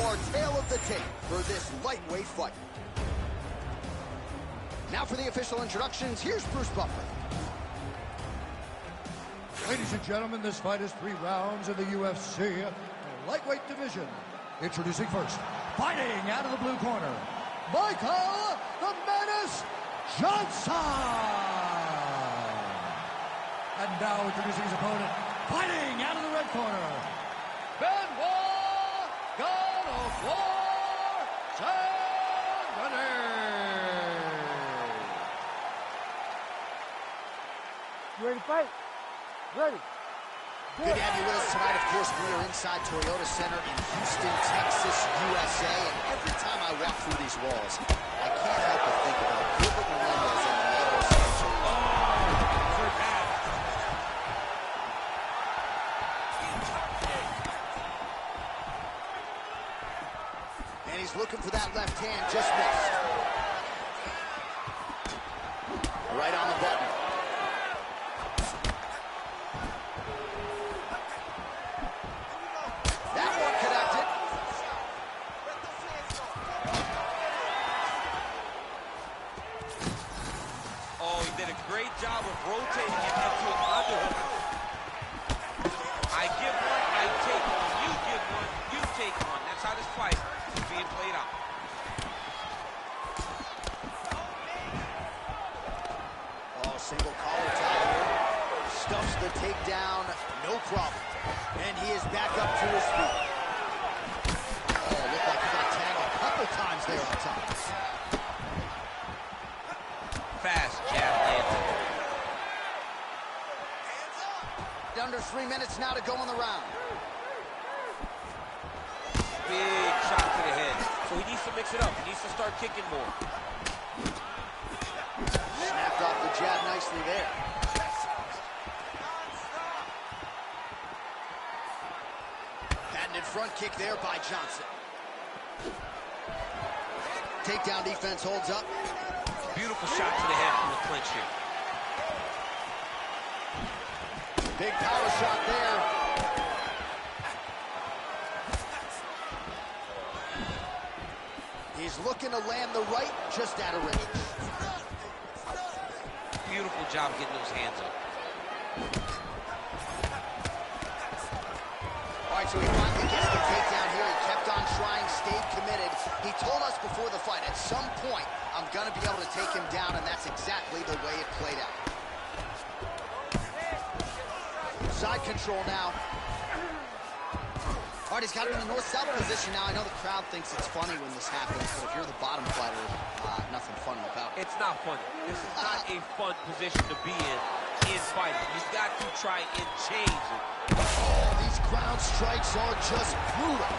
our tale of the tape for this lightweight fight. Now for the official introductions, here's Bruce Buffer. Ladies and gentlemen, this fight is 3 rounds in the UFC lightweight division. Introducing first, fighting out of the blue corner, Michael the Menace Johnson. And now introducing his opponent, fighting out of the red corner, Benoit God of War Saint-Denis. You ready to fight? Ready. Good to have you with us tonight. Of course, we are inside Toyota Center in Houston, Texas, USA. And every time I walk through these walls, I can't help but think about Gilbert Melendez and Diego Sanchez. And he's looking for that left hand, just missed. Right on the button. Great job of rotating it into an underhook. I give one, I take one. You give one, you take one. That's how this fight is being played out. Oh, single collar tie here. Stuffs the takedown, no problem. And he is back up to his feet. Oh, looked like he got tagged a couple times there on top. Fast jab landed. Under 3 minutes now to go in the round. Big shot to the head. So he needs to mix it up. He needs to start kicking more. Snapped off the jab nicely there. Patented front kick there by Johnson. Takedown defense holds up. Beautiful shot to the head from the clinch here. Big power shot there. He's looking to land the right, just out of range. Beautiful job getting those hands up. All right, so he finally gets the takedown here. He kept on trying, stayed committed. He told us before the fight, at some point, I'm going to be able to take him down, and that's exactly the way it played out. Side control now. All right, he's got him in the north-south position now. I know the crowd thinks it's funny when this happens, but if you're the bottom fighter, nothing funny about it. It's not funny. This is not a fun position to be in fighting. He's got to try and change it. Oh, these ground strikes are just brutal.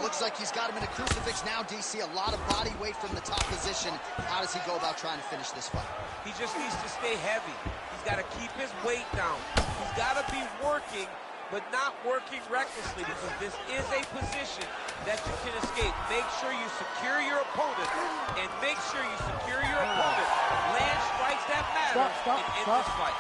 Looks like he's got him in a crucifix now, DC. A lot of body weight from the top position. How does he go about trying to finish this fight? He just needs to stay heavy. He's got to keep his weight down. He's got to be working, but not working recklessly, because this is a position that you can escape. Make sure you secure your opponent, and make sure you secure your opponent. Land strikes that matter and end this fight.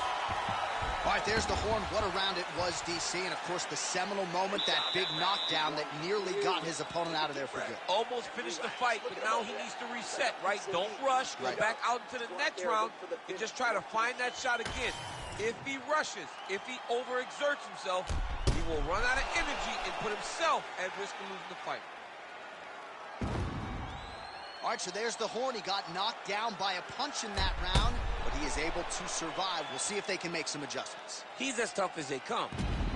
All right, there's the horn. What a round it was, DC. And, of course, the seminal moment, that big knockdown that nearly got his opponent out of there for good. Almost finished the fight, but now he needs to reset, right? Don't rush. Go back out into the next round and just try to find that shot again. If he rushes, if he overexerts himself, he will run out of energy and put himself at risk of losing the fight. All right, so there's the horn. He got knocked down by a punch in that round, but he is able to survive. We'll see if they can make some adjustments. He's as tough as they come.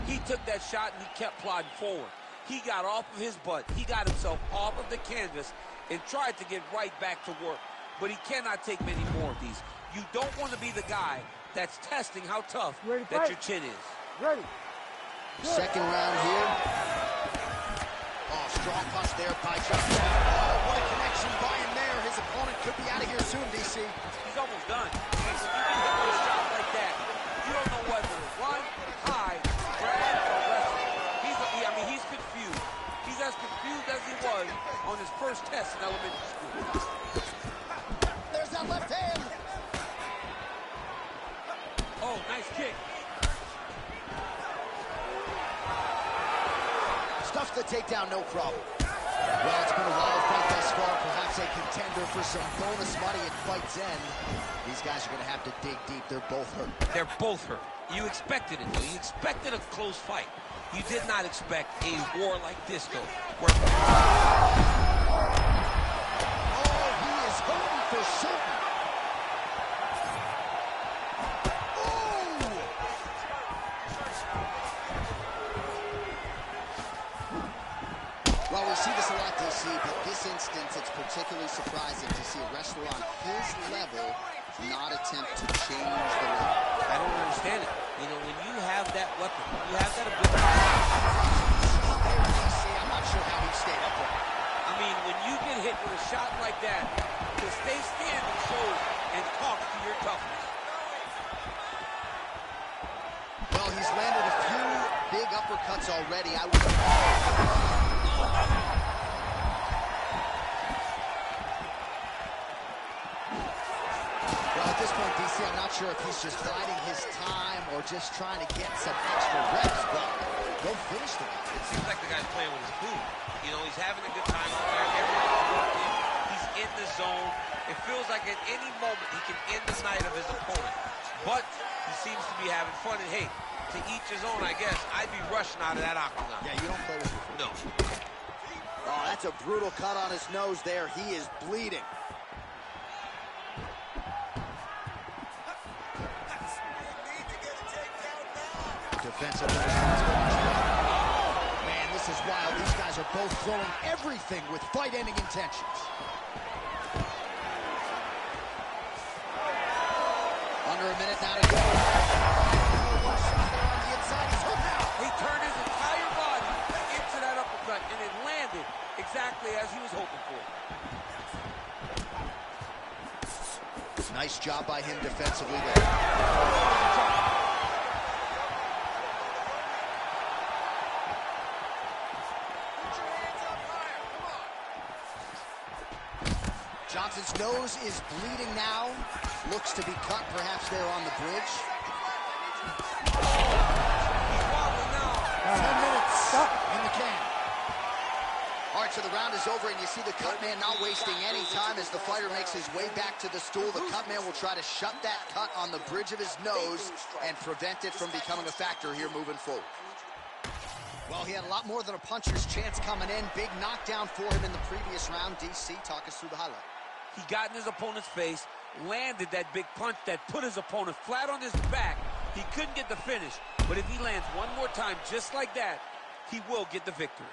He took that shot and he kept plodding forward. He got off of his butt. He got himself off of the canvas and tried to get right back to work. But he cannot take many more of these. You don't want to be the guy that's testing how tough that your chin is. Ready. Second round here. Oh, strong punch there by Johnson. Oh, what a connection by him there. His opponent could be out of here soon, DC. He's almost done. When you hit a shot like that, you don't know whether to run, hide, grab, or wrestle. He's confused. He's as confused as he was on his first test in elementary school. There's that left hand. Oh, Oh, nice kick. Stuffs the takedown, no problem. Well, it's been a wild fight thus far. Perhaps a contender for some bonus money at fight's end. These guys are going to have to dig deep. They're both hurt. They're both hurt. You expected it, though. You expected a close fight. You did not expect a war like this, though. Oh, he is hurting for certain. Well, we see this a lot, DC, but this instance, it's particularly surprising to see a wrestler on his level not attempt to change the way. I don't understand it. You know, when you have that weapon, when you have that ability. I'm not sure how he stayed up there. I mean, when you get hit with a shot like that, to stay standing shows and talks to your toughness. Well, he's landed a few big uppercuts already. I would. Well, at this point, DC, I'm not sure if he's just biding his time or just trying to get some extra reps, but they'll finish the guy. It seems like the guy's playing with his food. You know, he's having a good time out there. Everything's working. He's in the zone. It feels like at any moment he can end the night of his opponent. But he seems to be having fun. And hey, to each his own, I guess. I'd be rushing out of that octagon. Yeah, you don't play with your food. No. Oh, that's a brutal cut on his nose there. He is bleeding. Defensive response. Man, this is wild. These guys are both throwing everything with fight-ending intentions. Under a minute now to go. One shot there on the inside. He's hooked now. He turned his entire body into that uppercut, and it landed exactly as he was hoping for. Nice job by him defensively there. Johnson's nose is bleeding now. Looks to be cut, perhaps there on the bridge. 10 minutes in the can. All right, so the round is over, and you see the cut man not wasting any time as the fighter makes his way back to the stool. The cut man will try to shut that cut on the bridge of his nose and prevent it from becoming a factor here moving forward. Well, he had a lot more than a puncher's chance coming in. Big knockdown for him in the previous round. DC, talk us through the highlight. He got in his opponent's face, landed that big punch that put his opponent flat on his back. He couldn't get the finish, but if he lands one more time just like that, he will get the victory.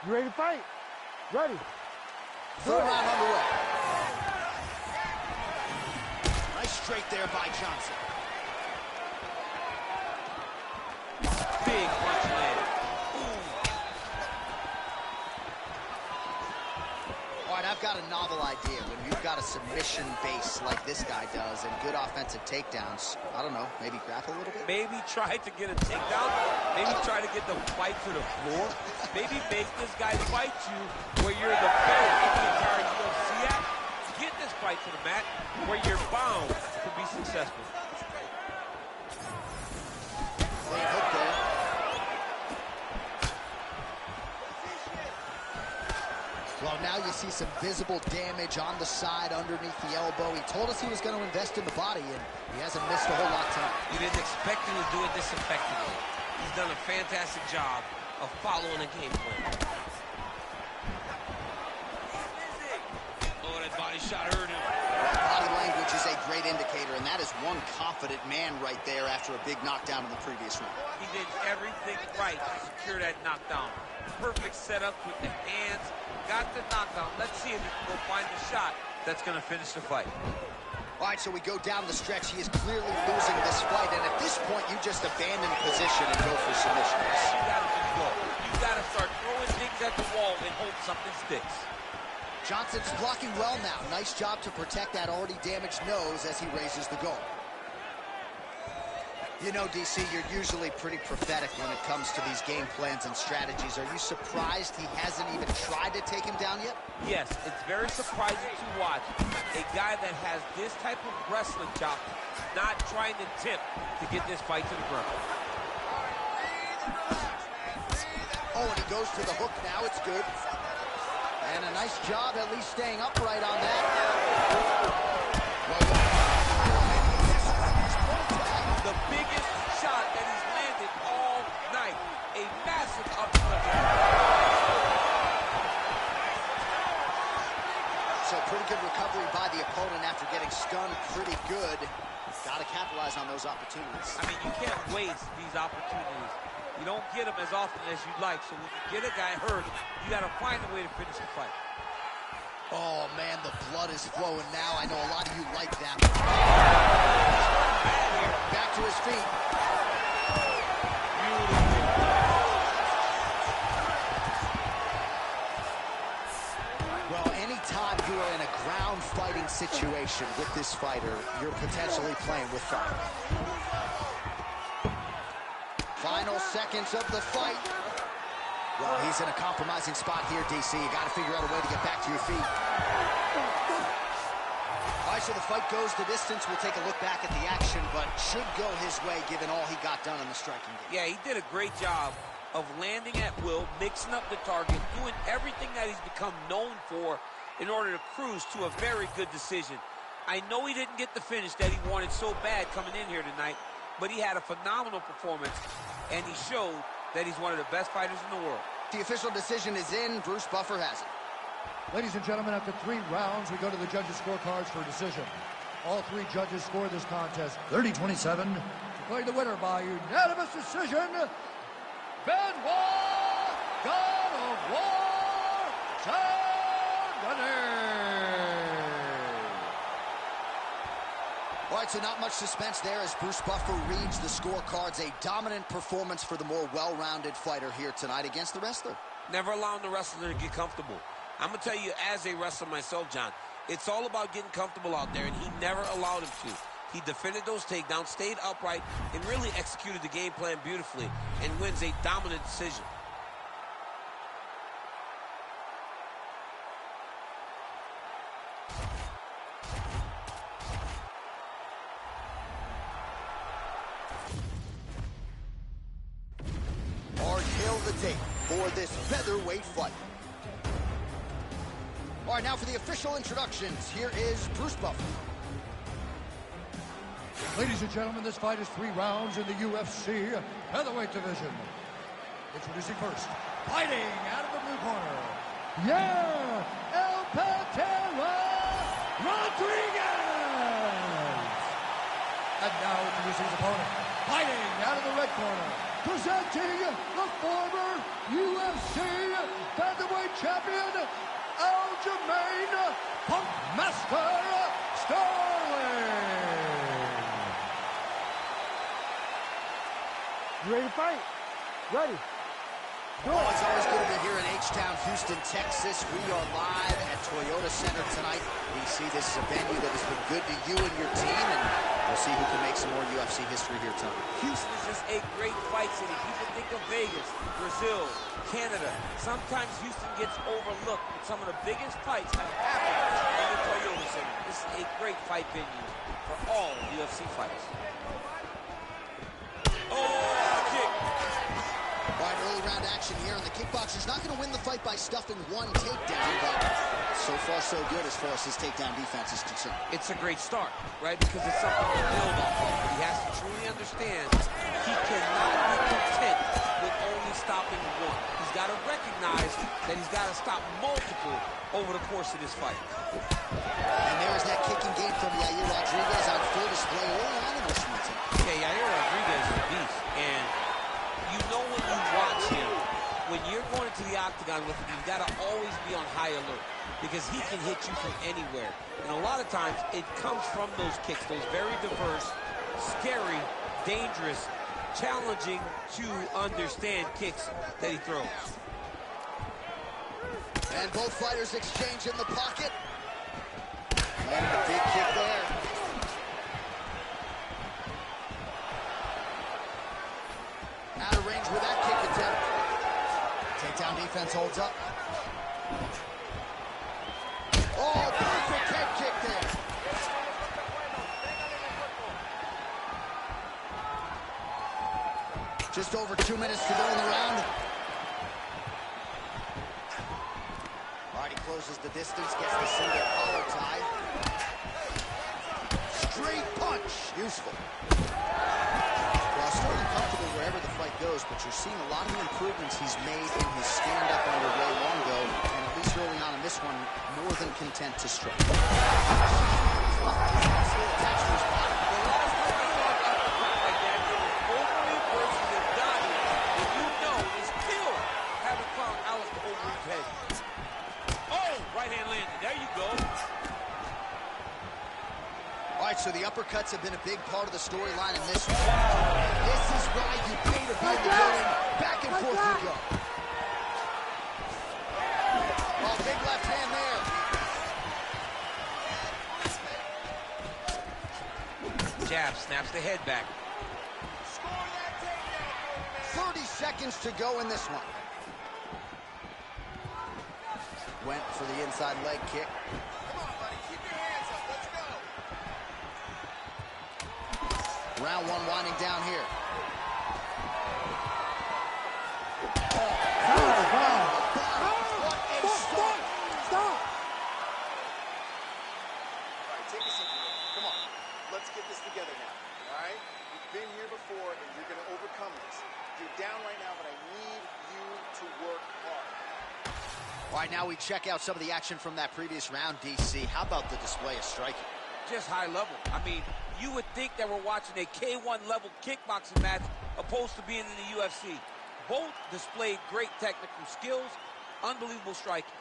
You ready to fight? Ready. Third round underway. Nice straight there by Johnson. Big punch landed. All right, I've got a novel idea. When you've got a submission base like this guy does and good offensive takedowns, I don't know, maybe grapple a little bit? Maybe try to get a takedown. Maybe try to get the fight to the floor. Maybe make this guy fight you where you're the best in the entire UFC at. Get this fight to the mat where you're bound to be successful. Clean hook there. Well, now you see some visible damage on the side underneath the elbow. He told us he was going to invest in the body, and he hasn't missed a whole lot tonight. You didn't expect him to do it this effectively. He's done a fantastic job of following a game plan. Oh, that body shot hurt him. Body language is a great indicator, and that is one confident man right there after a big knockdown in the previous round. He did everything right to secure that knockdown. Perfect setup with the hands. Got the knockdown. Let's see if he can go find the shot that's going to finish the fight. All right, so we go down the stretch. He is clearly losing this fight, and at this point, you just abandon position and go for submissions. You got to just go. You got to start throwing things at the wall and hope something sticks. Johnson's blocking well now. Nice job to protect that already damaged nose as he raises the goal. You know, DC, you're usually pretty prophetic when it comes to these game plans and strategies. Are you surprised he hasn't even tried to take him down yet? Yes, it's very surprising to watch a guy that has this type of wrestling chop not trying to tip to get this fight to the ground. Oh, and he goes to the hook now. It's good. And a nice job at least staying upright on that. The biggest shot that he's landed all night. A massive uppercut. So pretty good recovery by the opponent after getting stunned pretty good. Got to capitalize on those opportunities. I mean, you can't waste these opportunities. You don't get them as often as you'd like. So when you get a guy hurt, you got to find a way to finish the fight. Oh, man, the blood is flowing now. I know a lot of you like that. Back to his feet. Well, anytime you are in a ground fighting situation with this fighter, you're potentially playing with fire. Final seconds of the fight. Well, he's in a compromising spot here, DC. You got to figure out a way to get back to your feet. All right, so the fight goes the distance. We'll take a look back at the action, but should go his way given all he got done in the striking game. Yeah, he did a great job of landing at will, mixing up the target, doing everything that he's become known for in order to cruise to a very good decision. I know he didn't get the finish that he wanted so bad coming in here tonight, but he had a phenomenal performance, and he showed that he's one of the best fighters in the world. The official decision is in. Bruce Buffer has it. Ladies and gentlemen, after 3 rounds, we go to the judges' scorecards for a decision. All 3 judges scored this contest 30-27. Declaring the winner by unanimous decision, Benoit, God of War, Saint-Denis. All right, so not much suspense there as Bruce Buffer reads the scorecards. A dominant performance for the more well-rounded fighter here tonight against the wrestler. Never allowing the wrestler to get comfortable. I'm going to tell you, as a wrestler myself, John, it's all about getting comfortable out there, and he never allowed him to. He defended those takedowns, stayed upright, and really executed the game plan beautifully, and wins a dominant decision. The tape for this featherweight fight. All right, now for the official introductions, here is Bruce Buffer. Ladies and gentlemen, this fight is 3 rounds in the UFC featherweight division. Introducing first, fighting out of the blue corner, El Patera Rodriguez. And now introducing his opponent, fighting out of the red corner, presenting the former UFC featherweight champion, Aljamain Punkmaster Sterling. You ready to fight? Ready. Oh, it's always good to be here in H-Town, Houston, Texas. We are live at Toyota Center tonight. We see this is a venue that has been good to you and your team, and we'll see who can make some more UFC history here tonight. Houston is just a great fight city. People think of Vegas, Brazil, Canada. Sometimes Houston gets overlooked, but some of the biggest fights have happened in the Toyota Center. This is a great fight venue for all UFC fighters. Oh, kick. All right, early round action here, and the kickboxer's not going to win the fight by stuffing one takedown, but so far so good as far as his takedown defense is concerned. It's a great start, right? Because it's something to build off of. But he has to truly understand he cannot be content with only stopping one. He's got to recognize that he's got to stop multiple over the course of this fight. And there's that kicking game from Yair Rodriguez on full display early on in this meeting. Yeah, Yair Rodriguez is a beast, and you know when you watch him, when you're going into the octagon with him, you've got to always be on high alert because he can hit you from anywhere. And a lot of times, it comes from those kicks, those very diverse, scary, dangerous, challenging to understand kicks that he throws. And both fighters exchange in the pocket. And a big kick there. range with that kick attempt. Takedown defense holds up. Oh, perfect head kick there. Just over 2 minutes to go in the round. All right, he closes the distance, gets the single collar tie. Straight punch, useful. Well, Sterling comfortable wherever the fight goes, but you're seeing a lot of the improvements he's made in his stand-up under Ray Longo, and at least early on in this one, more than content to strike. Still attached to his body. The last time I saw an uppercut like that, it was Overeem versus Adonis, and you know they still haven't found Alice to Overeem's head. Oh, right hand landed. There you go. All right, so the uppercuts have been a big part of the storyline in this one. This is why you pay to be in the building. Back and forth we go. Oh, big left hand there. Jab snaps the head back. 30 seconds to go in this one. Went for the inside leg kick. Come on, buddy. Keep your hands up. Let's go. Round one winding down here. Stop! All right, take a seat here. Come on. Let's get this together now. All right? You've been here before, and you're going to overcome this. You're down right now, but I need you to work hard. All right, now we check out some of the action from that previous round, DC. How about the display of striking? Just high level. I mean, you would think that we're watching a K1 level kickboxing match opposed to being in the UFC. Both displayed great technical skills, unbelievable striking.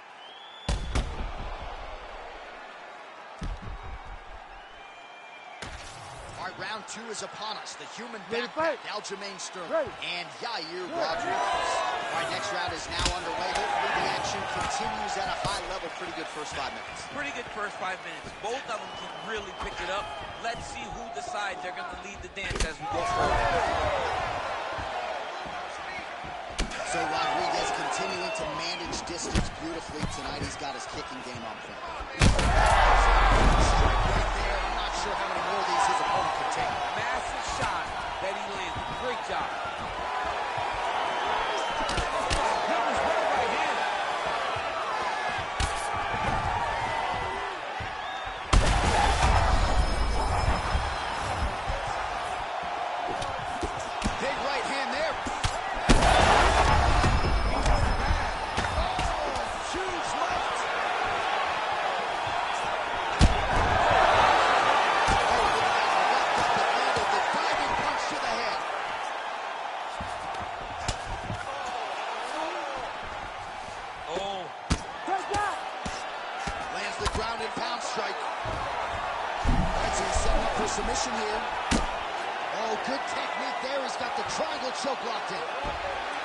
All right, round two is upon us. The human Ready to backpack, fight. Aljamain Sterling, Ready. and Yair Rodriguez. All right, next round is now underway. Hopefully the action continues at a high level. Pretty good first 5 minutes. Pretty good first 5 minutes. Both of them can really pick it up. Let's see who decides they're going to lead the dance as we go forward. So Rodriguez continuing to manage distance beautifully tonight. He's got his kicking game on point. Strike right there. I'm not sure how many more of these his opponent can take. Massive shot that he landed. Great job. That was right hand. Big right hand there. Huge left. The diving punch to the head. Oh, Take that! Lands the ground and pound strike. All right, so he's setting up for submission here. Oh, good technique there. He's got the triangle choke locked in.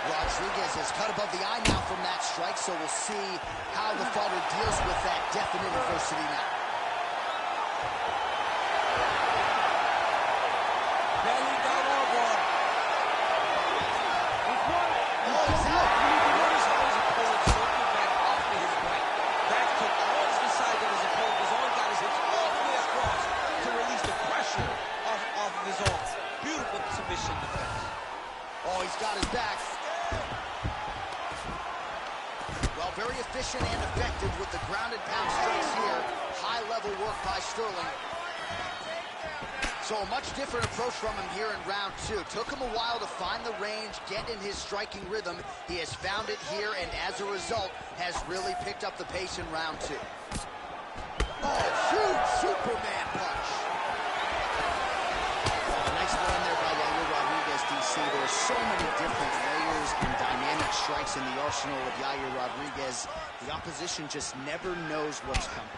Rodriguez is cut above the eye now from that strike, so we'll see how the fighter deals with that definite adversity now. belly down elbow. Oh, he's out. Notice how his opponent circled back off to his right. Back towards the side that his opponent was on, got his hips all the way across to release the pressure off of his arms. Beautiful submission defense. Oh, he's got his back. Well, very efficient and effective with the ground and pound strikes here. High-level work by Sterling. So a much different approach from him here in round two. Took him a while to find the range, get in his striking rhythm. He has found it here, and as a result, has really picked up the pace in round two. Oh, huge Superman punch. Nice one there by Yair Rodriguez, DC. There's so many different layers and dynamic strikes in the arsenal of Yair Rodriguez. The opposition just never knows what's coming.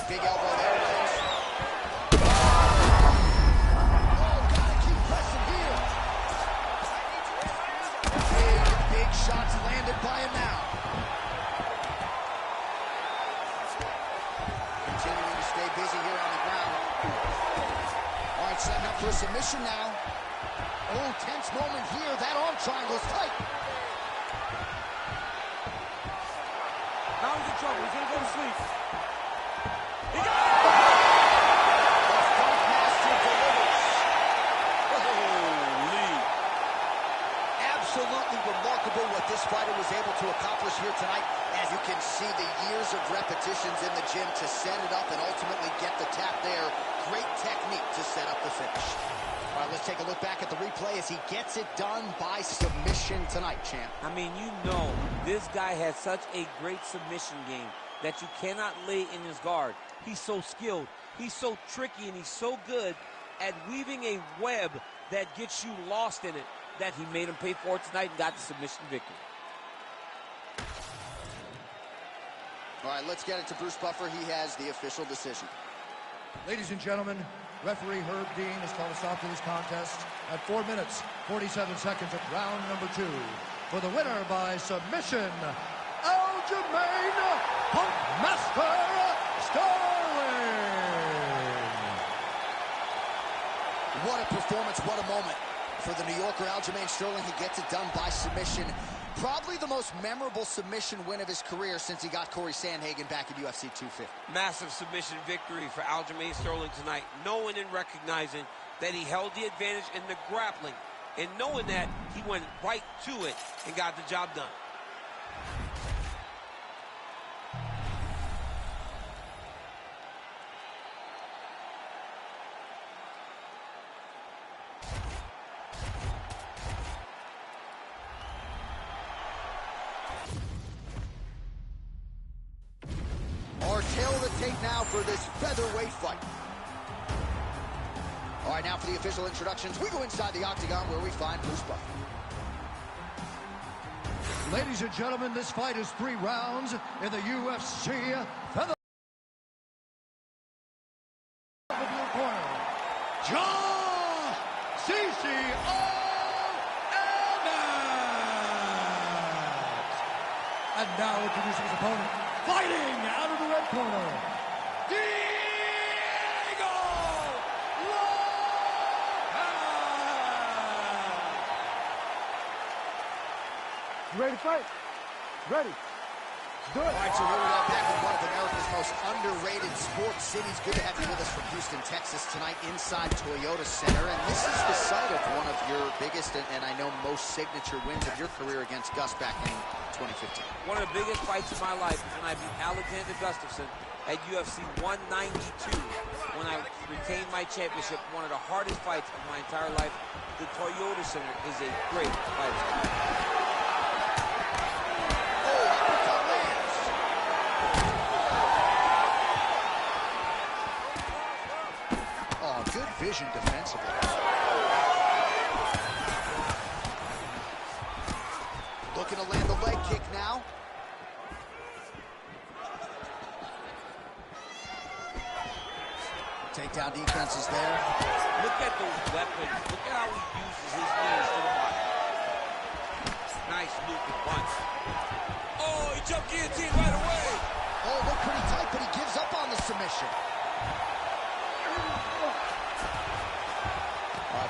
Big elbow there, Williams. Oh, gotta keep pressing here. Big shots landed by him now. Continuing to stay busy here on the ground. All right, setting up for a submission now. Oh, tense moment here. That arm triangle's tight. Now he's in trouble. He's gonna go to sleep. He got it! The Funk Master delivers. Holy. Absolutely remarkable what this fighter was able to accomplish here tonight. As you can see, the years of repetitions in the gym to set it up and ultimately get the tap there. Great technique to set up the finish. All right, let's take a look back at the replay as he gets it done by submission tonight, champ. I mean, you know, this guy has such a great submission game that you cannot lay in his guard. He's so skilled, he's so tricky, and he's so good at weaving a web that gets you lost in it that he made him pay for it tonight and got the submission victory. All right, let's get it to Bruce Buffer. He has the official decision. Ladies and gentlemen, referee Herb Dean has called a stop to this contest at 4 minutes, 47 seconds of round number 2. For the winner by submission, Aljamain Punk Master Sterling. What a performance, what a moment for the New Yorker Aljamain Sterling. He gets it done by submission. Probably the most memorable submission win of his career since he got Corey Sandhagen back at UFC 250. Massive submission victory for Aljamain Sterling tonight, knowing and recognizing that he held the advantage in the grappling, and knowing that he went right to it and got the job done. Our tail of the tape now for this featherweight fight. All right, now for the official introductions, we go inside the octagon where we find Bruce Buffer. Ladies and gentlemen, this fight is 3 rounds in the UFC featherweight. The blue corner, John CCO Emmett. And now introducing his opponent, fighting out of the red corner, Diego Lopez. You ready to fight? Ready. Do it. All right, so we're back with one of America's most underrated sports cities. Good to have you with us from Houston, Texas tonight inside Toyota Center. And this is the site of one of your biggest and I know most signature wins of your career against Gus back in 2015. One of the biggest fights of my life is when I beat Alexander Gustafsson at UFC 192 when I retained my championship. One of the hardest fights of my entire life. The Toyota Center is a great fight. Good vision defensively. Looking to land the leg kick now. Takedown defense is there. Look at the weapons. Look at how he uses his knees to the body. Nice looping punch. Oh, he jumped guillotine right away. Oh, looked pretty tight, but he gives up on the submission.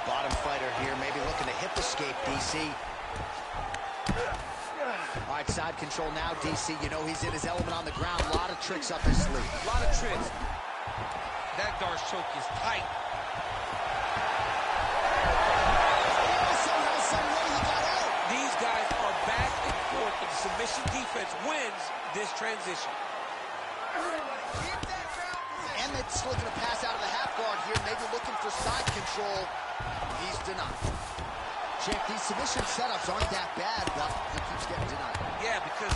Bottom fighter here, maybe looking to hip escape, DC. All right, side control now, DC. You know he's in his element on the ground. A lot of tricks up his sleeve. A lot of tricks. That Darce choke is tight. These guys are back and forth, and submission defense wins this transition. Emmett's looking to pass out of the half guard here, maybe looking for side control. He's denied. Champ, these submission setups aren't that bad, but he keeps getting denied. Yeah, because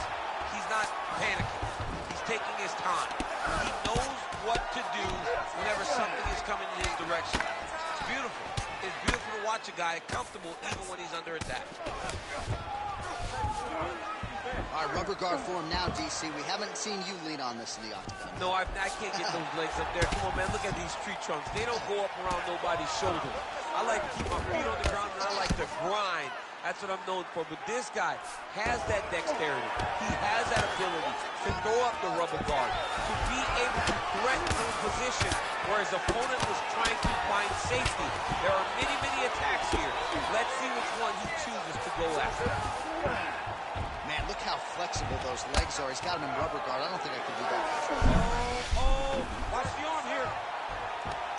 he's not panicking. He's taking his time. He knows what to do whenever something is coming in his direction. It's beautiful. It's beautiful to watch a guy comfortable even when he's under attack. All right, rubber guard for him now, DC. We haven't seen you lean on this in the octagon. No, I can't get those legs up there. Come on, man, look at these tree trunks. They don't go up around nobody's shoulder. I like to keep my feet on the ground, and I like to grind. That's what I'm known for. But this guy has that dexterity. He has that ability to throw up the rubber guard, to be able to threaten from a position where his opponent was trying to find safety. There are many, many attacks here. chooses to go after. Man, look how flexible those legs are. He's got him in rubber guard. I don't think I could do that. Oh, watch the arm here.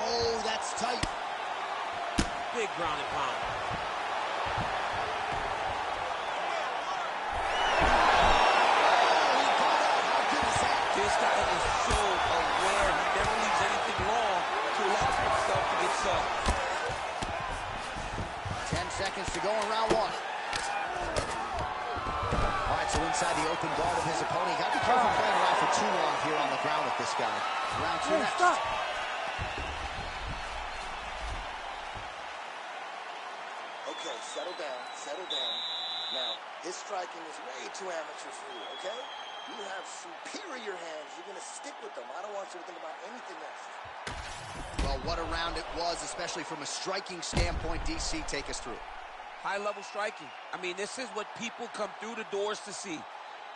Oh, that's tight. Big ground and pound. This guy is so aware. He never leaves anything long to allow himself to get sucked. 10 seconds to go in round one. All right, so inside the open guard of his opponent. Got to be careful playing around for too long here on the ground with this guy. Round two next. Stop. Okay, settle down, settle down. Now, his striking is way too amateur for you, okay? You have superior hands. You're going to stick with them. I don't want you to think about anything else. Well, what a round it was, especially from a striking standpoint. DC, take us through. High-level striking. I mean, this is what people come through the doors to see.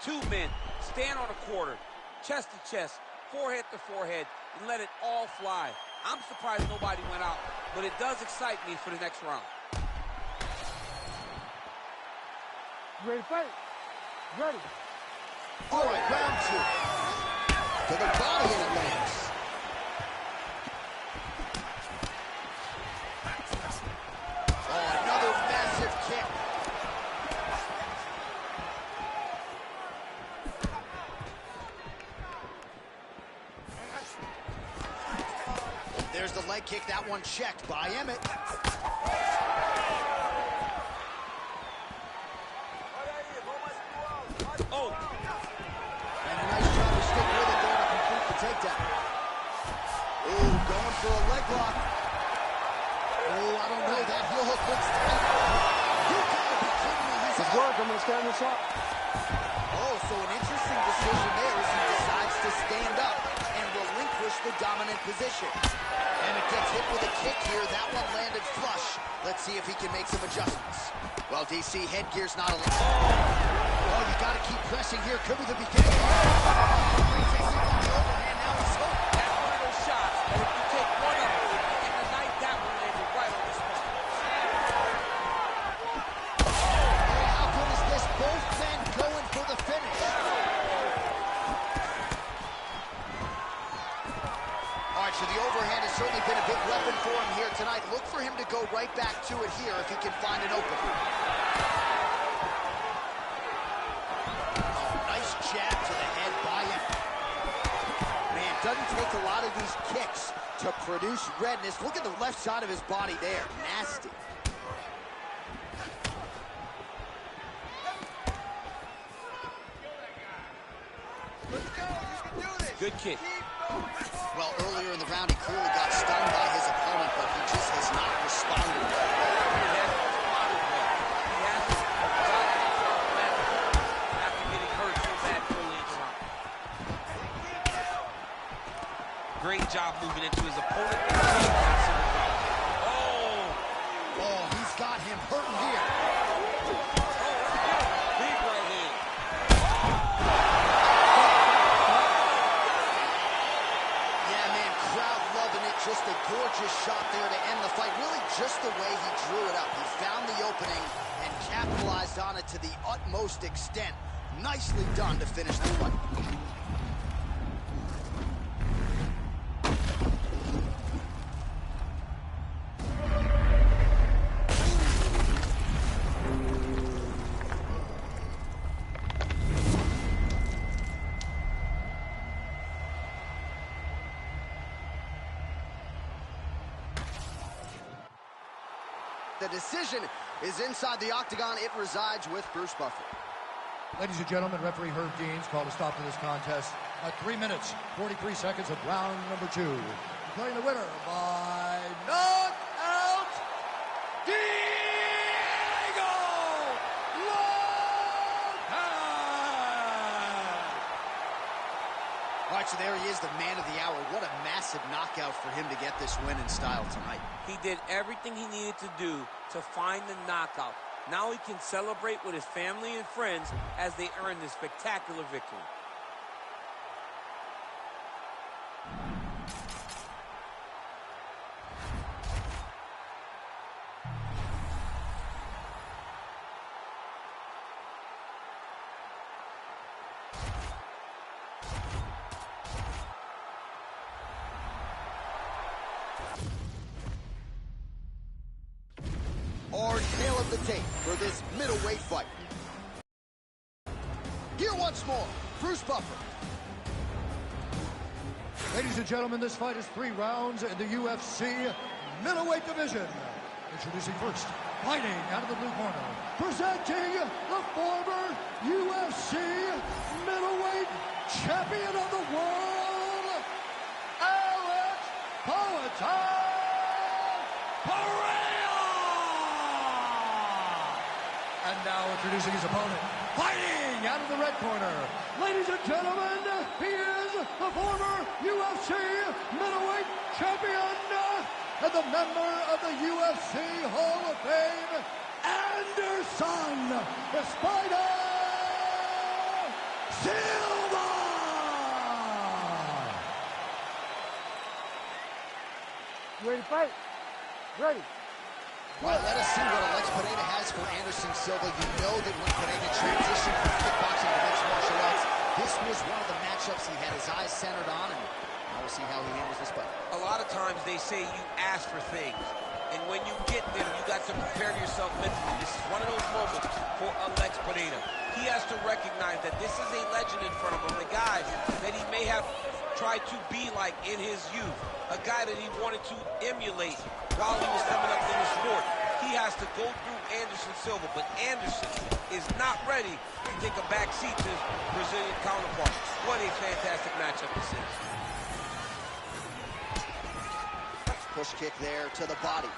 Two men stand on a quarter, chest to chest, forehead to forehead, and let it all fly. I'm surprised nobody went out, but it does excite me for the next round. You ready to fight? Ready. All right, round two. To the body and it lands. Oh, another massive kick. There's the leg kick. That one checked by Emmett. Oh, And a nice job to stick with it there to complete the takedown. Ooh, going for a leg lock. Oh, I don't know. That heel hook looks tight. You gotta be kidding me. He's It's out. work. I'm going to stand this up. Oh, so an interesting decision there as he decides to stand up and relinquish the dominant position. And it gets hit with a kick here. That one landed flush. Let's see if he can make some adjustments. Well, DC, headgear's not allowed. Oh, you gotta keep pressing here. Could be the beginning. And now he's hooked. that's one of those shots that if you take one of them in the night, that one landed right on the spot. Oh, how good is this? Both men going for the finish. All right, so the overhand has certainly been a big weapon for him here tonight. Look for him to go right back to it here if he can find an opening. Oh, nice jab to the head by him. Man, it doesn't take a lot of these kicks to produce redness. Look at the left side of his body there. Nasty. Good kick. Well, earlier in the round, he clearly got stunned by his opponent, but he just has not responded well. He hasn't responded well. He hasn't gotten himself back after getting hurt so bad early in the round. Great job moving into his opponent. Oh! Oh, he's got him hurting here. Big right hand. Yeah, man, crowd loving it. Just a gorgeous shot there to end the fight. Really just the way he drew it up. He found the opening and capitalized on it to the utmost extent. Nicely done to finish the fight. The decision is inside the octagon. It resides with Bruce Buffer. Ladies and gentlemen, referee Herb Deans called a stop to this contest at 3 minutes, 43 seconds of round number 2. Declaring the winner by knockout, Diego Lopez! All right, so there he is, the man of the hour. What a massive knockout for him to get this win in style tonight. He did everything he needed to do to find the knockout. Now he can celebrate with his family and friends as they earn this spectacular victory. tape for this middleweight fight. Here once more, Bruce Buffer. Ladies and gentlemen, this fight is 3 rounds in the UFC middleweight division. Introducing first, fighting out of the blue corner, presenting the former UFC middleweight champion of the world, Alex Pereira! And now introducing his opponent, fighting out of the red corner, ladies and gentlemen, he is the former UFC middleweight champion and the member of the UFC Hall of Fame, Anderson the Spider Silva! You ready to fight? Ready. Well, let us see what Alex Pereira has for Anderson Silva. You know that when Pereira transitioned from kickboxing to mixed martial arts, this was one of the matchups he had his eyes centered on, and now we'll see how he handles this fight. A lot of times they say you ask for things, and when you get them, you got to prepare yourself mentally. This is one of those moments for Alex Pereira. He has to recognize that this is a legend in front of him, a guy that he may have tried to be like in his youth, a guy that he wanted to emulate while he was coming up in the sport. He has to go through Anderson Silva, but Anderson is not ready to take a back seat to his Brazilian counterpart. What a fantastic matchup this is. Push kick there to the body.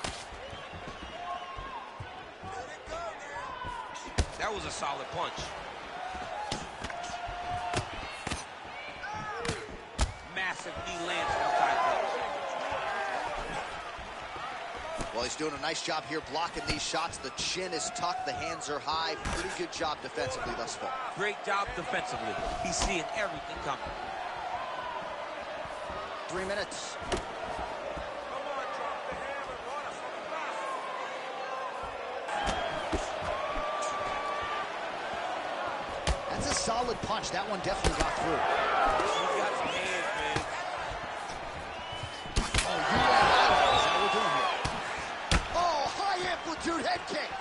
That was a solid punch. Massive knee lands from the side punch. Well, he's doing a nice job here blocking these shots. The chin is tucked, the hands are high. Pretty good job defensively thus far. Great job defensively. He's seeing everything coming. 3 minutes. That's a solid punch. That one definitely got through. He's got some hands, man. Oh, you are right. Is that what we're doing here? Oh, high amplitude head kick.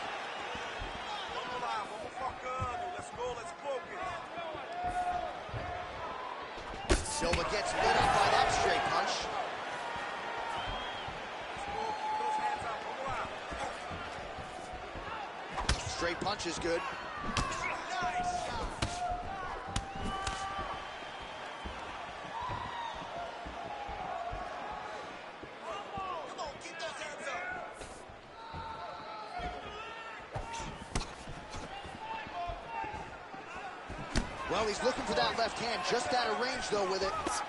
Silva gets lit up by that straight punch. Straight punch is good. Well, he's looking for that left hand, just out of range, though, with it. This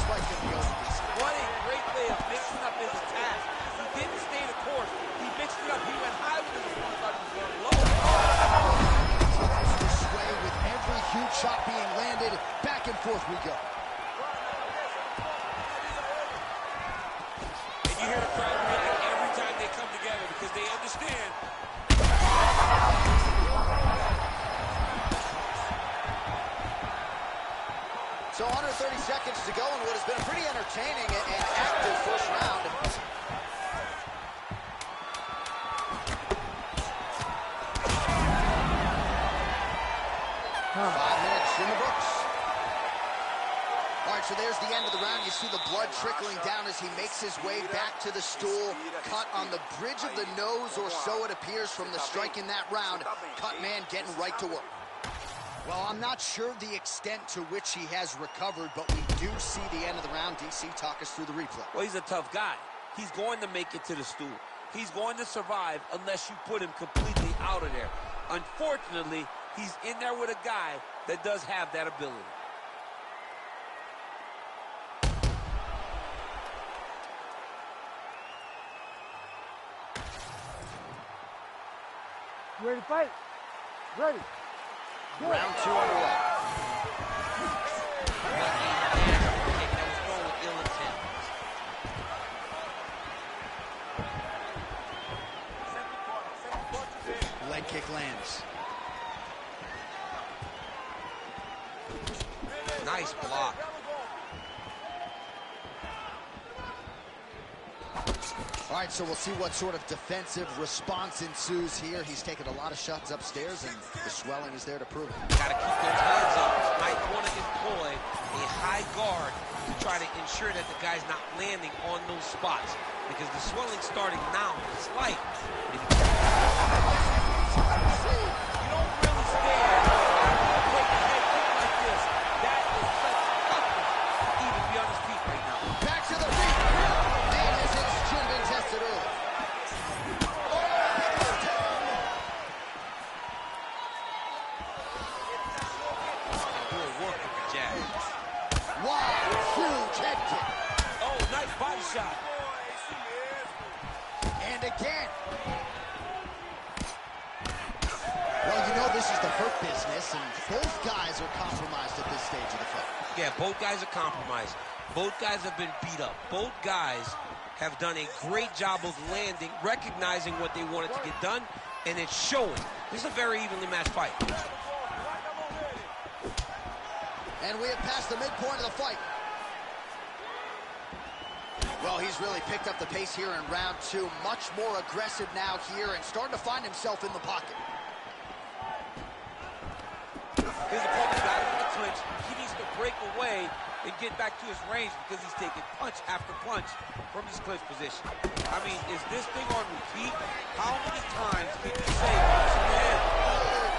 fight's gonna be over. What a great way of mixing up his attack. He didn't stay the course. He mixed it up. He went high with his opponent, thought he was going low. Continues to sway with every huge shot being landed. Back and forth we go. And you hear the crowd react every time they come together because they understand. So under 30 seconds to go in what has been a pretty entertaining and active first round. 5 minutes in the books. All right, so there's the end of the round. You see the blood trickling down as he makes his way back to the stool. Cut on the bridge of the nose, or so it appears from the strike in that round. Cut man getting right to work. Well, I'm not sure the extent to which he has recovered, but we do see the end of the round. DC, talk us through the replay. Well, he's a tough guy. He's going to make it to the stool. He's going to survive unless you put him completely out of there. Unfortunately, he's in there with a guy that does have that ability. You ready to fight? Ready. Go. Round 2 underway. Leg kick lands. Nice block. All right, so we'll see what sort of defensive response ensues here. He's taken a lot of shots upstairs, and the swelling is there to prove it. Got to keep those hands up. Might want to employ a high guard to try to ensure that the guy's not landing on those spots, because the swelling's starting now. It's light. You don't really stand take a head kick like this. That is such toughness to even be on his feet right now. Back to the feet. Man, his chin been tested early. Good work with the jab. Wow, huge head kick. Oh, nice body shot. And again. Well, you know this is the hurt business, and both guys are compromised at this stage of the fight. Yeah, both guys are compromised. Both guys have been beat up. Both guys have done a great job of landing, recognizing what they wanted to get done, and it's showing. This is a very evenly matched fight. And we have passed the midpoint of the fight. Well, he's really picked up the pace here in round two. Much more aggressive now here and starting to find himself in the pocket. His opponent got him in the clinch. He needs to break away and get back to his range because he's taking punch after punch from his clinch position. I mean, is this thing on repeat? How many times can you say punch in the head?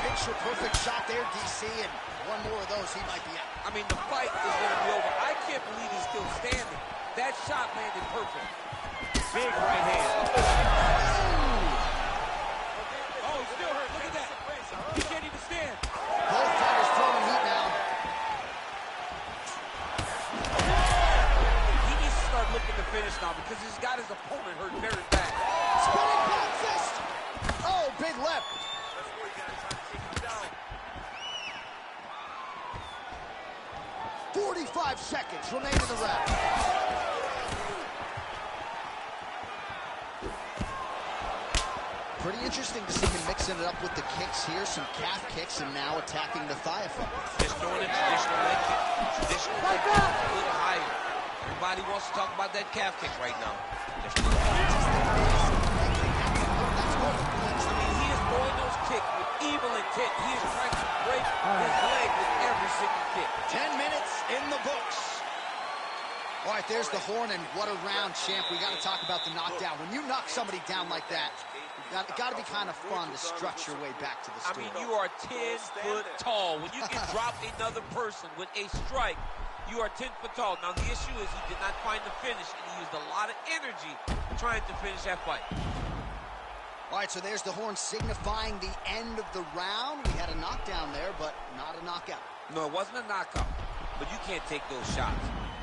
Picture perfect shot there, DC, and one more of those, he might be out. I mean, the fight is going to be over. I can't believe he's still standing. That shot landed perfect. Big right hand. Oh, he's still hurt. Look at that. He can't even stand. Both fighters throwing heat now. He needs to start looking to finish now because he's got his opponent hurt very bad. Spinning back fist. Oh, big left. 45 seconds remain in the round. Pretty interesting to see him mixing it up with the kicks here, some calf kicks, and now attacking the thigh effect. Just throwing a traditional leg kick. Traditional leg kick a little higher. Everybody wants to talk about that calf kick right now. I mean, he is throwing those kicks with evil intent. He is trying to break his leg with every single kick. 10 minutes in the books. All right, there's the horn, and what a round, champ. We got to talk about the knockdown. When you knock somebody down like that, it's got to be kind of fun to strut your way back to the stool. I mean, you are 10 foot tall. When you can drop another person with a strike, you are 10 foot tall. Now, the issue is he did not find the finish, and he used a lot of energy trying to finish that fight. All right, so there's the horn signifying the end of the round. We had a knockdown there, but not a knockout. No, it wasn't a knockout, but you can't take those shots.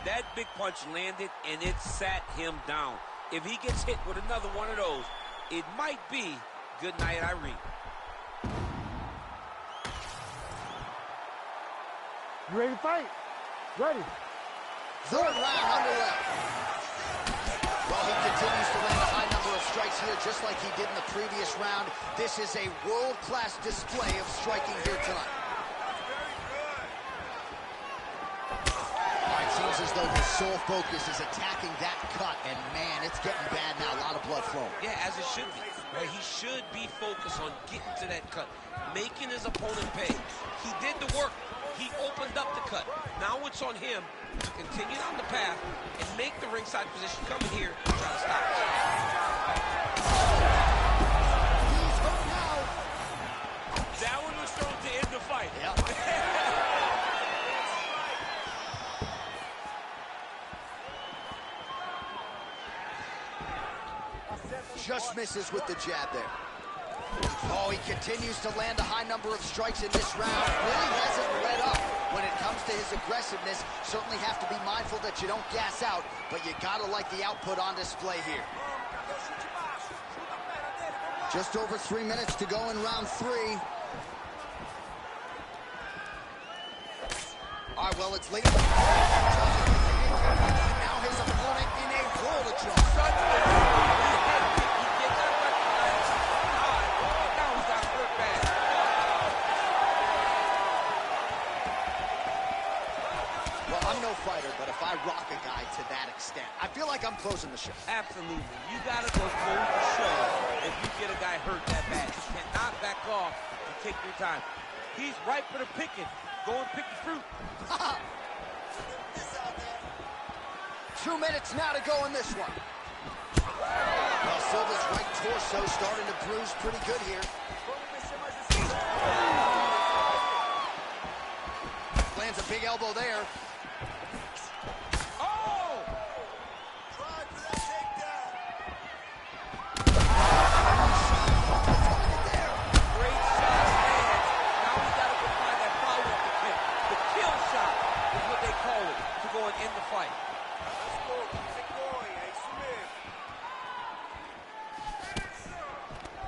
That big punch landed, and it sat him down. If he gets hit with another one of those, it might be good night, Irene. You ready to fight? Ready. Third round underway. Well, he continues to land a high number of strikes here, just like he did in the previous round. This is a world-class display of striking here tonight. All right, seems as though his sole focus is attacking that cut, and man, it's getting bad now. A lot of blood flowing. Yeah, as it should be. Right? He should be focused on getting to that cut, making his opponent pay. He did the work. He opened up the cut. Now it's on him to continue down the path and make the ringside position come in here and try to stop it. He's hurt now. That one was thrown to end the fight. Yep. Just misses with the jab there. Oh, he continues to land a high number of strikes in this round. Really hasn't let up when it comes to his aggressiveness. Certainly have to be mindful that you don't gas out, but you gotta like the output on display here. Just over 3 minutes to go in round three. All right, well, it's late. Now his opponent in a world of trouble. no fighter, but if I rock a guy to that extent, I feel like I'm closing the show. Absolutely. You got to go close the show if you get a guy hurt that bad. You cannot back off and take your time. He's ripe for the picking. Go and pick the fruit. 2 minutes now to go in this one. Well, Silva's right torso starting to bruise pretty good here. Lands a big elbow there. Oh! Try for that takedown. Great shot lands. Now he's got to go find that follow-up kick. The kill shot is what they call it to go and end the fight.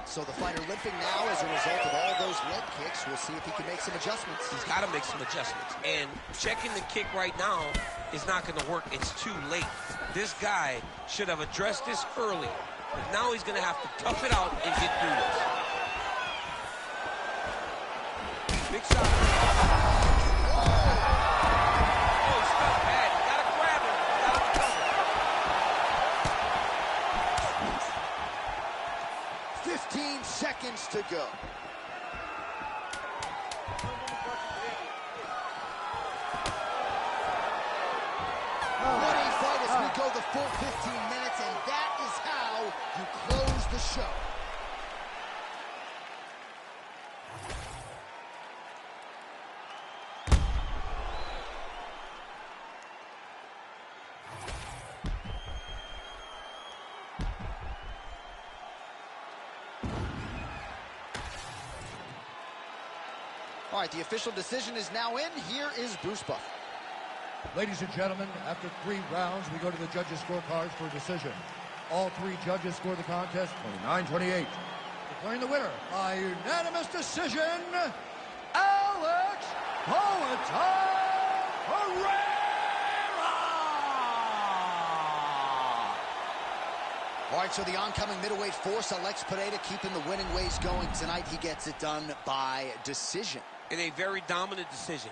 So the fighter limping now as a result of all those leg kicks. We'll see if he can make some adjustments. He's got to make some adjustments. And checking the kick right now is not going to work. It's too late. This guy should have addressed this early. But now he's going to have to tough it out and get through this. Big shot. Oh, he's stuck bad. You got to grab him. You got to recover. 15 seconds to go. What a fight as we go the full 15 minutes, and that is how you close the show. All right, the official decision is now in. Here is Bruce Buffer. Ladies and gentlemen, after 3 rounds, we go to the judges' scorecards for a decision. All 3 judges score the contest 29-28. Declaring the winner by unanimous decision, Alex Herrera! All right, so the oncoming middleweight force, Alex Pereira, keeping the winning ways going tonight. He gets it done by decision. In a very dominant decision.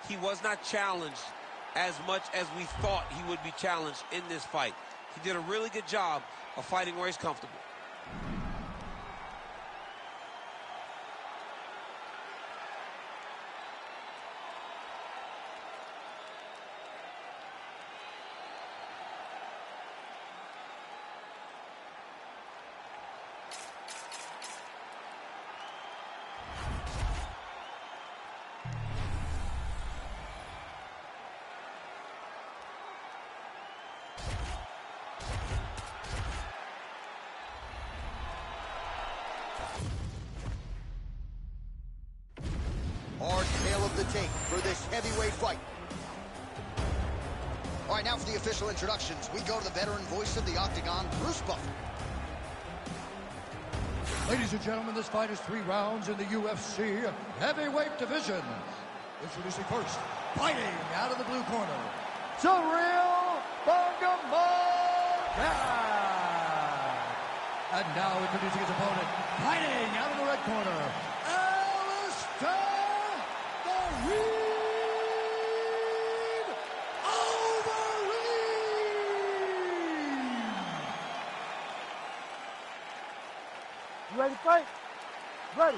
He was not challenged as much as we thought he would be challenged in this fight. He did a really good job of fighting where he's comfortable. Hard tale of the tape for this heavyweight fight. All right, now for the official introductions, we go to the veteran voice of the Octagon, Bruce Buffer. Ladies and gentlemen, this fight is 3 rounds in the UFC heavyweight division. Introducing first, fighting out of the blue corner, Cyril Bangamota. And now introducing his opponent, fighting out of the red corner, Alistair Ready to fight? Ready.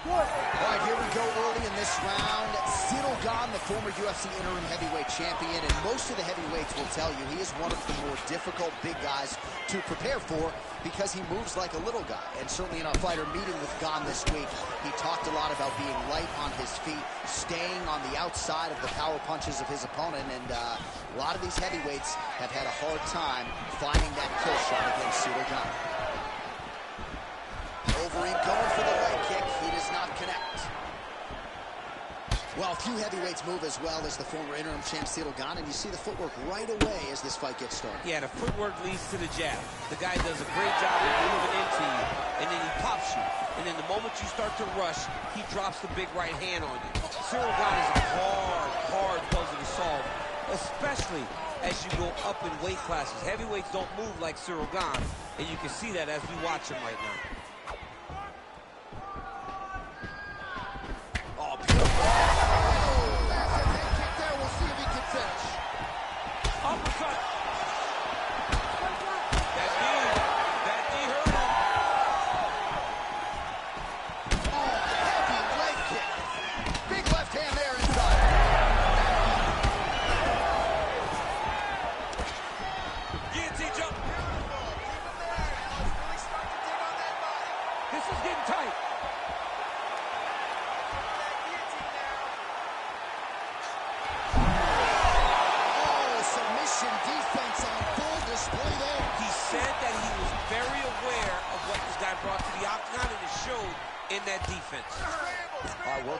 Good. All right, here we go early in this round. Ciryl Gane, the former UFC interim heavyweight champion, and most of the heavyweights will tell you he is one of the more difficult big guys to prepare for because he moves like a little guy. And certainly in our fighter meeting with Gane this week, he talked a lot about being light on his feet, staying on the outside of the power punches of his opponent, and a lot of these heavyweights have had a hard time finding that kill shot against Ciryl Gane. Overeem going for the leg kick. He does not connect. Well, a few heavyweights move as well as the former interim champ Ciryl Gane, and you see the footwork right away as this fight gets started. Yeah, the footwork leads to the jab. The guy does a great job of moving into you, and then he pops you. And then the moment you start to rush, he drops the big right hand on you. Ciryl Gane is a hard puzzle to solve, especially as you go up in weight classes. Heavyweights don't move like Ciryl Gane, and you can see that as we watch him right now. Oh, beautiful. Oh, that's a head kick there. We'll see if he can finish.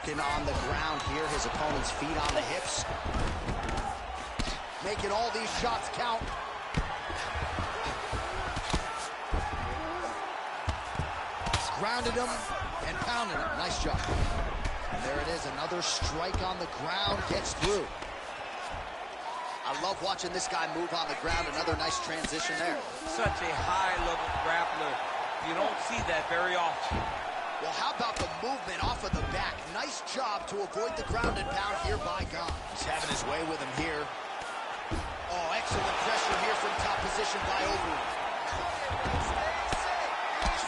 working on the ground here. His opponent's feet on the hips. Making all these shots count. Grounded him and pounded him. Nice job. And there it is, another strike on the ground, gets through. I love watching this guy move on the ground. Another nice transition there. Such a high-level grappler. You don't see that very often. Well, how about the movement off of the back? Nice job to avoid the ground and pound here by Gane. He's having his way with him here. Oh, excellent pressure here from top position by Overeem.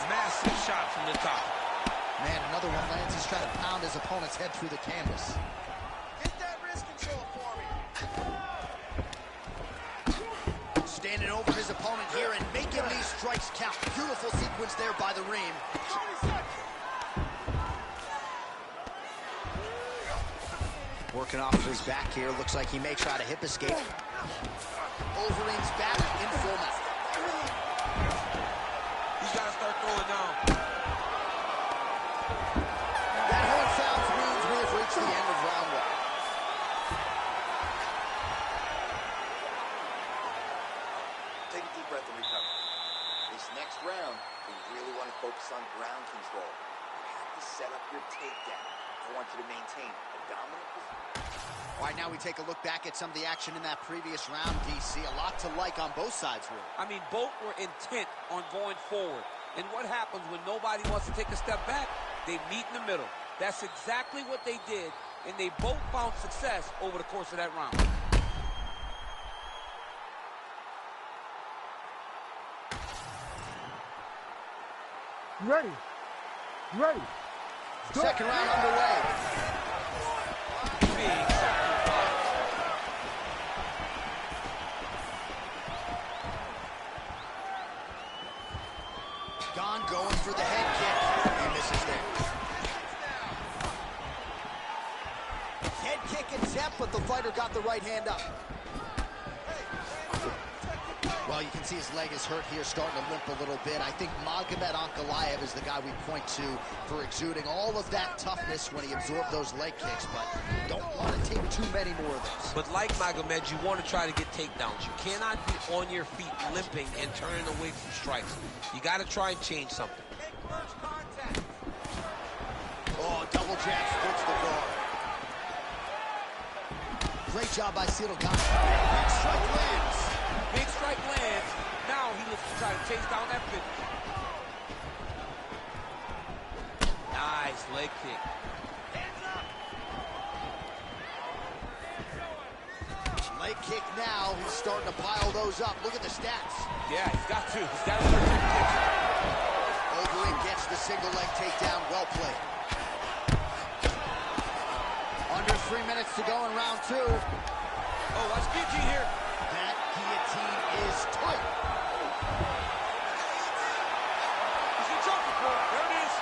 Massive shot from the top. Man, another one lands. He's trying to pound his opponent's head through the canvas. Get that wrist control for me. Standing over his opponent here and making these strikes count. Beautiful sequence there by the Reem. Working off of his back here. Looks like he may try to hip escape. Overeem's back in full mount. He's got to start throwing down. That horn sounds means we have reached the end of round one. Take a deep breath and recover. This next round, we really want to focus on ground control. You have to set up your takedown. I want you to maintain a dominant position. All right, now we take a look back at some of the action in that previous round, DC. A lot to like on both sides, really. I mean, both were intent on going forward. And what happens when nobody wants to take a step back? They meet in the middle. That's exactly what they did, and they both found success over the course of that round. Ready. Ready. Second round underway. Big sacrifice. Gane going for the head kick. He misses there. Head kick attempt, but the fighter got the right hand up. Well, you can see his leg is hurt here, starting to limp a little bit. I think Magomed Ankalaev is the guy we point to for exuding all of that toughness when he absorbed those leg kicks, but don't want to take too many more of those. But like Magomed, you want to try to get takedowns. You cannot be on your feet limping and turning away from strikes. You got to try and change something. Oh, double jab splits the guard. Great job by Ciryl Gane. Big strike lands. Big strike lands. Now he looks to try to chase down that finish. Nice leg kick. Leg kick now. He's starting to pile those up. Look at the stats. Yeah, he's got to. He's got to start taking pictures. Overeem gets the single leg takedown. Well played. Under 3 minutes to go in round two. Oh, watch guillotine here. That guillotine is tight. He's in trouble, bro. There it is.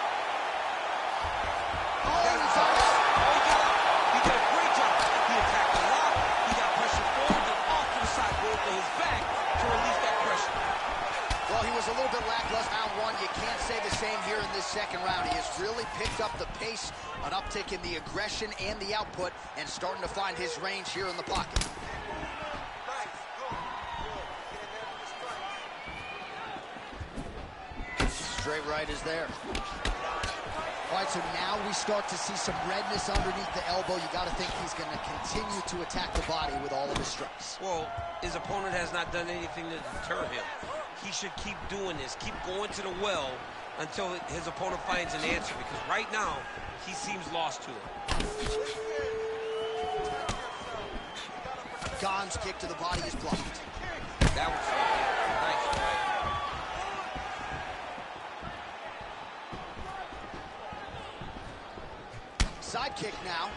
Oh, he's on. Oh, he got out. He did a great job. He attacked the lock. He got pressure forward and off to the side, rolled to his back to release that pressure. Well, he was a little bit lackluster round one. You can't say the same here in this second round. He has really picked up the pace, an uptick in the aggression and the output, and starting to find his range here in the pocket. Straight right is there. All right, so now we start to see some redness underneath the elbow. You got to think he's going to continue to attack the body with all of his strikes. Well, his opponent has not done anything to deter him. He should keep doing this, keep going to the well until his opponent finds an answer, because right now, he seems lost to it. Gane's kick to the body is blocked. That was nice strike. Side kick now.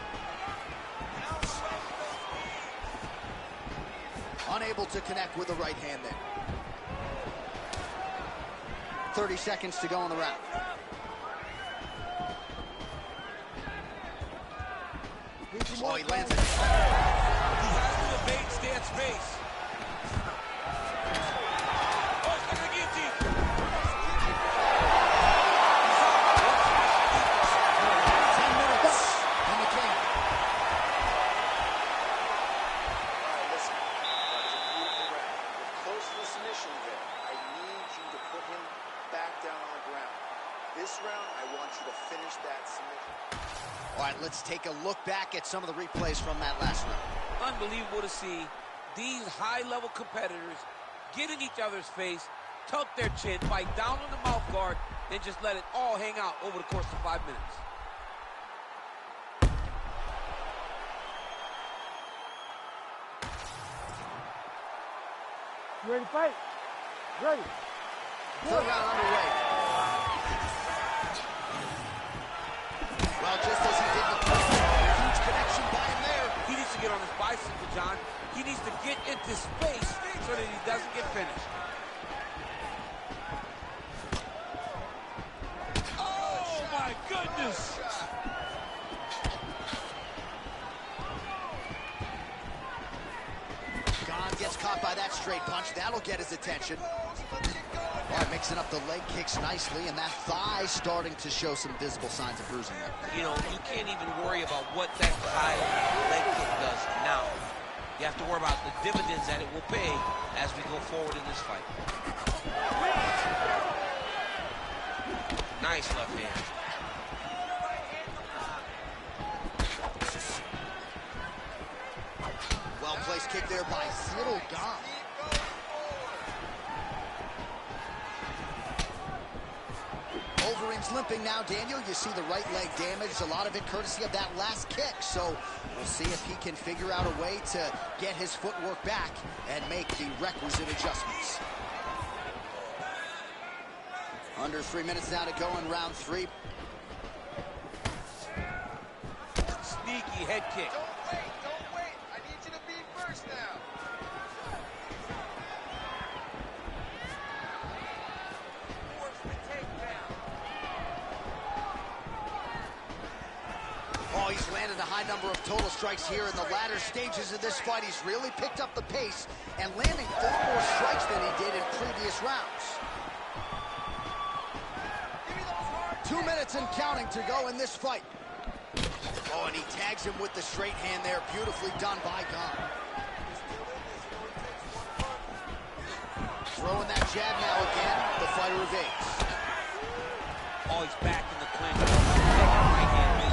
Unable to connect with the right hand there. 30 seconds to go in the round. Oh, he lands it. He has to evade stance base. Oh, he's got the guillotine. He's out. 10 minutes in finish that submission. All right, let's take a look back at some of the replays from that last round. Unbelievable to see these high-level competitors get in each other's face, tuck their chin, bite down on the mouth guard, and just let it all hang out over the course of 5 minutes. You ready to fight? Ready. Third round underway. Well, just as he did the first round, huge connection by him there. He needs to get on his bicycle, John. He needs to get into space so that he doesn't get finished. Oh, my goodness! Gets caught by that straight punch. That'll get his attention. All right, mixing up the leg kicks nicely, and that thigh starting to show some visible signs of bruising there. You know, you can't even worry about what that high leg kick does now. You have to worry about the dividends that it will pay as we go forward in this fight. Nice left hand. Well-placed kick there by Cyril Gane. Wolverine's limping now, Daniel. You see the right leg damaged, a lot of it courtesy of that last kick. So we'll see if he can figure out a way to get his footwork back and make the requisite adjustments. Under 3 minutes now to go in round 3. Sneaky head kick. Don't wait. I need you to be first now. Oh, he's landed a high number of total strikes here in the latter stages of this fight. He's really picked up the pace and landing 4 more strikes than he did in previous rounds. 2 minutes and counting to go in this fight. Oh, and he tags him with the straight hand there. Beautifully done by Gane. Throwing that jab now again. The fighter evades. Oh, he's back in the clinch. Right hand.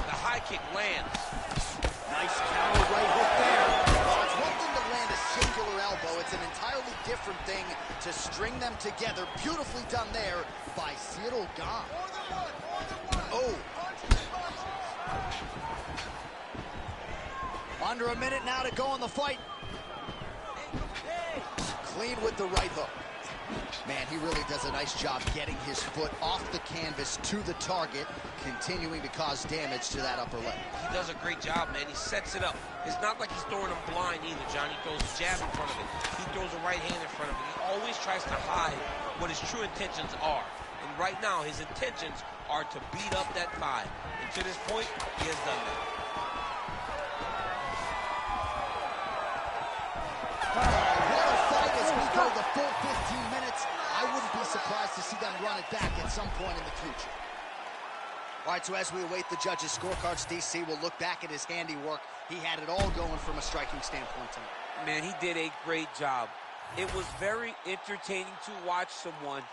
The high kick lands. Nice counter right hook there. Well, it's one thing to land a singular elbow. It's an entirely different thing to string them together. Beautifully done there by Cyril Gane. Oh. Under a minute now to go in the fight. Clean with the right hook. Man, he really does a nice job getting his foot off the canvas to the target, continuing to cause damage to that upper leg. He does a great job, man. He sets it up. It's not like he's throwing him blind either, John. He throws a jab in front of it. He throws a right hand in front of it. He always tries to hide what his true intentions are. And right now, his intentions are to beat up that thigh. And to this point, he has done that. What a fight as we go the full 15 minutes. I wouldn't be surprised to see them run it back at some point in the future. All right, so as we await the judges' scorecards, DC will look back at his handiwork. He had it all going from a striking standpoint tonight. Man, he did a great job. It was very entertaining to watch someone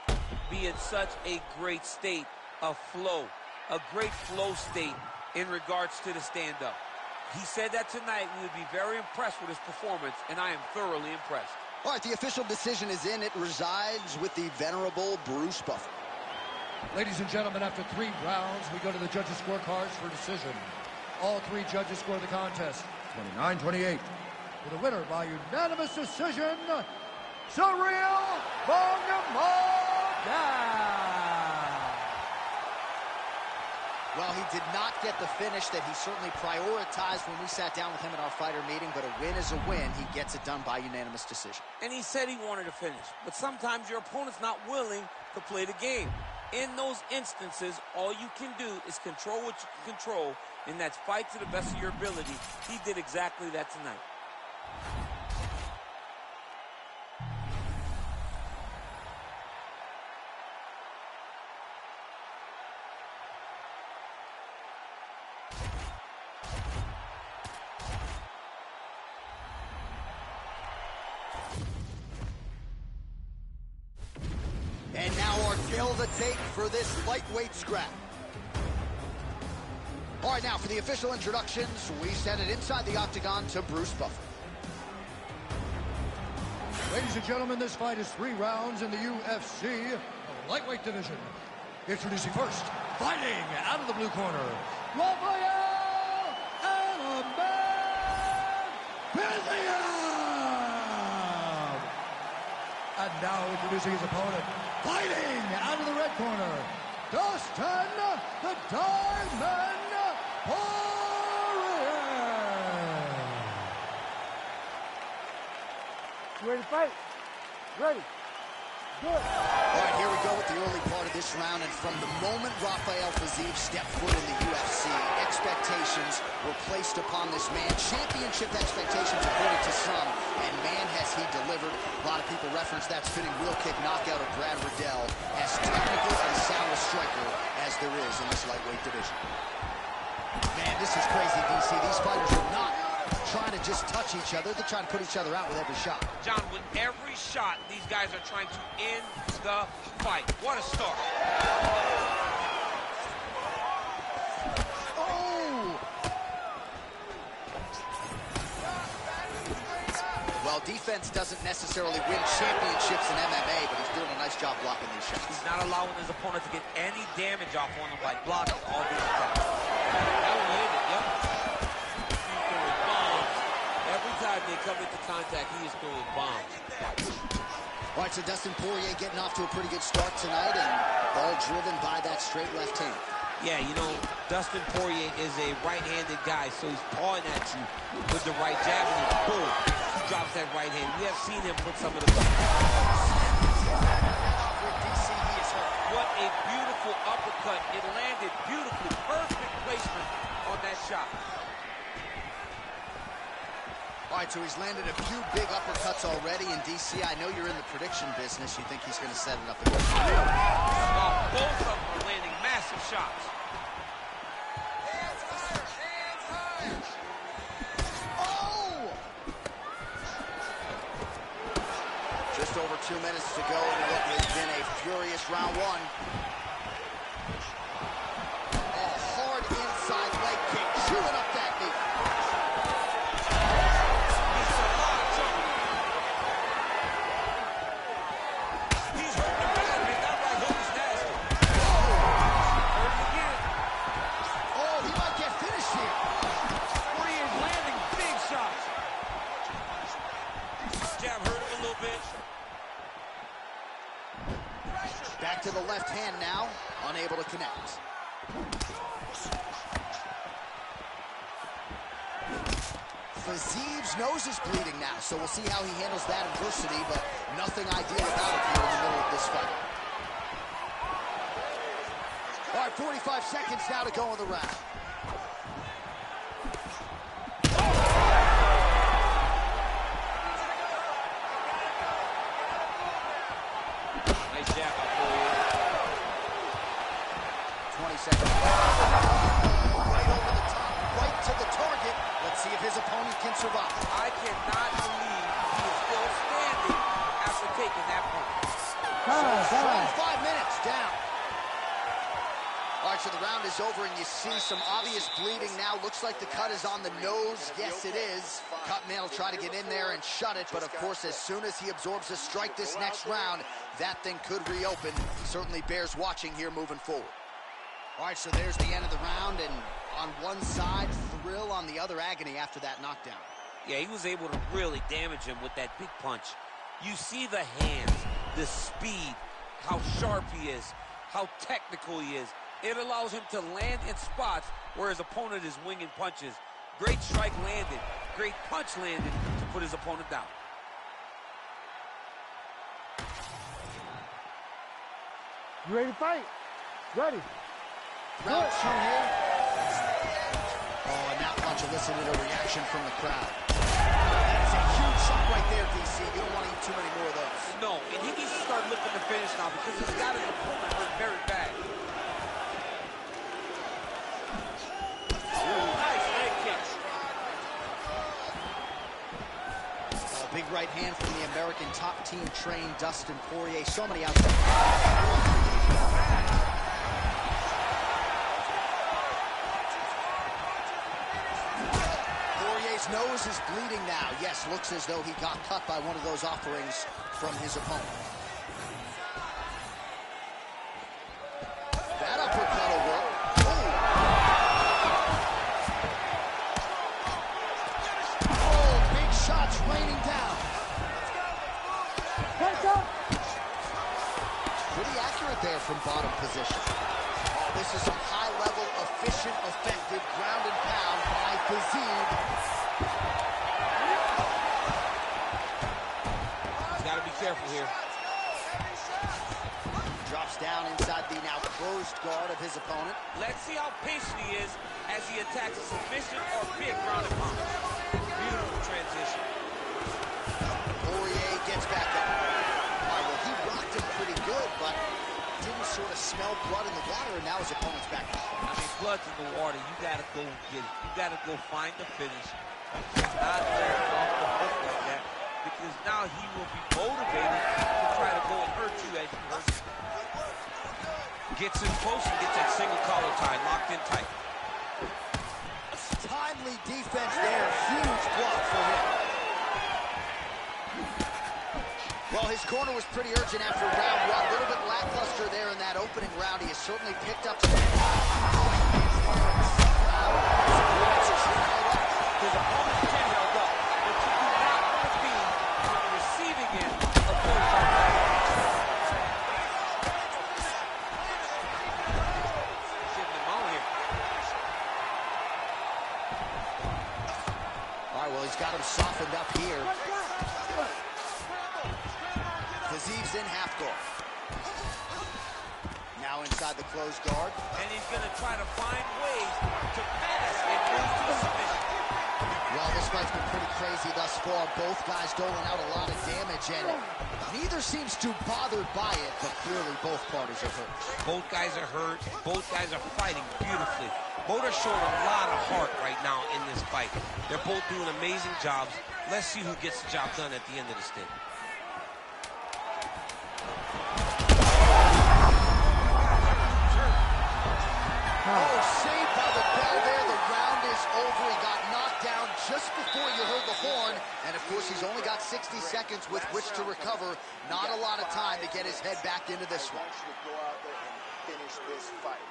be in such a great state of flow, a great flow state in regards to the stand-up. He said that tonight we would be very impressed with his performance, and I am thoroughly impressed. All right, the official decision is in. It resides with the venerable Bruce Buffer. Ladies and gentlemen, after 3 rounds, we go to the judges' scorecards for decision. All 3 judges score the contest 29-28. For the winner by unanimous decision, Cyril Gane. Well, he did not get the finish that he certainly prioritized when we sat down with him at our fighter meeting, but a win is a win. He gets it done by unanimous decision. And he said he wanted to finish, but sometimes your opponent's not willing to play the game. In those instances, all you can do is control what you can control, and that's fight to the best of your ability. He did exactly that tonight. And now our tale of the tape for this lightweight scrap. All right, now for the official introductions, we send it inside the octagon to Bruce Buffer. Ladies and gentlemen, this fight is 3 rounds in the UFC lightweight division. Introducing first, fighting out of the blue corner, Rafael Adaman. And now introducing his opponent, fighting out of the red corner, Dustin the Diamond Poirier. You ready to fight? Ready. Good. All right, here we go with the early part of this round, and from the moment Rafael Fiziev stepped foot in the UFC, expectations were placed upon this man. Championship expectations according to some, and man has he delivered. A lot of people reference that spinning wheel kick knockout of Brad Riddell, as technical and sound a striker as there is in this lightweight division. Man, this is crazy, DC. These fighters are not trying to just touch each other. They're trying to put each other out with every shot. John, with every shot, these guys are trying to end the fight. What a start. Oh! Well, defense doesn't necessarily win championships in MMA, but he's doing a nice job blocking these shots. He's not allowing his opponent to get any damage off on him by blocking all these attacks. That one landed, yep. He's throwing bombs. Every time they come into contact, he is throwing bombs. All right, so Dustin Poirier getting off to a pretty good start tonight, and all driven by that straight left hand. Yeah, you know, Dustin Poirier is a right-handed guy, so he's pawing at you with the right jab, and then boom, he drops that right hand. We have seen him put some of the... What a beautiful uppercut. It landed beautifully. Perfect placement on that shot. All right, so he's landed a few big uppercuts already in DC. I know you're in the prediction business. You think he's going to set it up again? Both of them are landing massive shots. Oh! Just over 2 minutes to go, and it has been a furious round one. A hard inside leg kick, chewing up that knee. He's hurting him bad, man. That right hook is nasty. Hurt him again. Oh, he might get finished here. Poirier's landing big shots. Jab hurt him a little bit. Back to the left hand now, unable to connect. Fiziev's nose is bleeding now, so we'll see how he handles that adversity, but nothing ideal about it here in the middle of this fight. All right, 45 seconds now to go in the round. Nice jab by Poirier. 20 seconds. Right over the top, right to the target. Let's see if his opponent can survive. I cannot believe he is still standing after taking that punch. 5 minutes down. All right, so the round is over, and you see some obvious bleeding now. Looks like the cut is on the nose. Yes, it is. Cutman will try to get in there and shut it, but of course, as soon as he absorbs a strike this next round, that thing could reopen. Certainly bears watching here moving forward. All right, so there's the end of the round, and on one side, thrill, on the other, agony after that knockdown. Yeah, he was able to really damage him with that big punch. You see the hands, the speed, how sharp he is, how technical he is. It allows him to land in spots where his opponent is winging punches. Great strike landed, great punch landed to put his opponent down. You ready to fight? Ready. Round 2 here. Oh, and that punch elicited a reaction from the crowd. That's a huge shot right there, DC. You don't want to eat too many more of those. No, and he needs to start looking to finish now because he's got his opponent hurt very bad. Ooh, nice leg kick. Big right hand from the American top team trained Dustin Poirier. So many outside. Poirier's nose is bleeding now. Yes, looks as though he got cut by one of those offerings from his opponent. That uppercut will work. Oh, big shots raining down. Pretty accurate there from bottom position. Oh, this is a high-level, efficient, effective ground and pound by Fiziev. He's got to be careful here. Drops down inside the now closed guard of his opponent. Let's see how patient he is as he attacks a submission or big ground and pound. Beautiful transition. Poirier gets back up. All right, well, he rocked him pretty good, but didn't sort of smell blood in the water, and now his opponent's back up. I mean, blood's in the water. You got to go get it. You got to go find the finish. Not let it off the hook like that, because now he will be motivated to try to go and hurt you as you hurt him. Gets in close and gets that single collar tie locked in tight. Timely defense there. Huge block for him. Well, his corner was pretty urgent after round one. A little bit lackluster there in that opening round. He has certainly picked up some... His opponent's chin held up, but you do not want to be on the receiving end of those shots. Getting him out here. All right, well, he's got him softened up here. Fiziev's in half guard. Now inside the closed guard. And he's going to try to find ways to pass and move to the submission. Well, this fight's been pretty crazy thus far. Both guys doling out a lot of damage, and neither seems too bothered by it, but clearly both parties are hurt. Both guys are hurt. Both guys are fighting beautifully. Both are showing a lot of heart right now in this fight. They're both doing amazing jobs. Let's see who gets the job done at the end of the stick. Oh, saved by the bell there. The round is over. He got knocked down just before you heard the horn. And, of course, he's only got 60 seconds with which to recover. Not a lot of time to get his head back into this one. I want you to go out there and finish this fight.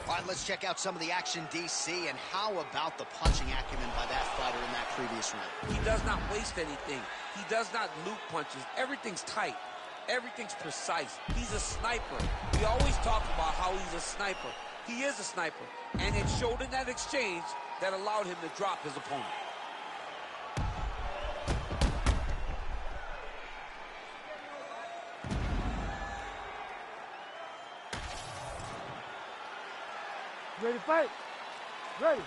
All right, let's check out some of the action, DC. And how about the punching acumen by that fighter in that previous round? He does not waste anything. He does not loop punches. Everything's tight. Everything's precise. He's a sniper. We always talk about how he's a sniper. He is a sniper. And it showed in that exchange that allowed him to drop his opponent. Ready to fight? Ready.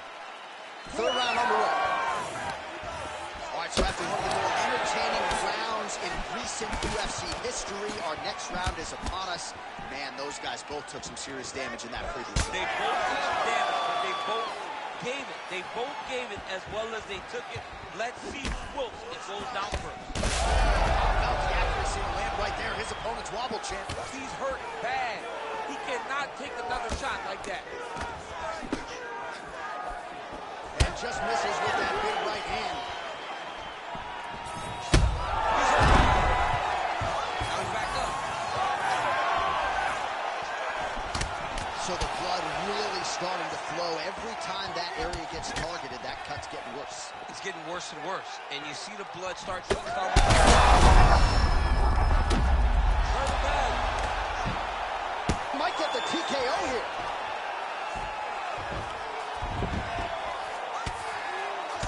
Third round underway. All right, so after one of the more entertaining rounds in recent UFC history, our next round is upon us. Man, those guys both took some serious damage in that previous round. They both took damage, but they both gave it. They both gave it as well as they took it. Let's see who wilts it goes down first. Now the accuracy will land right there. His opponent's wobble champ. He's hurt bad. He cannot take another shot like that. And just misses with that big right hand. Now he's back up. So the blood really starting to flow. Every time that area gets targeted, that cut's getting worse. It's getting worse and worse. And you see the blood start to come. Might get the TKO here.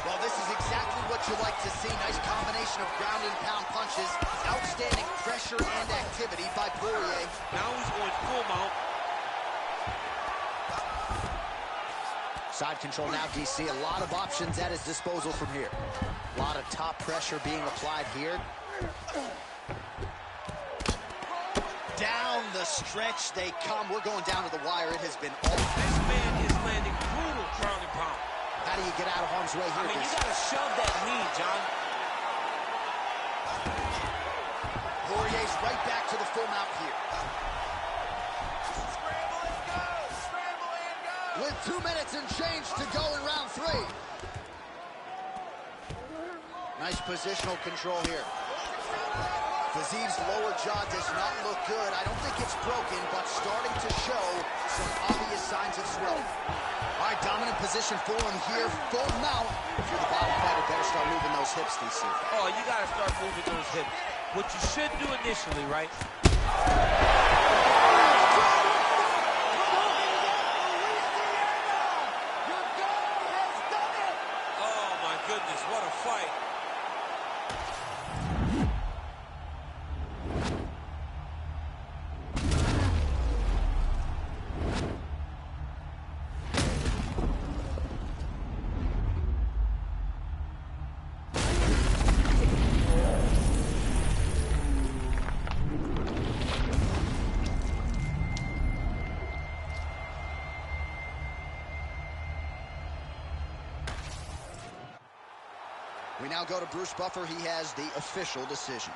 Well, this is exactly what you like to see. Nice combination of ground and pound punches. Outstanding pressure and activity by Poirier. Now he's going full mount. Side control now, DC. A lot of options at his disposal from here. A lot of top pressure being applied here. Down the stretch they come. We're going down to the wire. It has been all. This man is landing brutal ground and pound. How do you get out of harm's way here? I mean, you got to shove that knee, John. Poirier's right back to the full mount here. Scramble and go! Scramble and go! With 2 minutes and change to go in round 3. Nice positional control here. Fizie's lower jaw does not look good. I don't think it's broken, but starting to show some obvious signs of swelling. All right, dominant position for him here. Full mount. If you're the bottom fighter, better start moving those hips, DC. Oh, you got to start moving those hips. What you should do initially, right? Oh, my goodness, what a fight. We now go to Bruce Buffer. He has the official decision.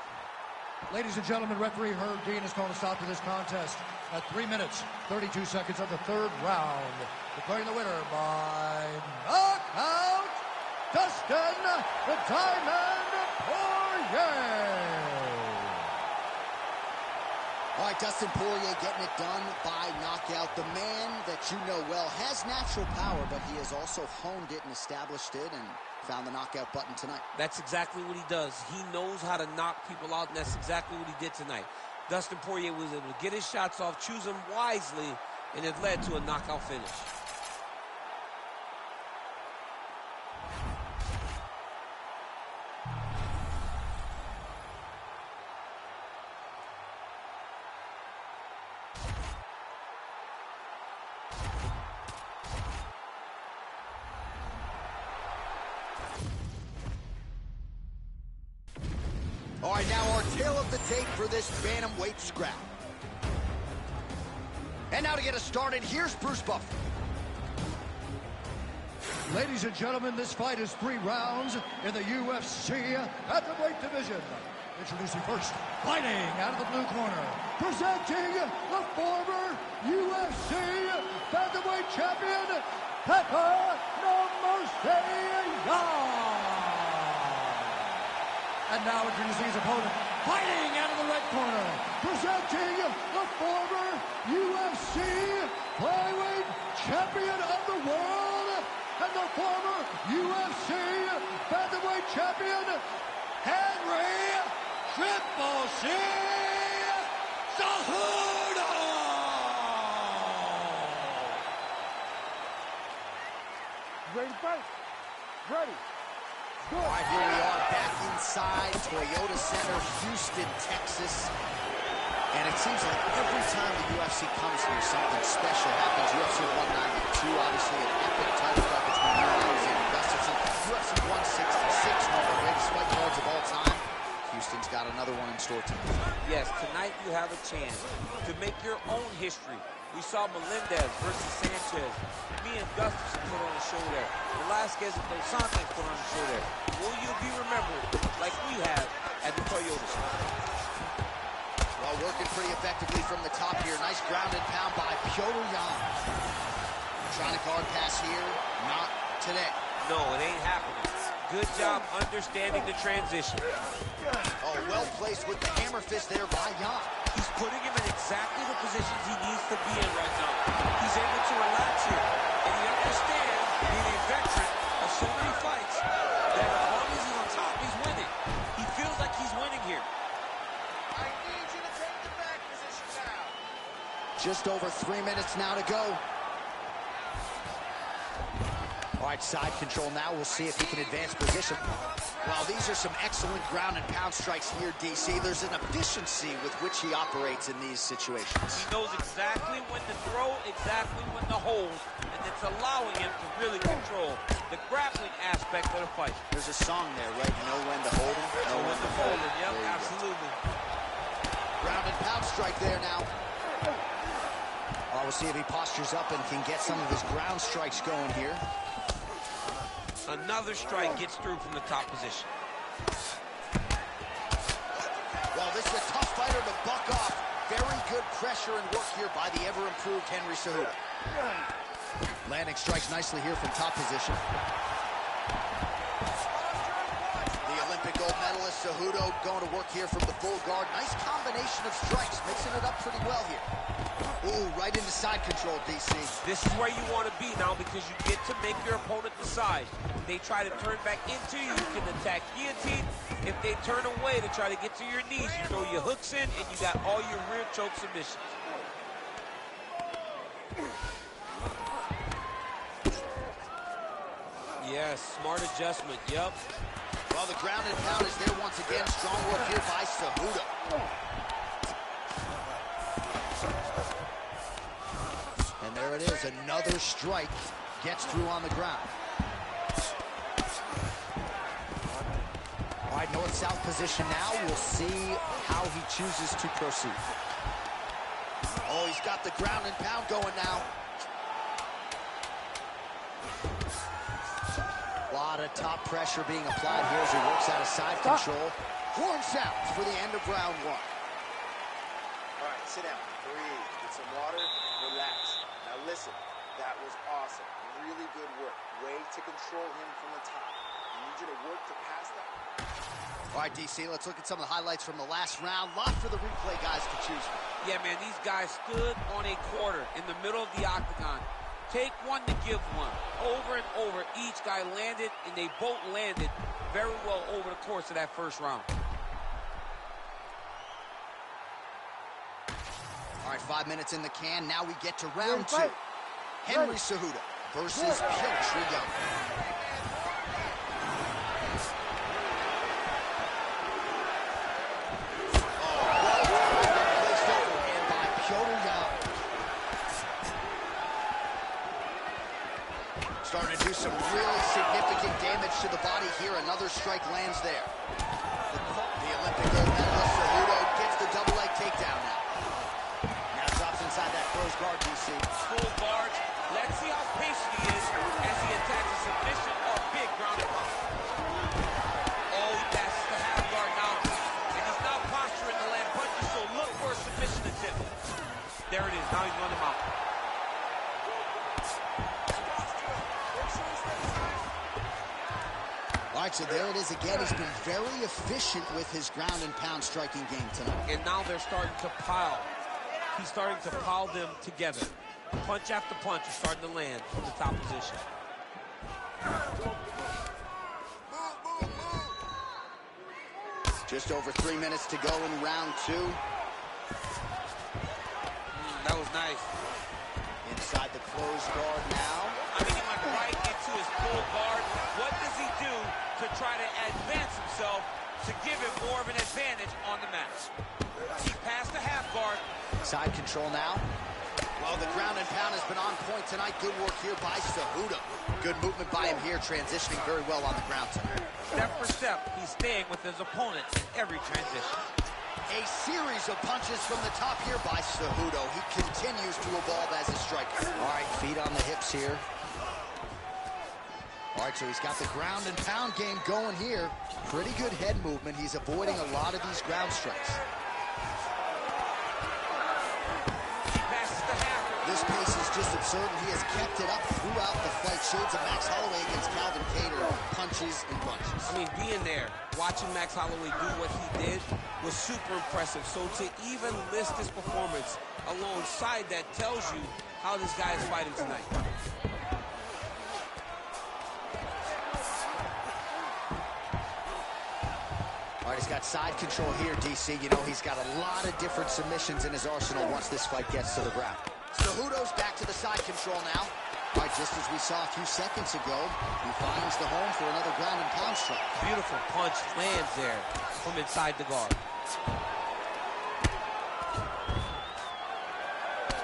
Ladies and gentlemen, referee Herb Dean is calling a stop to this contest at 3 minutes, 32 seconds of the 3rd round. Declaring the winner by knockout, Dustin the Diamond Poirier. All right, Dustin Poirier getting it done by knockout. The man that you know well has natural power, but he has also honed it and established it and found the knockout button tonight. That's exactly what he does. He knows how to knock people out, and that's exactly what he did tonight. Dustin Poirier was able to get his shots off, choose them wisely, and it led to a knockout finish. All right, now our tail of the tape for this bantamweight scrap. And now to get us started, here's Bruce Buffer. Ladies and gentlemen, this fight is 3 rounds in the UFC Bantamweight division. Introducing first, fighting out of the blue corner, presenting the former UFC Bantamweight champion, Pepper No Mercy Young. And now introducing his opponent, fighting out of the red corner, presenting the former UFC Flyweight Champion of the World and the former UFC Bantamweight Champion, Henry Triple C Cejudo! Ready to fight? Ready. All right, here we are back inside Toyota Center, Houston, Texas. And it seems like every time the UFC comes here, something special happens. UFC 192, obviously an epic title fight between Mayweather and Gustafsson. UFC 166, one of the greatest fight cards of all time. Houston's got another one in store tonight. Yes, tonight you have a chance to make your own history. We saw Melendez versus Sanchez. Me and Gustafsson put on a show there. Velasquez and Dos Santos put on a show there. Will you be remembered like we have at the Toyota Center? Well, working pretty effectively from the top here. Nice ground and pound by Petr Yan. Trying to guard pass here. Not today. No, it ain't happening. Good job understanding the transition. Oh, well placed with the hammer fist there by Yan. He's putting him in exactly the positions he needs to be in right now. He's able to relax here. And he understands, being a veteran of so many fights, that as long as he's on top, he's winning. He feels like he's winning here. I need you to take the back position now. Just over 3 minutes now to go. All right, side control now. We'll see if he can advance position. Well, these are some excellent ground and pound strikes here, DC. There's an efficiency with which he operates in these situations. He knows exactly when to throw, exactly when to hold, and it's allowing him to really control the grappling aspect of the fight. There's a song there, right? Know when to hold him, Know when to fold him. Yep, There you go. absolutely. Ground and pound strike there now. Well, we'll see if he postures up and can get some of his ground strikes going here. Another strike gets through from the top position. Well, Oh, this is a tough fighter to buck off. Very good pressure and work here by the ever-improved Henry Cejudo. Landing strikes nicely here from top position. The Olympic gold medalist Cejudo going to work here from the full guard. Nice combination of strikes, mixing it up pretty well here. Ooh, right into side control, DC. This is where you want to be now because you get to make your opponent decide. If they try to turn back into you, you can attack guillotine. If they turn away to try to get to your knees, you throw your hooks in and you got all your rear choke submissions. Yes, smart adjustment, yep. Well, the ground and pound is there once again. Strong work here by Cejudo. And there it is, another strike. Gets through on the ground. All right, north-south position now. We'll see how he chooses to proceed. Oh, he's got the ground and pound going now. A lot of top pressure being applied here as he works out of side control. Horn sounds for the end of round one. All right, sit down, breathe, get some water, relax. Now listen, that was awesome. Really good work. Way to control him from the top. I need you to work to pass that. All right, DC, let's look at some of the highlights from the last round. Lot for the replay guys to choose from. Yeah, man, these guys stood on a quarter in the middle of the octagon. Take one to give one. Over and over, each guy landed, and they both landed very well over the course of that first round. All right, 5 minutes in the can. Now we get to round two. Henry Cejudo versus Piotr Jan. Starting to do some really significant damage to the body here. Another strike lands there. The Olympic gold medalist Cejudo gets the double leg takedown now. Now drops inside that closed guard, DC. Full guard. Let's see how patient he is as he attacks a submission or big ground and pound. Oh, he passes the half guard now. And he's now posturing to land punches, so look for a submission attempt. There it is. Now he's running him out. All right, so there it is again. He's been very efficient with his ground and pound striking game tonight. And now they're starting to pile. He's starting to pile them together. Punch after punch is starting to land from the top position. Just over 3 minutes to go in round two. That was nice. Inside the closed guard now. I mean, he went right into his full guard. What does he do to try to advance himself to give him more of an advantage on the mat? He passed the half guard. Side control now. Well, the ground and pound has been on point tonight. Good work here by Cejudo. Good movement by him here, transitioning very well on the ground tonight. Step for step, he's staying with his opponent in every transition. A series of punches from the top here by Cejudo. He continues to evolve as a striker. All right, feet on the hips here. All right, so he's got the ground and pound game going here. Pretty good head movement. He's avoiding a lot of these ground strikes. This pace is just absurd, and he has kept it up throughout the fight. Shades of Max Holloway against Calvin Kattar, punches and bunches. I mean, being there, watching Max Holloway do what he did was super impressive. So to even list this performance alongside that tells you how this guy is fighting tonight. All right, he's got side control here, DC. You know, he's got a lot of different submissions in his arsenal once this fight gets to the ground. Cejudo's back to the side control now. All right, just as we saw a few seconds ago, he finds the home for another ground and pound strike. Beautiful punch lands there from inside the guard.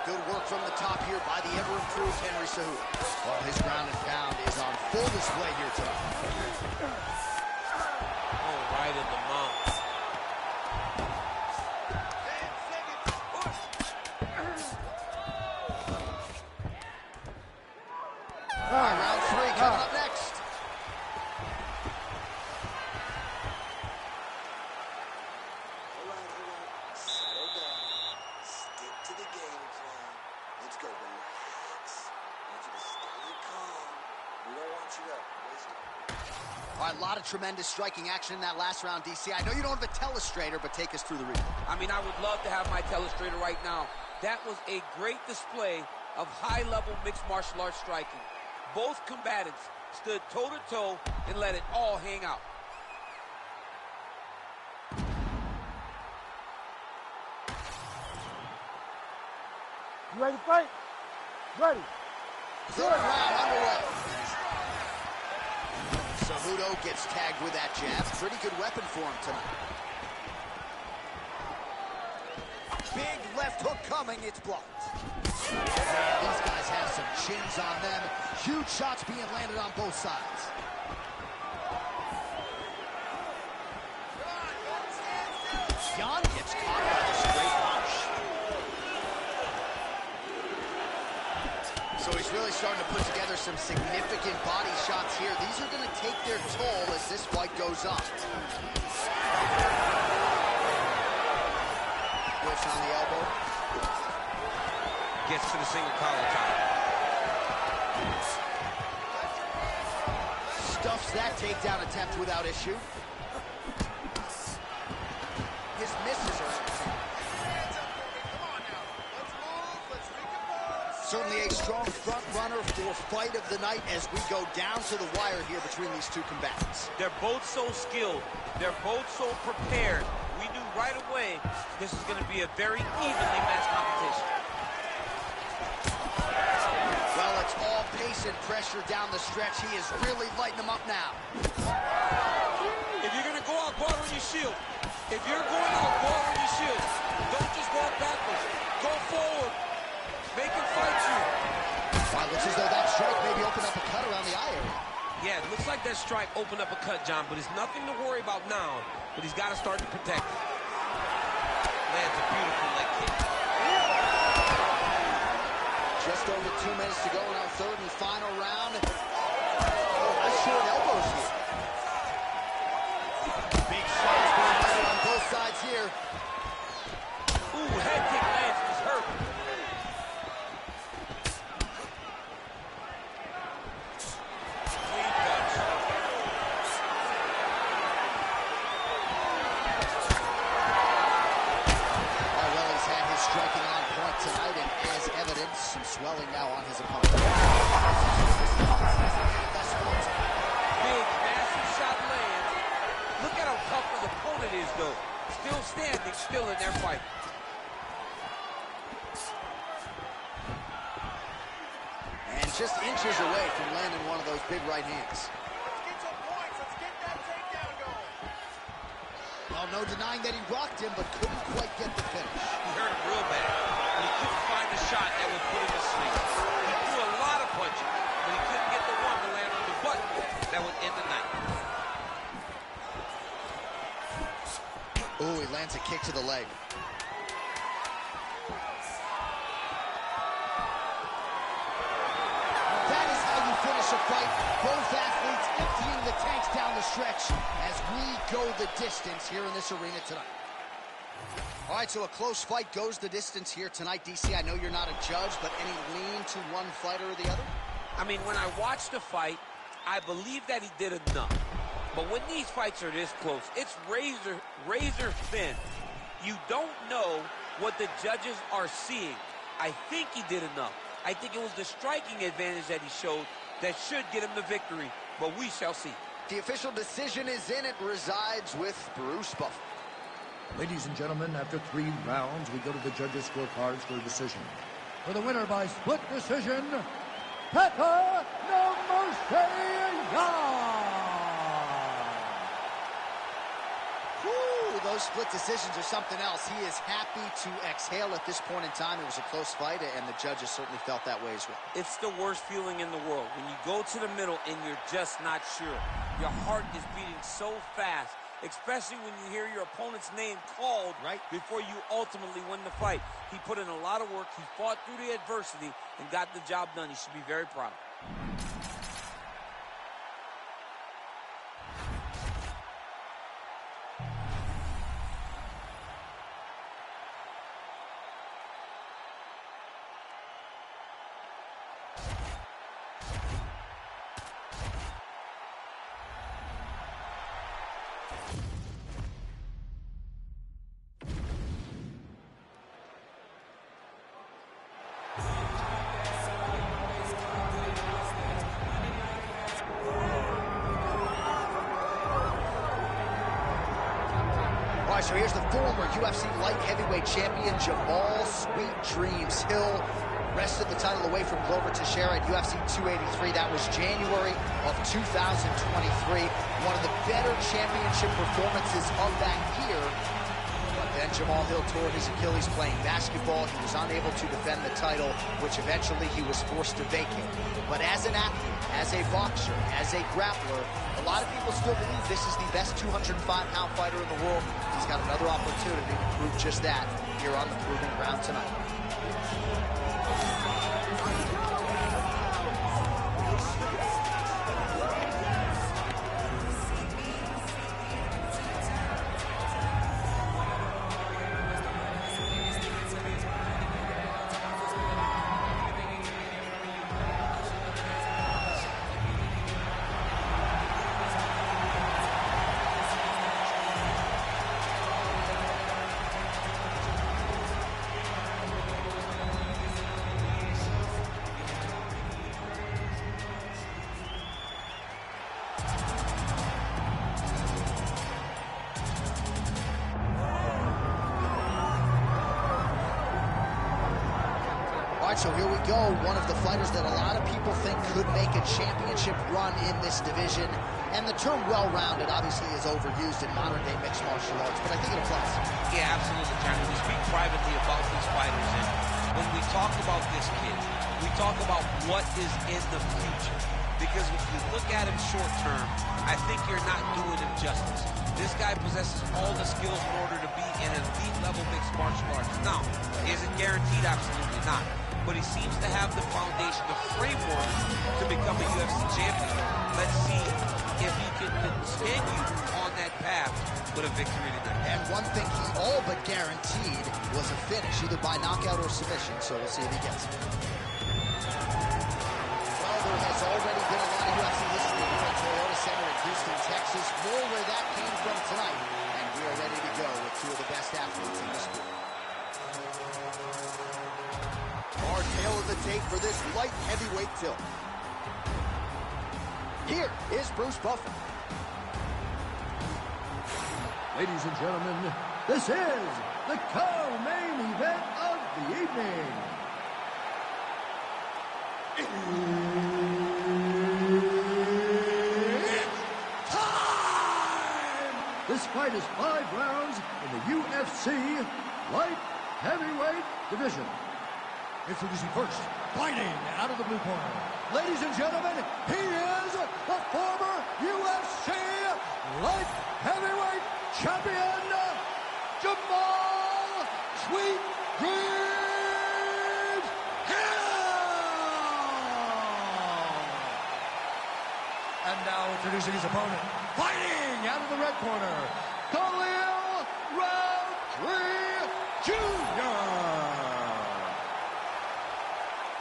Good work from the top here by the ever-improved Henry Cejudo. Well, his ground and pound is on full display here tonight. Oh, right in the mouth. All right, round three coming up next. All right, All right, a lot of tremendous striking action in that last round, DC. I know you don't have a telestrator, but take us through the replay. I mean, I would love to have my telestrator right now. That was a great display of high-level mixed martial arts striking. Both combatants stood toe-to-toe and let it all hang out. You ready to fight? Ready. Third round underway. Cejudo gets tagged with that jab. Pretty good weapon for him tonight. Big left hook coming. It's blocked. Man, these guys have some chins on them. Huge shots being landed on both sides. Jan gets caught by the straight punch. So he's really starting to put together some significant body shots here. These are going to take their toll as this fight goes on. Whips on the elbow. Gets to the single collar tie. Stuffs that takedown attempt without issue. His misses are entertaining. Certainly a strong front runner for fight of the night as we go down to the wire here between these two combatants. They're both so skilled. They're both so prepared. We knew right away this is going to be a very evenly matched competition. Well, it's all pace and pressure down the stretch. He is really lighting them up now. If you're going to go out, go out on your shield. If you're going out, go out on your shield. Don't just walk backwards. Go forward. Make him fight you. Wow, looks as though that strike maybe opened up a cut around the eye area. Yeah, it looks like that strike opened up a cut, John, but it's nothing to worry about now. But he's got to start to protect it. Lands a beautiful leg kick. Just over 2 minutes to go in our third and final round. Oh, nice short elbows here. Big shots being landed on both sides here. Ooh, head kick lands. He's hurt. Clean punch. Oh, well, he's had his striking on point tonight, and as evidence, some swelling now on his opponent. Big, massive shot lands. Look at how tough his opponent is, though. Still standing, still in their fight. And just inches away from landing one of those big right hands. Well, no denying that he rocked him, but couldn't quite get the finish. He hurt him real bad. And he couldn't find the shot that would put him to sleep. He threw a lot of punches, but he couldn't get the one to land on the button that would end the night. Oh, he lands a kick to the leg. That is how you finish a fight. Both athletes emptying the tanks down the stretch as we go the distance here in this arena tonight. All right, so a close fight goes the distance here tonight. DC, I know you're not a judge, but any lean to one fighter or the other? I mean, when I watched the fight, I believe that he did enough. But when these fights are this close, it's razor thin. You don't know what the judges are seeing. I think he did enough. I think it was the striking advantage that he showed that should get him the victory, but we shall see. The official decision is in. It resides with Bruce Buffer. Ladies and gentlemen, after 3 rounds, we go to the judges' scorecards for a decision. For the winner by split decision, Peta Those split decisions are something else. He is happy to exhale at this point in time. It was a close fight, and the judges certainly felt that way as well. It's the worst feeling in the world when you go to the middle and you're just not sure. Your heart is beating so fast, especially when you hear your opponent's name called right before you ultimately win the fight. He put in a lot of work. He fought through the adversity and got the job done. He should be very proud. All right, so here's the former UFC light heavyweight champion, Jamal Sweet Dreams Hill. Wrested the title away from Glover Teixeira at UFC 283. That was January of 2023. One of the better championship performances of that year. But then Jamal Hill tore his Achilles playing basketball. He was unable to defend the title, which eventually he was forced to vacate. But as an athlete, as a boxer, as a grappler, a lot of people still believe this is the best 205-pound fighter in the world. He's got another opportunity to prove just that here on the Proving Ground tonight. All right, so here we go. One of the fighters that a lot of people think could make a championship run in this division. And the term well-rounded obviously is overused in modern-day mixed martial arts, but I think it applies. Yeah, absolutely, John. We speak privately about these fighters, and when we talk about this kid, we talk about what is in the future. Because if you look at him short-term, I think you're not doing him justice. This guy possesses all the skills in order to be an elite-level mixed martial arts. Now, is it guaranteed? Absolutely not. But he seems to have the foundation, the framework to become a UFC champion. Let's see if he can continue on that path with a victory tonight. And one thing he all but guaranteed was a finish, either by knockout or submission, so we'll see if he gets it. Well, there has already been a lot of UFC history here at Toyota Center in Houston, Texas. More where that came from tonight, and we are ready to go with two of the best athletes in the sport. Our tail of the tape for this light heavyweight tilt. Here is Bruce Buffer. Ladies and gentlemen, this is the co-main event of the evening. It's time! This fight is 5 rounds in the UFC light heavyweight division. Introducing first, fighting out of the blue corner. Ladies and gentlemen, he is the former UFC light heavyweight champion, Jamal Sweet Dreams Hill! And now introducing his opponent, fighting out of the red corner, Khalil Roundtree Jr.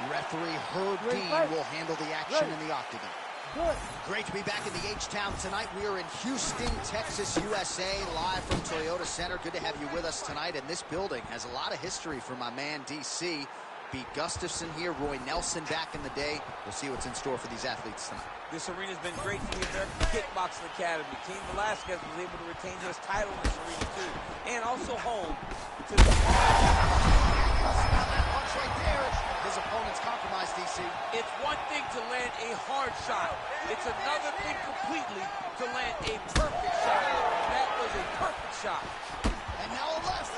Referee Herb Dean will handle the action in the octagon. Great to be back in the H-Town tonight. We are in Houston, Texas, USA, live from Toyota Center. Good to have you with us tonight. And this building has a lot of history for my man, DC. Beat Gustafson here, Roy Nelson back in the day. We'll see what's in store for these athletes tonight. This arena's been great for the American Kickboxing Academy. Cain Velasquez was able to retain his title in this arena, too. And also home to the... That punch right there. His opponent's compromised, DC. It's one thing to land a hard shot. It's another thing completely to land a perfect shot. That was a perfect shot. And now a left.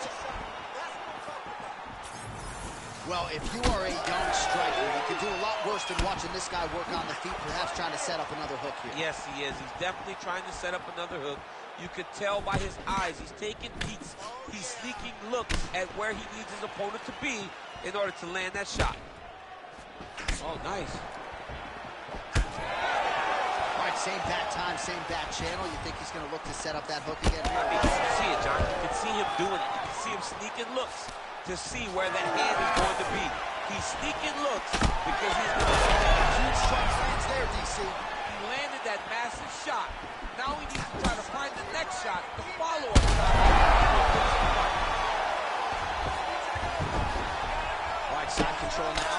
Well, if you are a young striker, you could do a lot worse than watching this guy work on the feet, perhaps trying to set up another hook here. Yes, he is. He's definitely trying to set up another hook. You could tell by his eyes. He's taking peeks. He's sneaking looks at where he needs his opponent to be in order to land that shot. Oh, nice. All right, same bat time, same bat channel. You think he's going to look to set up that hook again here? You can see it, John. You can see him doing it. You can see him sneaking looks to see where that hand is going to be. He's sneaking looks because he's going to land 2 strikes lands there, DC. He landed that massive shot. Now he needs to try to find the next shot, the follow-up shot. All right, side control now.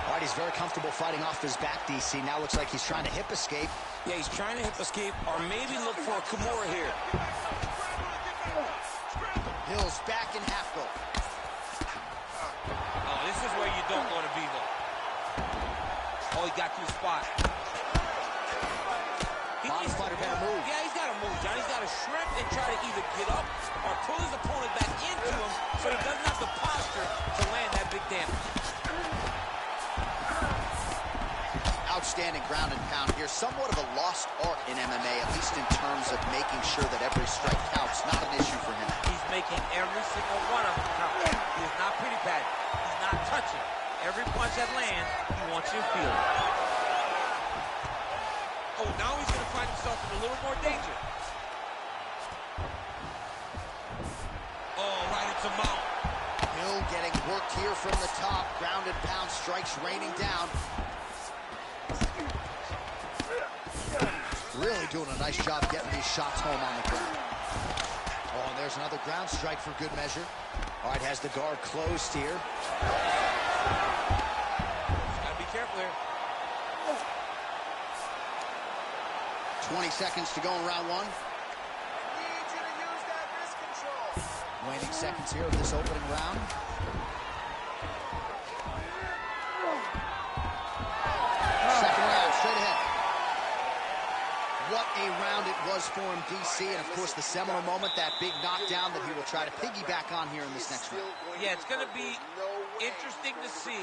All right, he's very comfortable fighting off his back, DC. Now looks like he's trying to hip escape. Yeah, he's trying to hip escape or maybe look for a Kimura here. Hill's back in half guard. Oh, this is where you don't want to be, though. Oh, he got to the spot. Bottom fighter better move. Yeah, he's got to move, John. He's got to shrimp and try to either get up or pull his opponent back into him so he doesn't have the posture to land that big damage. Outstanding ground and pound here. Somewhat of a lost art in MMA, at least in terms of making sure that every strike counts. Not an issue for him. He's making every single one of them count. He is not pretty patty. He's not touching. Every punch that lands, he wants you to feel it. Oh, now he's going to find himself in a little more danger. Oh, right into mount. Hill getting worked here from the top. Ground and pound strikes raining down. Really doing a nice job getting these shots home on the ground. Oh, and there's another ground strike for good measure. All right, has the guard closed here. Gotta be careful here. 20 seconds to go in round one. Need you to use that wrist control. Waning seconds here of this opening round. Second round, straight ahead. What a round it was for him, DC, and of course the seminal moment, that big knockdown that he will try to piggyback on here in this next round. Yeah, it's going to be interesting to see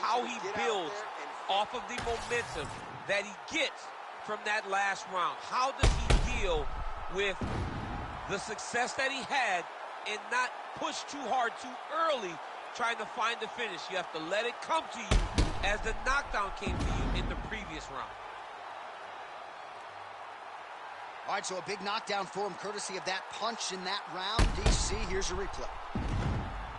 how he builds off of the momentum that he gets from that last round. How does he deal with the success that he had and not push too hard too early trying to find the finish? You have to let it come to you as the knockdown came to you in the previous round. All right, so a big knockdown for him, courtesy of that punch in that round. DC, here's a replay.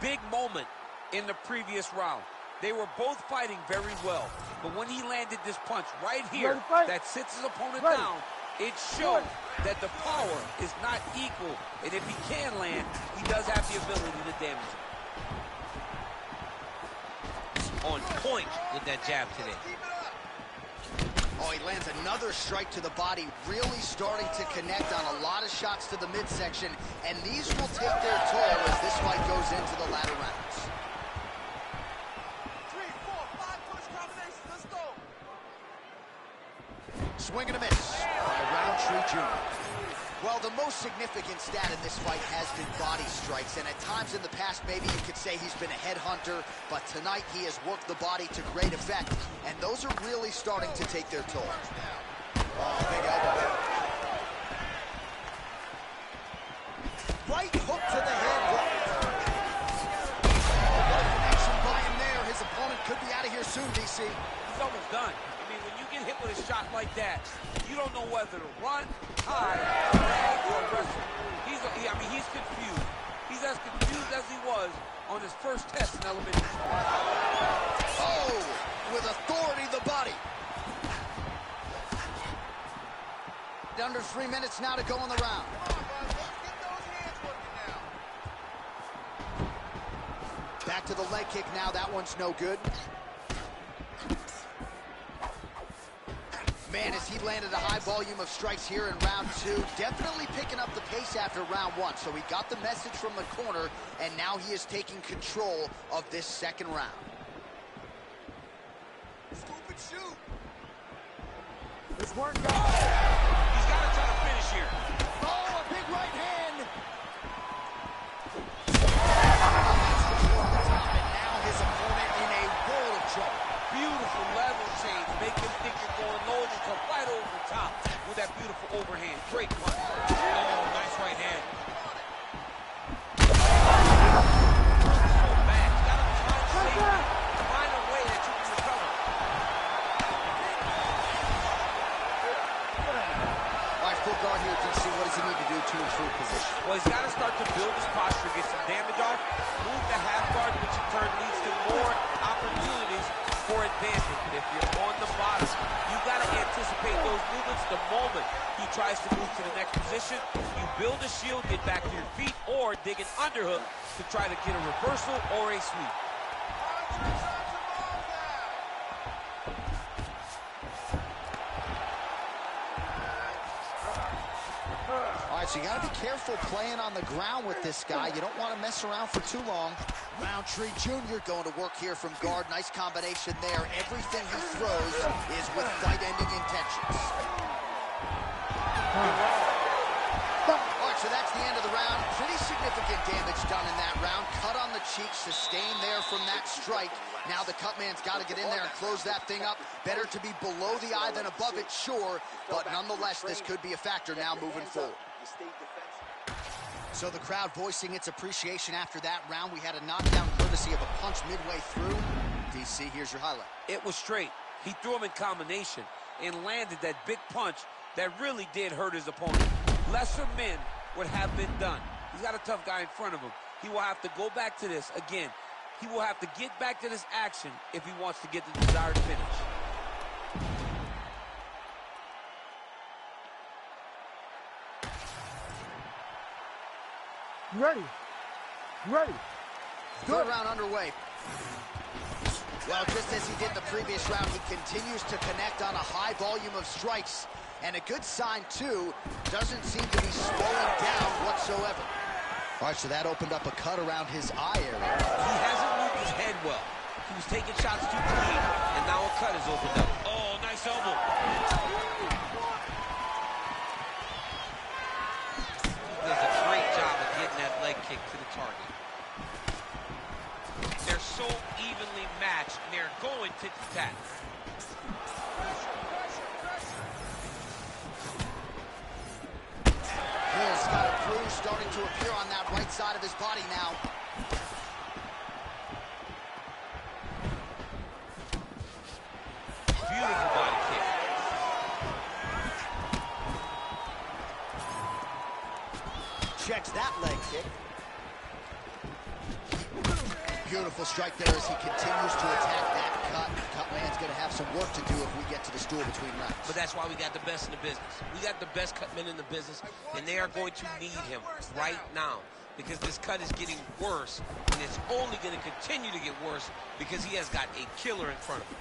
Big moment in the previous round. They were both fighting very well, but when he landed this punch right here that sits his opponent down, it showed that the power is not equal, and if he can land, he does have the ability to damage him. On point with that jab today. Oh, he lands another strike to the body, really starting to connect on a lot of shots to the midsection, and these will take their toll as this fight goes into the latter rounds. 3, 4, 5 push combinations. Let's go. Swing and a miss by Roundtree Jr. Well, the most significant stat in this fight has been body strikes, and at times in the past, maybe you could say he's been a headhunter, but tonight he has worked the body to great effect, and those are really starting to take their toll. Oh, big elbow. Right hook to the head. Connection by him there. His opponent could be out of here soon, DC. He's almost done. I mean, when you get hit with a shot like that, you don't know whether to run, hide, drag, or wrestle. He's confused. He's as confused as he was on his first test in elementary school. Oh, with authority, the body. Under 3 minutes now to go in the round. Come on, bud. Let's get those hands working now. Back to the leg kick now. That one's no good. Man, as he landed a high volume of strikes here in round two, definitely picking up the pace after round one. So he got the message from the corner, and now he is taking control of this second round. Scoop and shoot. It's working. He's got to try to finish here. Oh, a big right hand. And now his opponent in a world of trouble. Beautiful level change. Make him think you're going low and come right over the top with that beautiful overhand. Great punch. Oh, nice right hand. So bad. You got to try to save it. Find a way that you can recover. All right, full guard here, DC. What does he need to do to improve position? Well, he's got to start to build his posture, get some damage off, move the half guard, which in turn leads to more opportunities for advancement. But if you're on the bottom, you got to anticipate those movements the moment he tries to move to the next position. You build a shield, get back to your feet, or dig an underhook to try to get a reversal or a sweep. All right, right, so you got to be careful playing on the ground with this guy. You don't want to mess around for too long. Roundtree Jr. going to work here from guard. Nice combination there. Everything he throws is with fight-ending intentions. All right, so that's the end of the round. Pretty significant damage done in that round. Cut on the cheek, sustained there from that strike. Now the cut man's got to get in there and close that thing up. Better to be below the eye than above it, sure. But nonetheless, this could be a factor now moving forward. So the crowd voicing its appreciation after that round. We had a knockdown courtesy of a punch midway through. DC, here's your highlight. It was straight. He threw him in combination and landed that big punch that really did hurt his opponent. Lesser men would have been done. He's got a tough guy in front of him. He will have to go back to this. Again, he will have to get back to this action if he wants to get the desired finish. You ready? You ready? Third round underway. Well, just as he did in the previous round, he continues to connect on a high volume of strikes. And a good sign, too, doesn't seem to be slowing down whatsoever. All right, so that opened up a cut around his eye area. He hasn't moved his head well. He was taking shots too clean, and now a cut has opened up. Oh, nice elbow. He does a great job of getting that leg kick to the target. They're so evenly matched, and they're going tit-for-tat. Hill's got a bruise starting to appear on that right side of his body now. Beautiful body kick. Checks that leg kick. Beautiful strike there as he continues to attack that cut. Cut man's going to have some work to do if we get to the stool between rounds. But that's why we got the best in the business. We got the best cut men in the business, and they are going to need him right now because this cut is getting worse, and it's only going to continue to get worse because he has got a killer in front of him.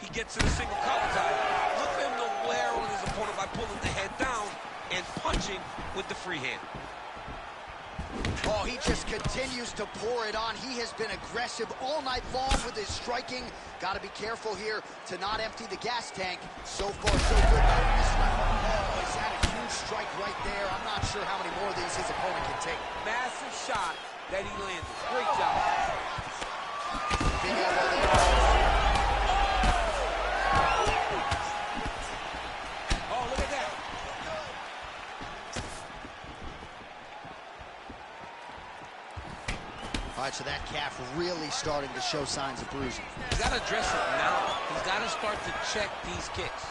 He gets to the single collar tie. Look for him to wear on his opponent by pulling the head down and punching with the free hand. Oh, he just continues to pour it on. He has been aggressive all night long with his striking. Got to be careful here to not empty the gas tank. So far, so good. Oh, he's had a huge strike right there. I'm not sure how many more of these his opponent can take. Massive shot that he landed. Great job. Big elbow there. All right, so that calf really starting to show signs of bruising. He's got to address it now. He's got to start to check these kicks.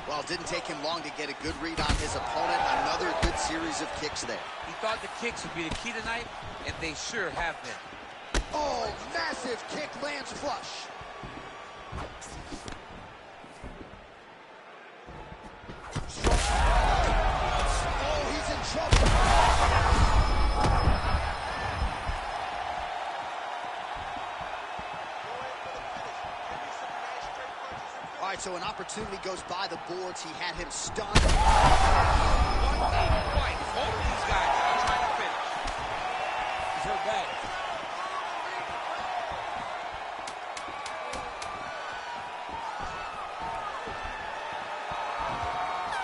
Well, it didn't take him long to get a good read on his opponent. Another good series of kicks there. He thought the kicks would be the key tonight, and they sure have been. Oh, massive kick lands flush. Oh, he's in trouble. All right, so an opportunity goes by the boards. He had him stunned. What a fight. Both of these guys are trying to finish. He's hurt bad.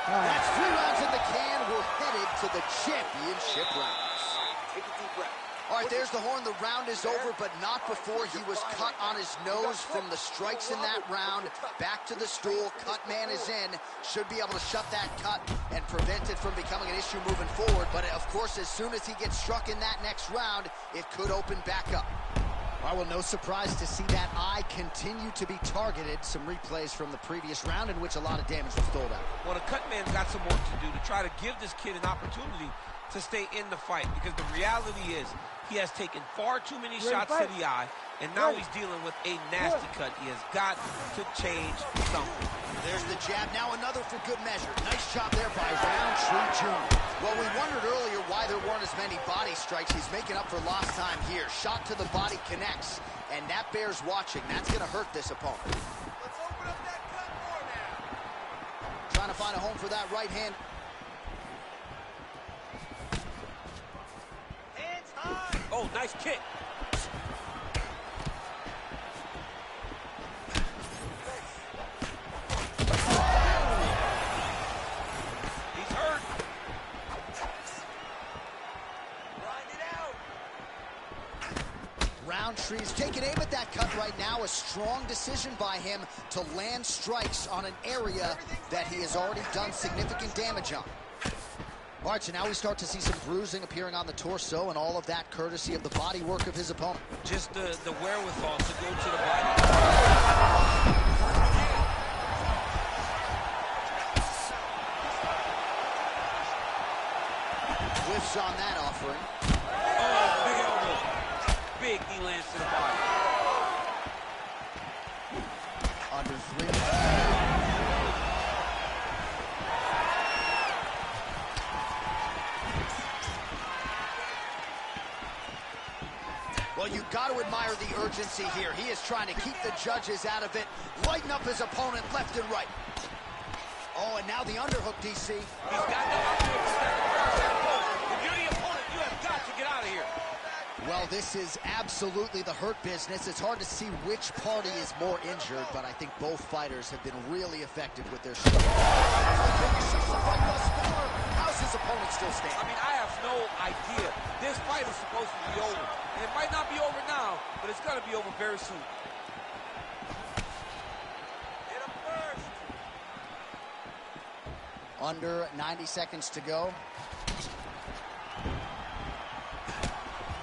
That's 3 rounds in the can. We're headed to the championship rounds. Take a deep breath. All right, there's the horn. The round is over, but not before he was cut on his nose from the strikes in that round. Back to the stool. Cut man is in. Should be able to shut that cut and prevent it from becoming an issue moving forward. But, of course, as soon as he gets struck in that next round, it could open back up. All right, well, no surprise to see that eye continue to be targeted. Some replays from the previous round in which a lot of damage was doled out. Well, the cut man's got some work to do to try to give this kid an opportunity to stay in the fight, because the reality is he has taken far too many shots to the eye, and now he's dealing with a nasty cut. He has got to change something. There's the jab. Now another for good measure. Nice job there by Roundtree Jr. Well, we wondered earlier why there weren't as many body strikes. He's making up for lost time here. Shot to the body connects, and that bears watching. That's going to hurt this opponent. Let's open up that cut more now. Trying to find a home for that right hand. Hands high. Oh, nice kick. Roundtree's taking aim at that cut right now. A strong decision by him to land strikes on an area that he has already done significant damage on. All right, so now we start to see some bruising appearing on the torso, and all of that courtesy of the body work of his opponent. Just the wherewithal to go to the body. Whiffs on that offering. Oh, big elbow. Big knee lands to the body. Under 3 minutes. Well, you've got to admire the urgency here. He is trying to keep the judges out of it, lighten up his opponent left and right. Oh, and now the underhook, DC. He's got no underhook. If you're the opponent, you have got to get out of here. Well, this is absolutely the hurt business. It's hard to see which party is more injured, but I think both fighters have been really effective with their strikes. How's his opponent still standing? I mean, I have no idea. This fight is supposed to be over. And it might not be over now, but it's going to be over very soon. Hit him first. Under 90 seconds to go.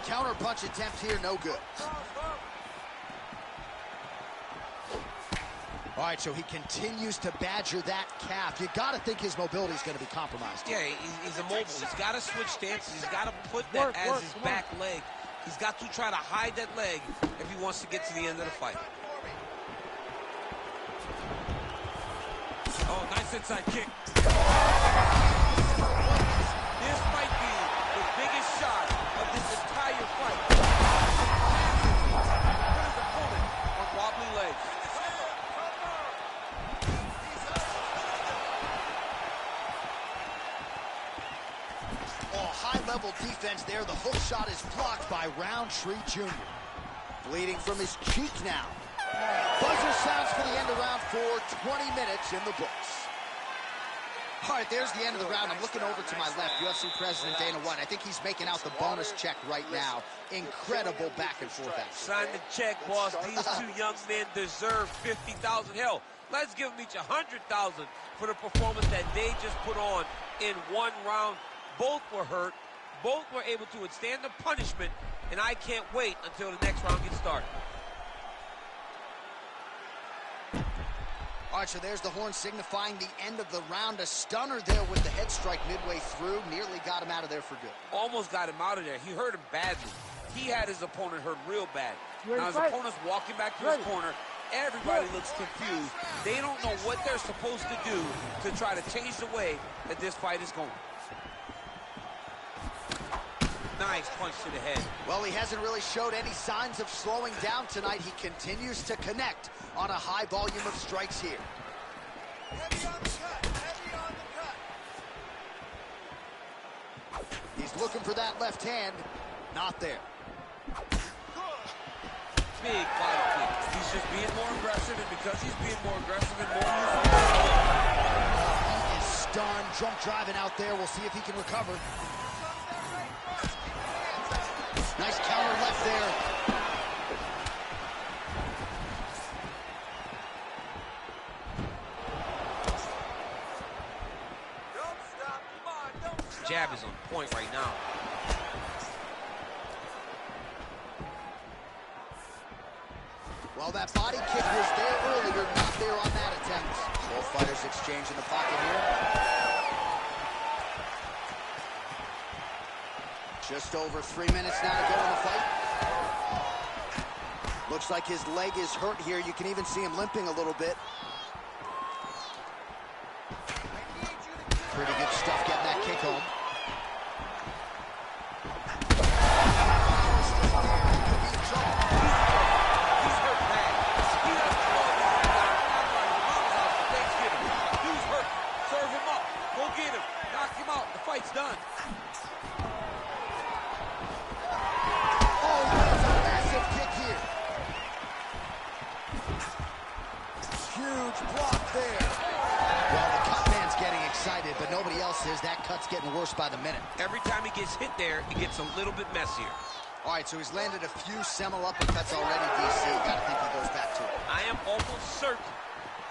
Counter punch attempt here, no good. All right, so he continues to badger that calf. You got to think his mobility is going to be compromised. Yeah, he's immobile. He's got to switch stances. He's got to put that as his back leg. He's got to try to hide that leg if he wants to get to the end of the fight. Oh, nice inside kick. This might be the biggest shot of this entire fight. His opponent on wobbly legs. High-level defense there. The hook shot is blocked by Roundtree Jr. Bleeding from his cheek now. Buzzer sounds for the end of round 4. 20 minutes in the books. All right, there's the end of the round. I'm looking over to my left, UFC President Dana White. I think he's making out the bonus check right now. Incredible back and forth action. Sign the check, boss. These two young men deserve $50,000. Hell, let's give them each $100,000 for the performance that they just put on in one round. Both were hurt. Both were able to withstand the punishment, and I can't wait until the next round gets started. All right, so there's the horn signifying the end of the round. A stunner there with the head strike midway through. Nearly got him out of there for good. Almost got him out of there. He hurt him badly. He had his opponent hurt real bad. Now his opponent's walking back to his corner. Everybody looks confused. They don't know what they're supposed to do to try to change the way that this fight is going. Nice punch to the head. Well, he hasn't really showed any signs of slowing down tonight. He continues to connect on a high volume of strikes here. Heavy on the cut. Heavy on the cut. He's looking for that left hand. Not there. Big body kick. He's just being more aggressive, and because he's being more aggressive and more useful. He is stunned. Drunk driving out there. We'll see if he can recover. Nice counter left there. Don't stop. Come on, don't stop. Jab is on point right now. Well, that body kick was there earlier, not there on that attempt. Both fighters exchange in the pocket here. Just over 3 minutes now to go in the fight. Looks like his leg is hurt here. You can even see him limping a little bit. Pretty good stuff getting that kick home. worse by the minute. Every time he gets hit there, it gets a little bit messier. All right, so he's landed a few seminal uppercuts already, DC. Gotta think he goes back to it. I am almost certain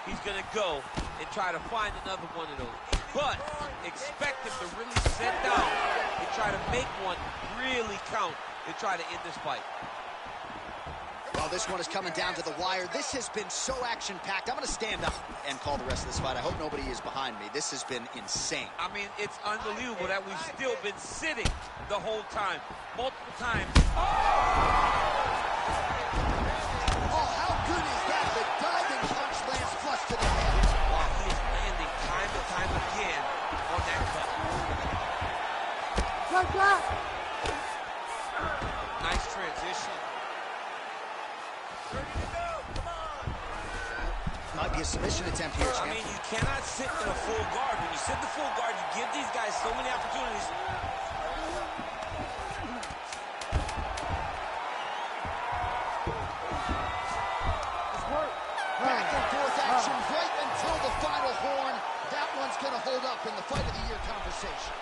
he's going to go and try to find another one of those. But expect him to really sit down and try to make one really count to try to end this fight. Well, this one is coming down to the wire. This has been so action-packed. I'm going to stand up and call the rest of this fight. I hope nobody is behind me. This has been insane. I mean, it's unbelievable that we've still been sitting the whole time, multiple times. Oh, how good is that? The diving punch lands flush to the head. Wow, he is landing time and time again on that cut. Nice transition. Might be a submission attempt here, champ. I mean, you cannot sit in a full guard. When you sit in the full guard, you give these guys so many opportunities. Back and forth action right until the final horn. That one's going to hold up in the fight of the year conversation.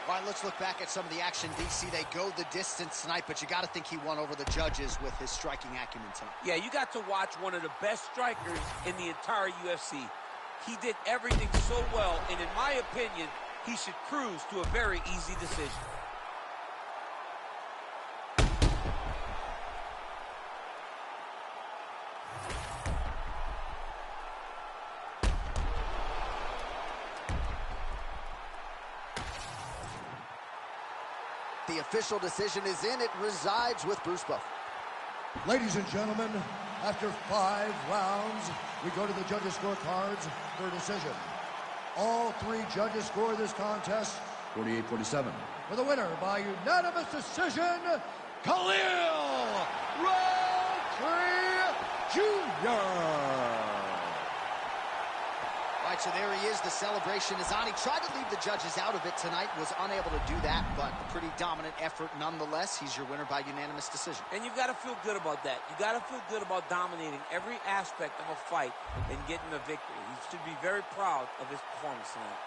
All right, let's look back at some of the action, DC. They go the distance tonight, but you got to think he won over the judges with his striking acumen tonight. Yeah, you got to watch one of the best strikers in the entire UFC. He did everything so well, and in my opinion, he should cruise to a very easy decision. The official decision is in. It resides with Bruce Buffer. Ladies and gentlemen, after 5 rounds, we go to the judges' scorecards for a decision. All 3 judges score this contest 48-47. For the winner by unanimous decision, Khalil Roundtree Jr. All right, so there he is. The celebration is on. He tried to leave the judges out of it tonight, was unable to do that, but a pretty dominant effort nonetheless. He's your winner by unanimous decision. And you've got to feel good about that. You got to feel good about dominating every aspect of a fight and getting a victory. He should be very proud of his performance tonight.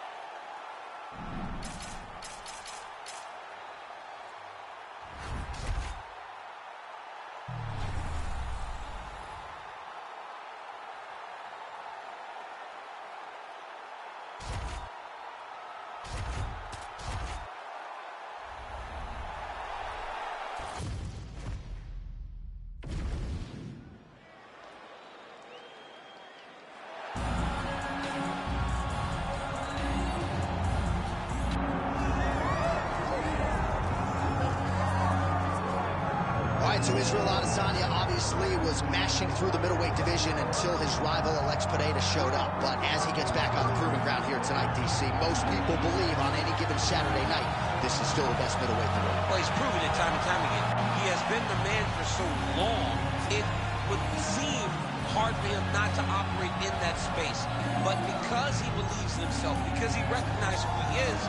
So Israel Adesanya obviously was mashing through the middleweight division until his rival Alex Pineda showed up. But as he gets back on the proving ground here tonight, DC, most people believe on any given Saturday night, this is still the best middleweight in the world. Well, he's proven it time and time again. He has been the man for so long, it would seem hard for him not to operate in that space. But because he believes in himself, because he recognizes who he is,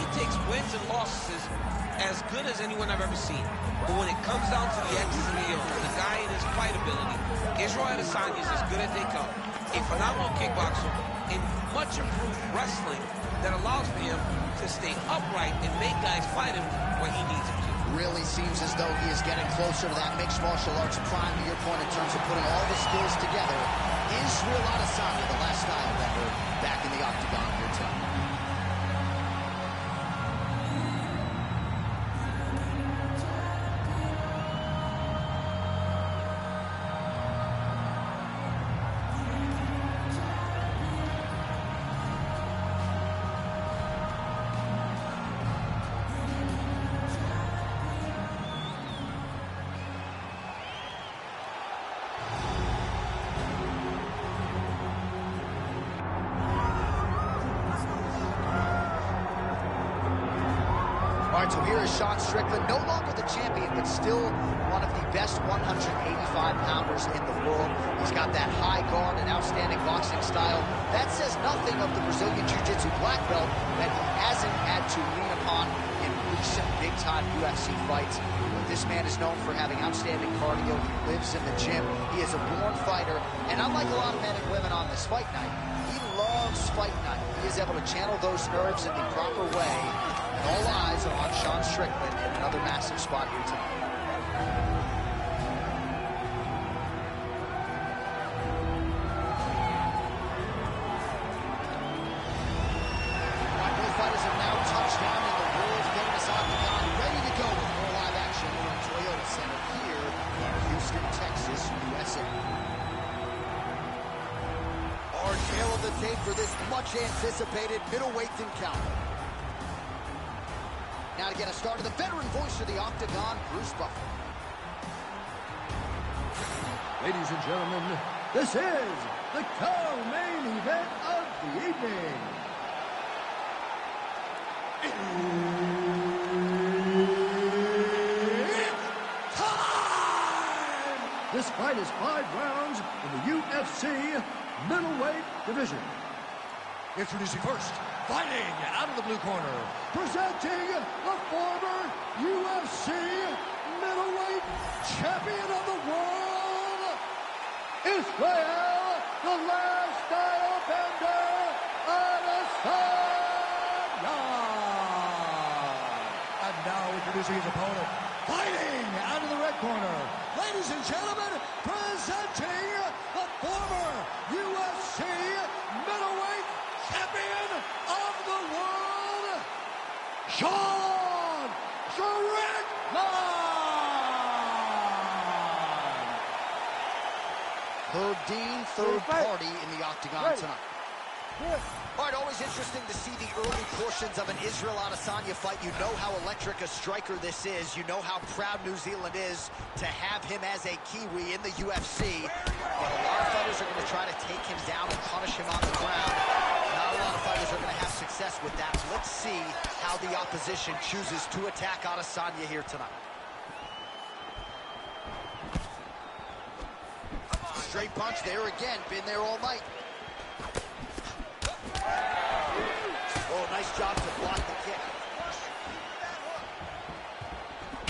he takes wins and losses as good as anyone I've ever seen. But when it comes down to the X's and the O's, the guy and his fight ability, Israel Adesanya is as good as they come. A phenomenal kickboxer and much improved wrestling that allows for him to stay upright and make guys fight him when he needs him to. Really seems as though he is getting closer to that mixed martial arts prime, to your point, in terms of putting all the skills together. Israel Adesanya, the last style bender, back in the octagon here tonight. All right, so here is Sean Strickland, no longer the champion, but still one of the best 185-pounders in the world. He's got that high guard and outstanding boxing style. That says nothing of the Brazilian Jiu-Jitsu black belt that he hasn't had to lean upon in recent big-time UFC fights. But this man is known for having outstanding cardio. He lives in the gym. He is a born fighter. And unlike a lot of men and women on this fight night, he loves loves fight night. He is able to channel those nerves in the proper way. And all eyes are on Sean Strickland in another massive spot here tonight. Both fighters have now touched down in the world-famous octagon, ready to go with more live action in the Toyota Center here in Houston, Texas, USA. Our tail of the tape for this much-anticipated middleweight encounter. Now to get us started, the veteran voice of the octagon, Bruce Buffer. Ladies and gentlemen, this is the co-main event of the evening. It's time! This fight is 5 rounds in the UFC middleweight division. Introducing first, fighting out of the blue corner, presenting the former UFC middleweight champion of the world, Israel, the last style bender, Adesanya. And now introducing his opponent, fighting out of the red corner, ladies and gentlemen, presenting the former UFC middleweight champion of the world, Sean Strickland! Herb Dean, third party in the octagon tonight. All right, always interesting to see the early portions of an Israel Adesanya fight. You know how electric a striker this is. You know how proud New Zealand is to have him as a Kiwi in the UFC. But a lot of fighters are going to try to take him down and punish him on the ground. Not a lot of fighters are going to have success with that. Let's see how the opposition chooses to attack Adesanya here tonight. Straight punch there again. Been there all night. Oh, nice job to block the kick.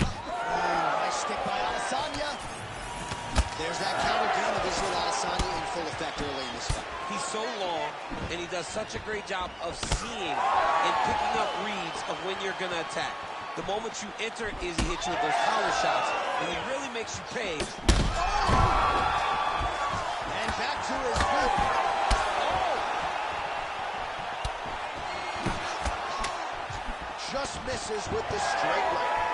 Oh, nice stick by Adesanya. There's that counter game of Israel Adesanya in full effect early in this fight. He's so long, and he does such a great job of seeing and picking up reads of when you're going to attack. The moment you enter is he hits you with those counter shots, and he really makes you pay. And back to his feet. Just misses with the straight right.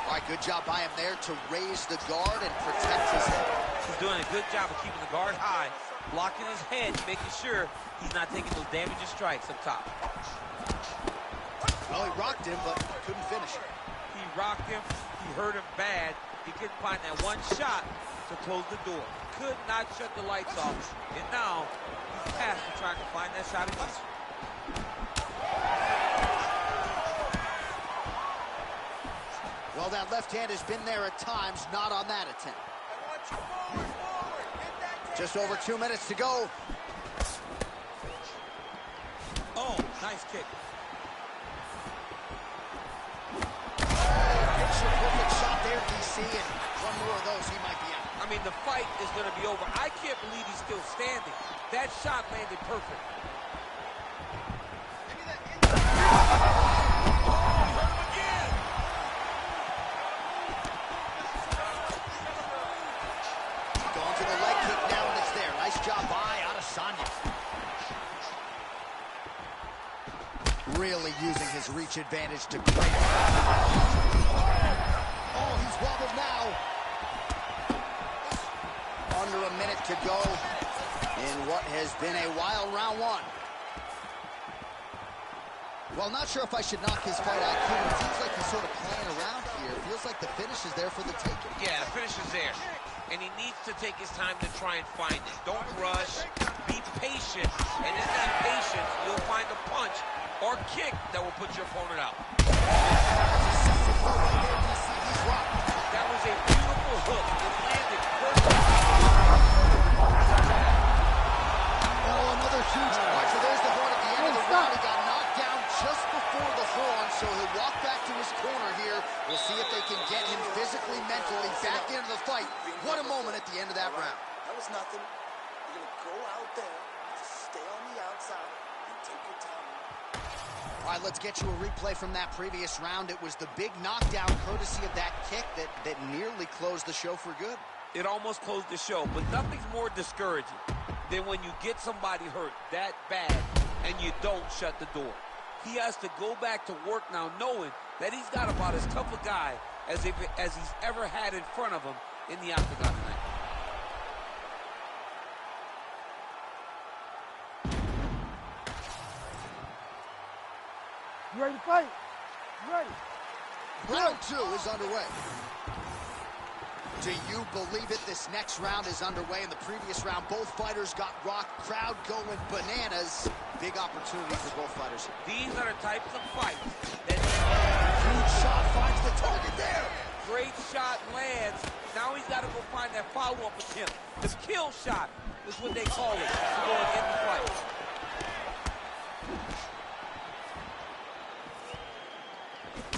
All right, good job by him there to raise the guard and protect his head. He's doing a good job of keeping the guard high, blocking his head, making sure he's not taking those damaging strikes up top. Well, he rocked him, but couldn't finish it. He rocked him. He hurt him bad. He couldn't find that one shot to close the door. Could not shut the lights off. And now he's past to trying to find that shot again. Well, that left hand has been there at times, not on that attempt. Just over 2 minutes to go. Oh, nice kick. Picture perfect shot there, DC, and one more of those, he might be out. I mean, the fight is going to be over. I can't believe he's still standing. That shot landed perfect. Going to the leg kick now, and it's there. Nice job by Adesanya. Really using his reach advantage to great effect. Oh, he's wobbled now. Under a minute to go in what has been a wild round one. Well, not sure if I should knock his fight IQ. It seems like he's sort of playing around here. It feels like the finish is there for the taking. Yeah, the finish is there. And he needs to take his time to try and find it. Don't rush. Be patient. And in that patience, you'll find a punch or kick that will put your opponent out. That was a beautiful hook. It landed perfect. Oh, another huge punch. So there's the horn at the end of the round. He got knocked down just before the horn, so he'll walk back to his corner here. We'll see if they can get him physically, mentally back into the fight. What a moment at the end of that round. That was nothing. You're going to go out there with a stay on the outside and take your time. All right, let's get you a replay from that previous round. It was the big knockdown courtesy of that kick that nearly closed the show for good. It almost closed the show, but nothing's more discouraging than when you get somebody hurt that bad and you don't shut the door. He has to go back to work now knowing that he's got about as tough a guy as he's ever had in front of him in the octagon tonight. You ready to fight? You ready? Round 2 is underway. Do you believe it? This next round is underway. In the previous round, both fighters got rocked. Crowd going bananas. Big opportunity for both fighters. These are the types of fights that... Huge shot finds the target there. Great shot lands. Now he's got to go find that follow-up attempt. The kill shot is what they call it to go and end the fight.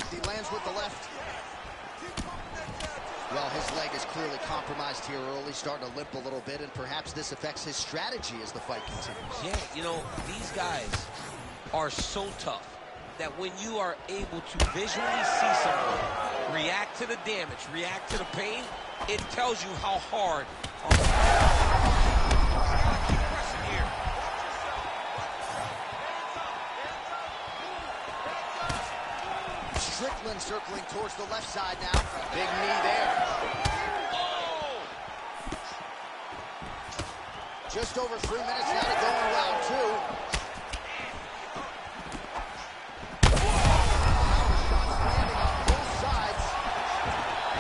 He lands with the left. Well, his leg is clearly compromised here early, starting to limp a little bit, and perhaps this affects his strategy as the fight continues. Yeah, you know, these guys are so tough that when you are able to visually see someone react to the damage, react to the pain, it tells you how hard. Keep pressing here. Strickland circling towards the left side now. Big knee there. Oh! Just over 3 minutes now to go in round 2. Power shots landing on both sides.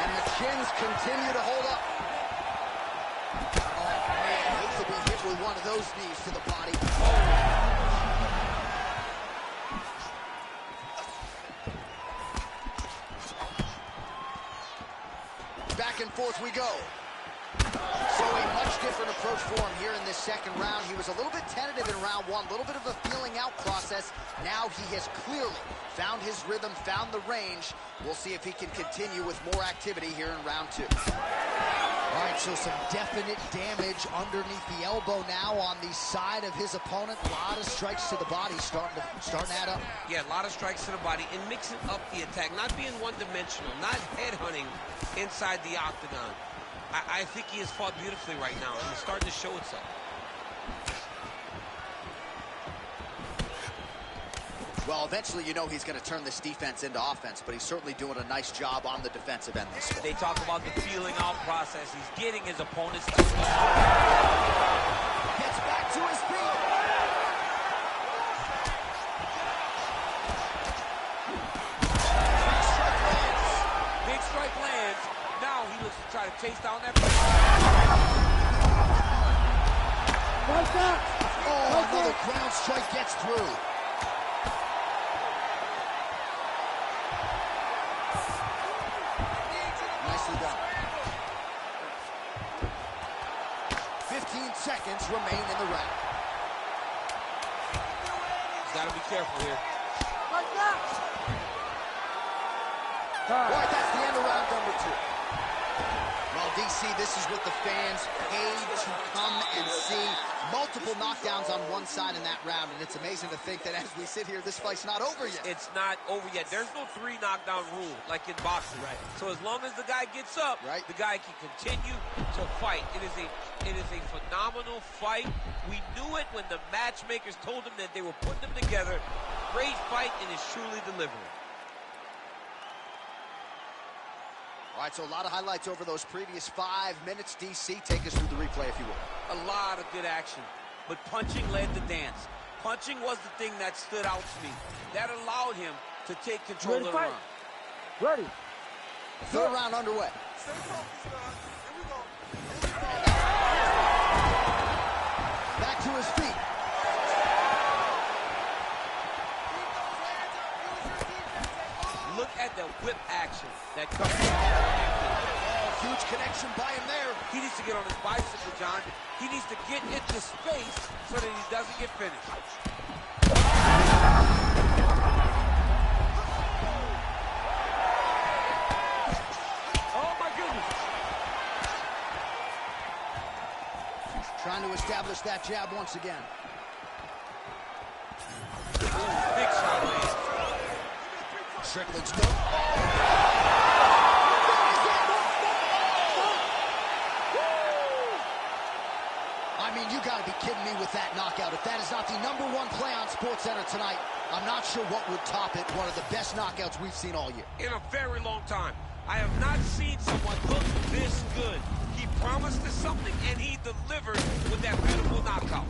And the chins continue to hold up. Oh, man, hate to be hit with one of those knees to the body. Back and forth we go. So a much different approach for him here in this second round. He was a little bit tentative in round 1, a little bit of a feeling out process. Now he has clearly found his rhythm, found the range. We'll see if he can continue with more activity here in round 2. All right, so some definite damage underneath the elbow now on the side of his opponent. A lot of strikes to the body starting to add up. Yeah, a lot of strikes to the body and mixing up the attack, not being one-dimensional, not headhunting inside the octagon. I think he has fought beautifully right now, and it's starting to show itself. Well, eventually, you know he's going to turn this defense into offense, but he's certainly doing a nice job on the defensive end this fight. They talk about the feeling out process. He's getting his opponents to... Gets back to his feet. Big strike lands. Now he looks to try to chase down that... Oh, another ground strike gets through. Nicely done. 15 seconds remain in the round. He's got to be careful here. All right, that's the end of round number 2. Well, DC, this is what the fans paid to come and see. Multiple knockdowns on one side in that round, and it's amazing to think that as we sit here, this fight's not over yet. It's not over yet. There's no 3 knockdown rule like in boxing. Right. So as long as the guy gets up, right, the guy can continue to fight. It is a phenomenal fight. We knew it when the matchmakers told him that they were putting them together. Great fight, and is truly delivering. All right, so a lot of highlights over those previous 5 minutes. DC, take us through the replay, if you will. A lot of good action, but punching led the dance. Punching was the thing that stood out to me. That allowed him to take control of the round. Ready. Third round underway. Back to his feet. Look at the whip action that comes. Huge connection by him there. He needs to get on his bicycle, John. He needs to get into space so that he doesn't get finished. Oh, my goodness. Trying to establish that jab once again. Strickland's still. I mean, you got to be kidding me with that knockout. If that is not the #1 play on SportsCenter tonight, I'm not sure what would top it. One of the best knockouts we've seen all year. In a very long time. I have not seen someone look this good. He promised us something, and he delivered with that beautiful knockout.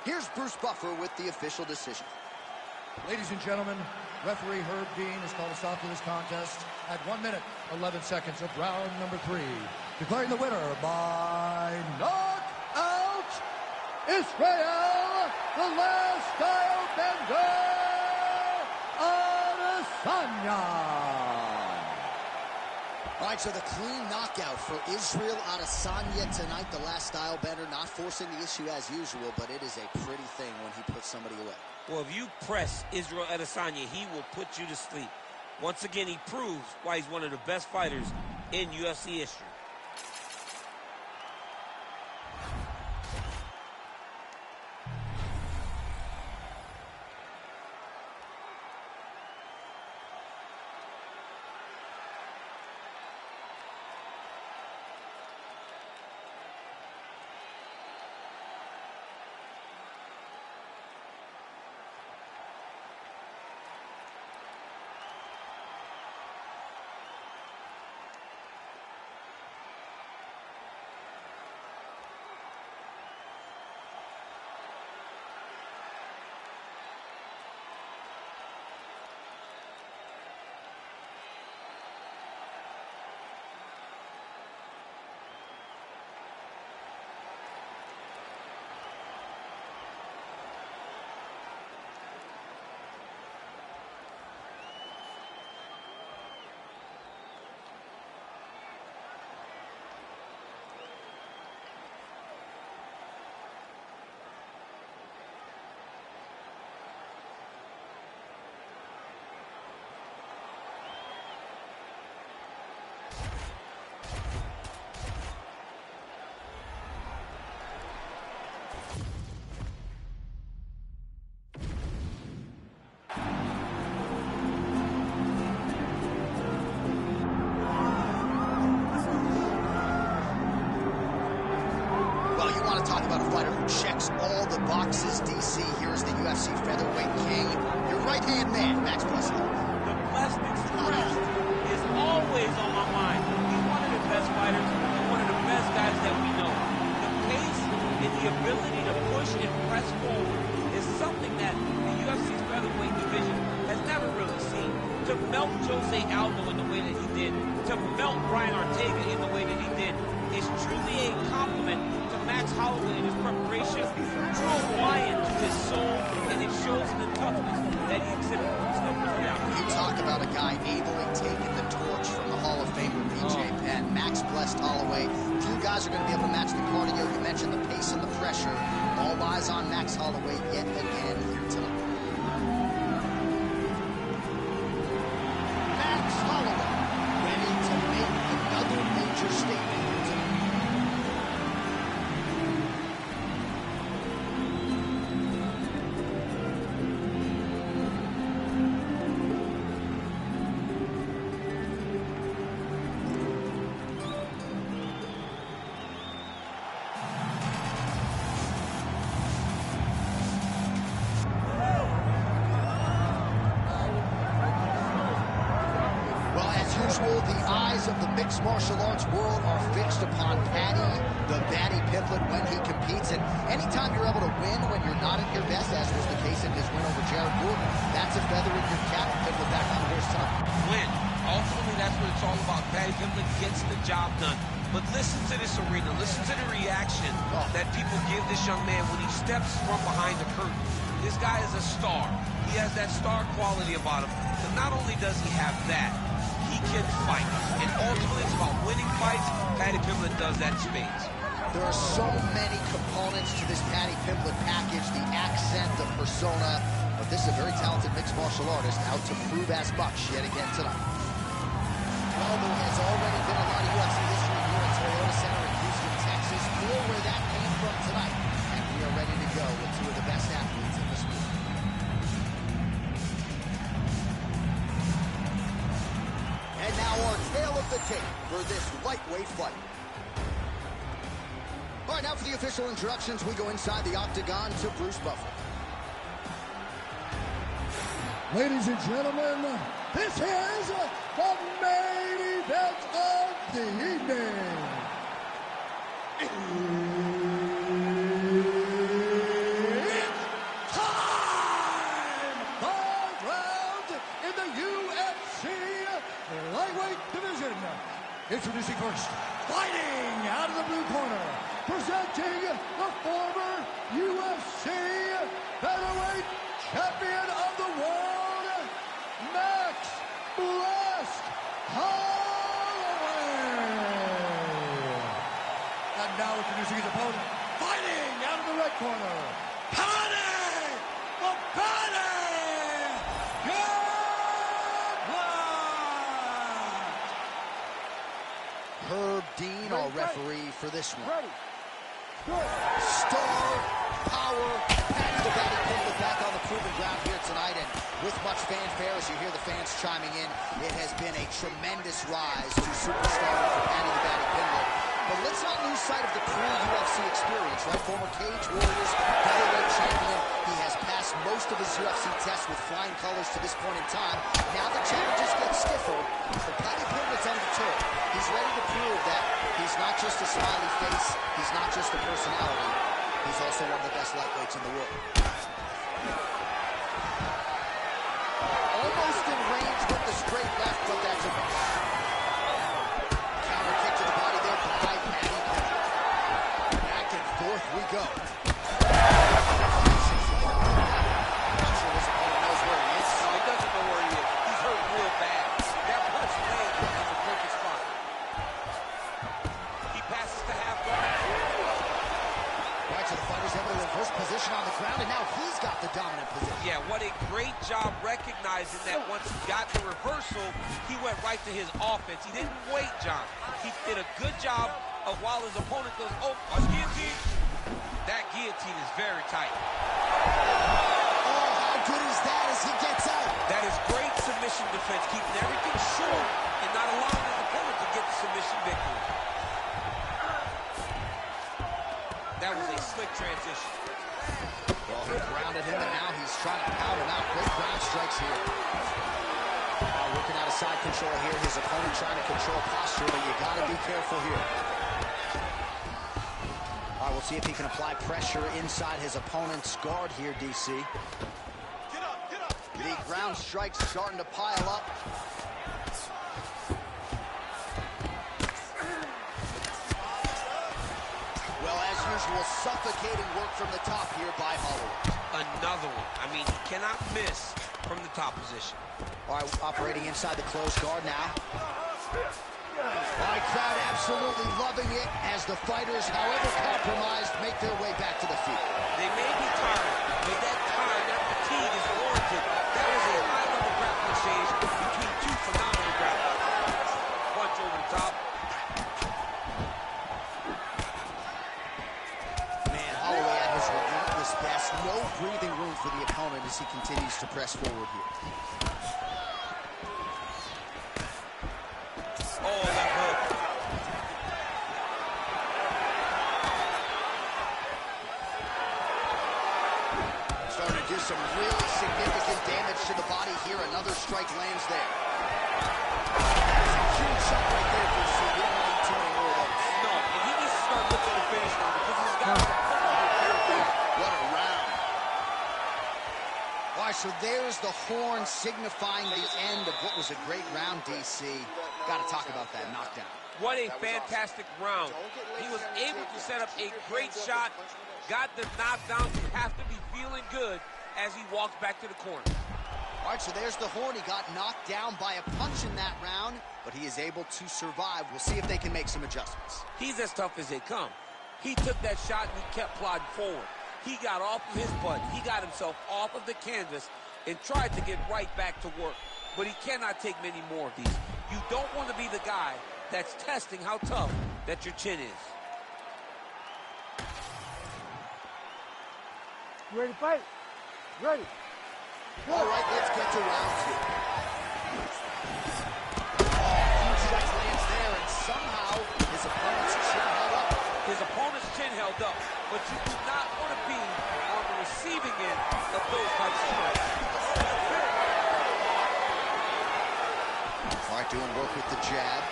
Here's Bruce Buffer with the official decision. Ladies and gentlemen, referee Herb Dean has called a stop to this contest at 1 minute, 11 seconds of round number 3. Declaring the winner by knockout, Israel, the last style bender, Adesanya. All right, so the clean knockout for Israel Adesanya tonight. The last style bender, not forcing the issue as usual, but it is a pretty thing when he puts somebody away. Well, if you press Israel Adesanya, he will put you to sleep. Once again, he proves why he's one of the best fighters in UFC history. Talk about a fighter who checks all the boxes. DC, here's the UFC featherweight king, your right-hand man, Max Blessing. The Blessed Express is always on my mind. He's one of the best fighters and one of the best guys that we know. The pace and the ability to push and press forward is something that the UFC's featherweight division has never really seen. To melt Jose Aldo in the way that he did, to melt Brian Ortega in the way that he did, is truly a compliment to Max Holloway in his preparation. Drew a lion to his soul, and it shows in the toughness that he exhibited. You talk about a guy ably taking the torch from the Hall of Famer BJ Penn. Max blessed Holloway. Few guys are going to be able to match the cardio. You mentioned the pace and the pressure. All eyes on Max Holloway yet again here tonight. Max Holloway ready to make another major statement here tonight. The eyes of the mixed martial arts world are fixed upon Paddy, the Batty Pimblett, when he competes. And anytime you're able to win when you're not at your best, as was the case in his win over Jared Gordon, that's a feather in your cap. Pimblett back on the horse tonight. Win. Ultimately, that's what it's all about. Paddy Pimblett gets the job done. But listen to this arena. Listen to the reaction that people give this young man when he steps from behind the curtain. This guy is a star. He has that star quality about him. But not only does he have that, he can fight. And ultimately, it's about winning fights. Paddy Pimblett does that in spades. There are so many components to this Paddy Pimblett package, the accent, the persona, but this is a very talented mixed martial artist out to prove as much yet again tonight. Well, there has already been a lot of UFC history here at Toyota Center in Houston, Texas, for where that came from tonight, and we are ready to go with two of the best athletes in the sport. And now our tale of the tape for this lightweight fight. All right, now for the official introductions, we go inside the octagon to Bruce Buffer. Ladies and gentlemen, this is the main event of the evening. It's time! 5 rounds in the UFC lightweight division. Introducing first, fighting out of the blue corner, presenting the former UFC featherweight champion of the world, Max Blast Holloway. And now introducing his opponent, fighting out of the red corner, Paddy the Paddy Pimblett. Herb Dean, our referee for this one. Star power, Paddy the Paddy Pimblett back on the proven ground here tonight, and with much fanfare as you hear the fans chiming in, it has been a tremendous rise to superstar for Paddy the Paddy Pimblett. But let's not lose sight of the pre-UFC experience, right? Former Cage Warriors featherweight champion. He has passed most of his UFC tests with flying colors to this point in time. Now the challenges get stiffer, but Paddy Pimblett's undeterred. He's ready to prove that he's not just a smiley face, he's not just a personality, he's also one of the best lightweights in the world. Almost in range with the straight left, but that's a miss. Counter kick to the body there by Paddy Pimblett. Back and forth we go. Not sure his opponent knows where he is. No, he doesn't know where he is. He's hurt real bad. That punch landed in the perfect spot. He passes to half guard. Right, so the fighter's able to reverse position on the ground, and now he's got the dominant position. Yeah, what a great job recognizing that once he got the reversal, he went right to his offense. He didn't wait, John. He did a good job of while his opponent goes, oh, watch guillotine. That guillotine is very tight. Oh, how good is that as he gets out? That is great submission defense, keeping everything short and not allowing his opponent to get the submission victory. That was a slick transition. Well, he grounded him, and now he's trying to pound him out. Great ground strikes here. Now working out of side control here. His opponent trying to control posture, but you got to be careful here. All right, we'll see if he can apply pressure inside his opponent's guard here, DC. Get up, get up, get The up. ground strikes starting to pile up. Well, as usual, suffocating work from the top here by Holloway. Another one. I mean, he cannot miss from the top position. All right, operating inside the closed guard now. All right, crowd absolutely loving it as the fighters, however compromised, make their way back to the feet. They may be tired, but that time, that fatigue is warranted. That was a high-level grappling exchange between two phenomenal grapplers. Punch over the top. Man, Holloway at his relentless best. No breathing room for the opponent as he continues to press forward here. Oh, left hook. Starting to do some really significant damage to the body here. Another strike lands there. That's a huge shot right there, DC. You don't want to eat too many more of those. No, and he needs to start looking at the finish line because he's got some power. What a round. All right, so there's the horn signifying the end of what was a great round, DC. Got to talk about that knockdown. What a fantastic round. He was able to set up a great shot, got the knockdown. You have to be feeling good as he walks back to the corner. All right, so there's the horn. He got knocked down by a punch in that round, but he is able to survive. We'll see if they can make some adjustments. He's as tough as they come. He took that shot and he kept plodding forward. He got off of his butt. He got himself off of the canvas and tried to get right back to work. But he cannot take many more of these. You don't want to be the guy that's testing how tough that your chin is. You ready to fight? Ready. All right, let's get to round 2. Huge strike lands there, and somehow his opponent's chin held up. His opponent's chin held up, but you do not want to be on the receiving end of those types of strikes. All right, doing work with the jab.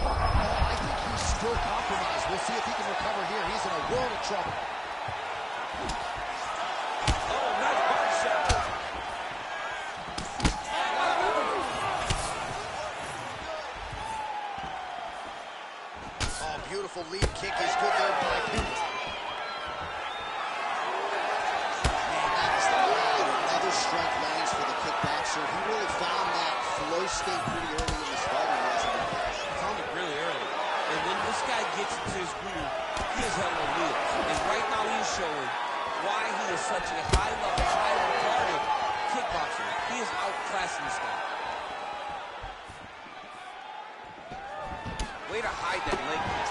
I think he's still compromised. We'll see if he can recover here. He's in a world of trouble. Oh, nice body shot. Oh, beautiful lead kick is good there by Pimblett. Another strike lands for the kickboxer. He really found that flow state pretty early in this fight. Found it really early. And when this guy gets into his groove, he is held on wheels. And right now he is showing why he is such a high-level, high-regarded kickboxer. He is outclassing this guy. Way to hide that leg kick.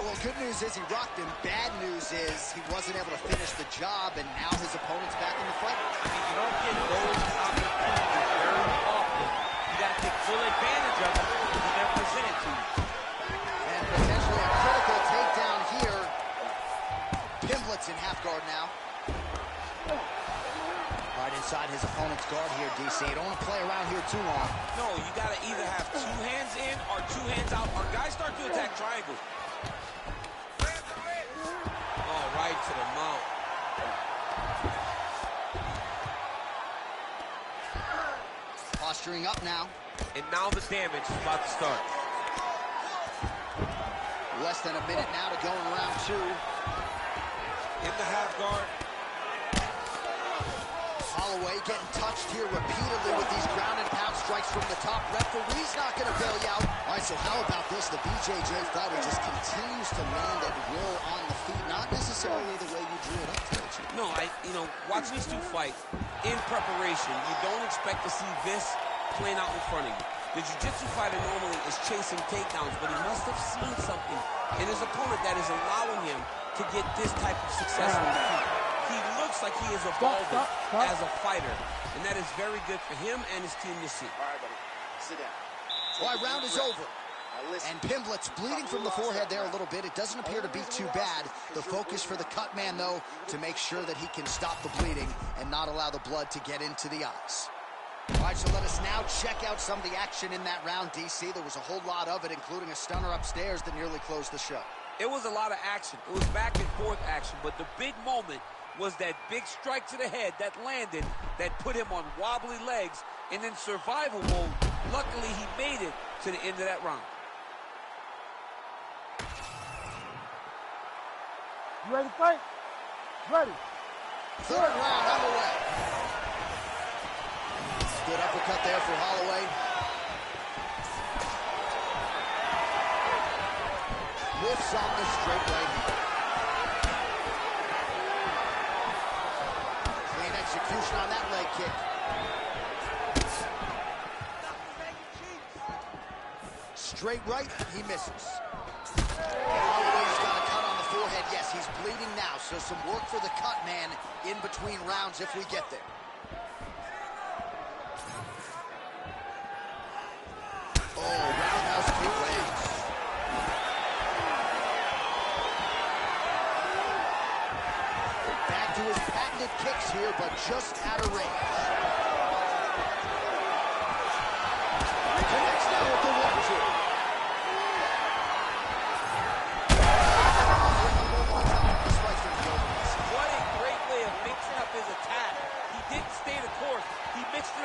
Well, good news is he rocked him. Bad news is he wasn't able to finish the job, and now his opponent's back in the fight. I mean, you don't get those opportunities very often. You got to take full advantage of them when they're presented to you. And potentially a critical takedown here. Pimblett's in half guard now. Right inside his opponent's guard here, DC. You don't want to play around here too long. No, you got to either have 2 hands in or 2 hands out. Our guys start to attack triangles. Right to the mount. Posturing up now. And now the damage is about to start. Less than a minute now to go in round 2. In the half guard. Holloway getting touched here repeatedly with these ground and pound strikes from the top. Referee's not going to bail you out. All right, so how about this? The BJJ fighter just continues to land at will on the feet. Not necessarily the way you drew it up today. No, watching these two fight in preparation, you don't expect to see this playing out in front of you. The jiu-jitsu fighter normally is chasing takedowns, but he must have seen something in his opponent that is allowing him to get this type of success on the feet. He looks like he is evolving as a fighter, and that is very good for him and his team to see. All right, buddy. Sit down. All right, round is over. And Pimblett's bleeding from the forehead there a little bit. It doesn't appear to be too bad. The focus for the cut man, though, to make sure that he can stop the bleeding and not allow the blood to get into the eyes. All right, so let us now check out some of the action in that round, DC. There was a whole lot of it, including a stunner upstairs that nearly closed the show. It was a lot of action. It was back and forth action, but the big moment was that big strike to the head that landed, that put him on wobbly legs, and in survival mode, luckily he made it to the end of that round. You ready to fight? Ready. Third round underway. Good uppercut there for Holloway. Whiffs on the straight right hand. Clean execution on that leg kick. Straight right, he misses. Holloway's got a cut on the forehead. Yes, he's bleeding now, so some work for the cut man in between rounds if we get there. Oh, roundhouse kick lands. Back to his patented kicks here, but just out of range. Connects now with the 1-2.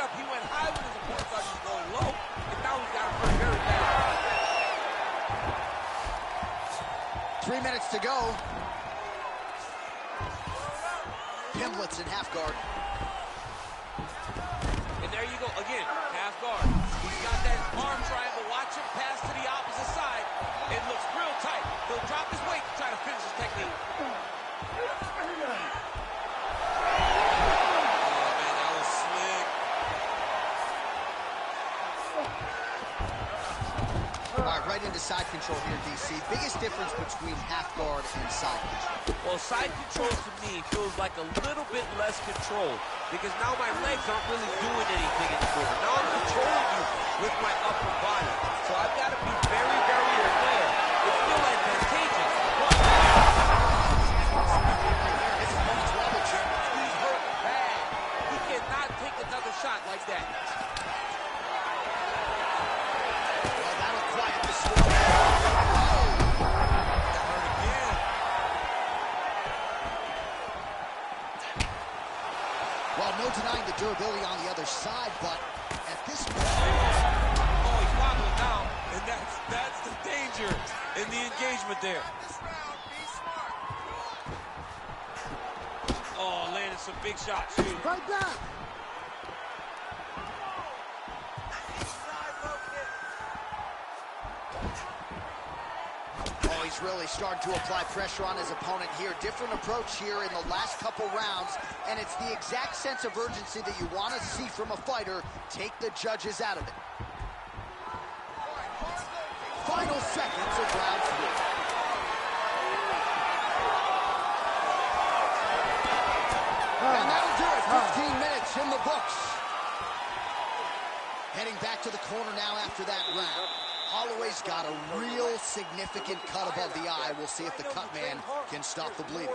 it up. He went high when his opponent thought he was going low, and now he's got him hurt very bad. 3 minutes to go. Pimblets in half guard. And there you go, again, half guard. He's got that arm triangle. Watch him pass to the opposite side. It looks real tight. He'll drop his weight to try to finish his technique. Oh, man, that was slick. All right, right into side control here, DC. Biggest difference between half guard and side control? Well, side control to me feels like a little bit less control because now my legs aren't really doing anything anymore. Now I'm controlling you with my upper body. So I've got to be very, very aware. It's still advantageous, but he's hurt bad. He cannot take another shot like that. Well, that'll quiet the storm. That hurt again. Well, no denying the durability on the other side, but at this point... Oh, he's wobbling now, and that's the danger in the engagement there. Oh, landed some big shots, too. Right back. Oh, he's really starting to apply pressure on his opponent here. Different approach here in the last couple rounds, and it's the exact sense of urgency that you want to see from a fighter. Take the judges out of it. Final seconds of round 3. And that'll do it. 15 minutes in the books. Heading back to the corner now after that round. Holloway's got a real significant cut above the eye. We'll see if the cut man can stop the bleeding.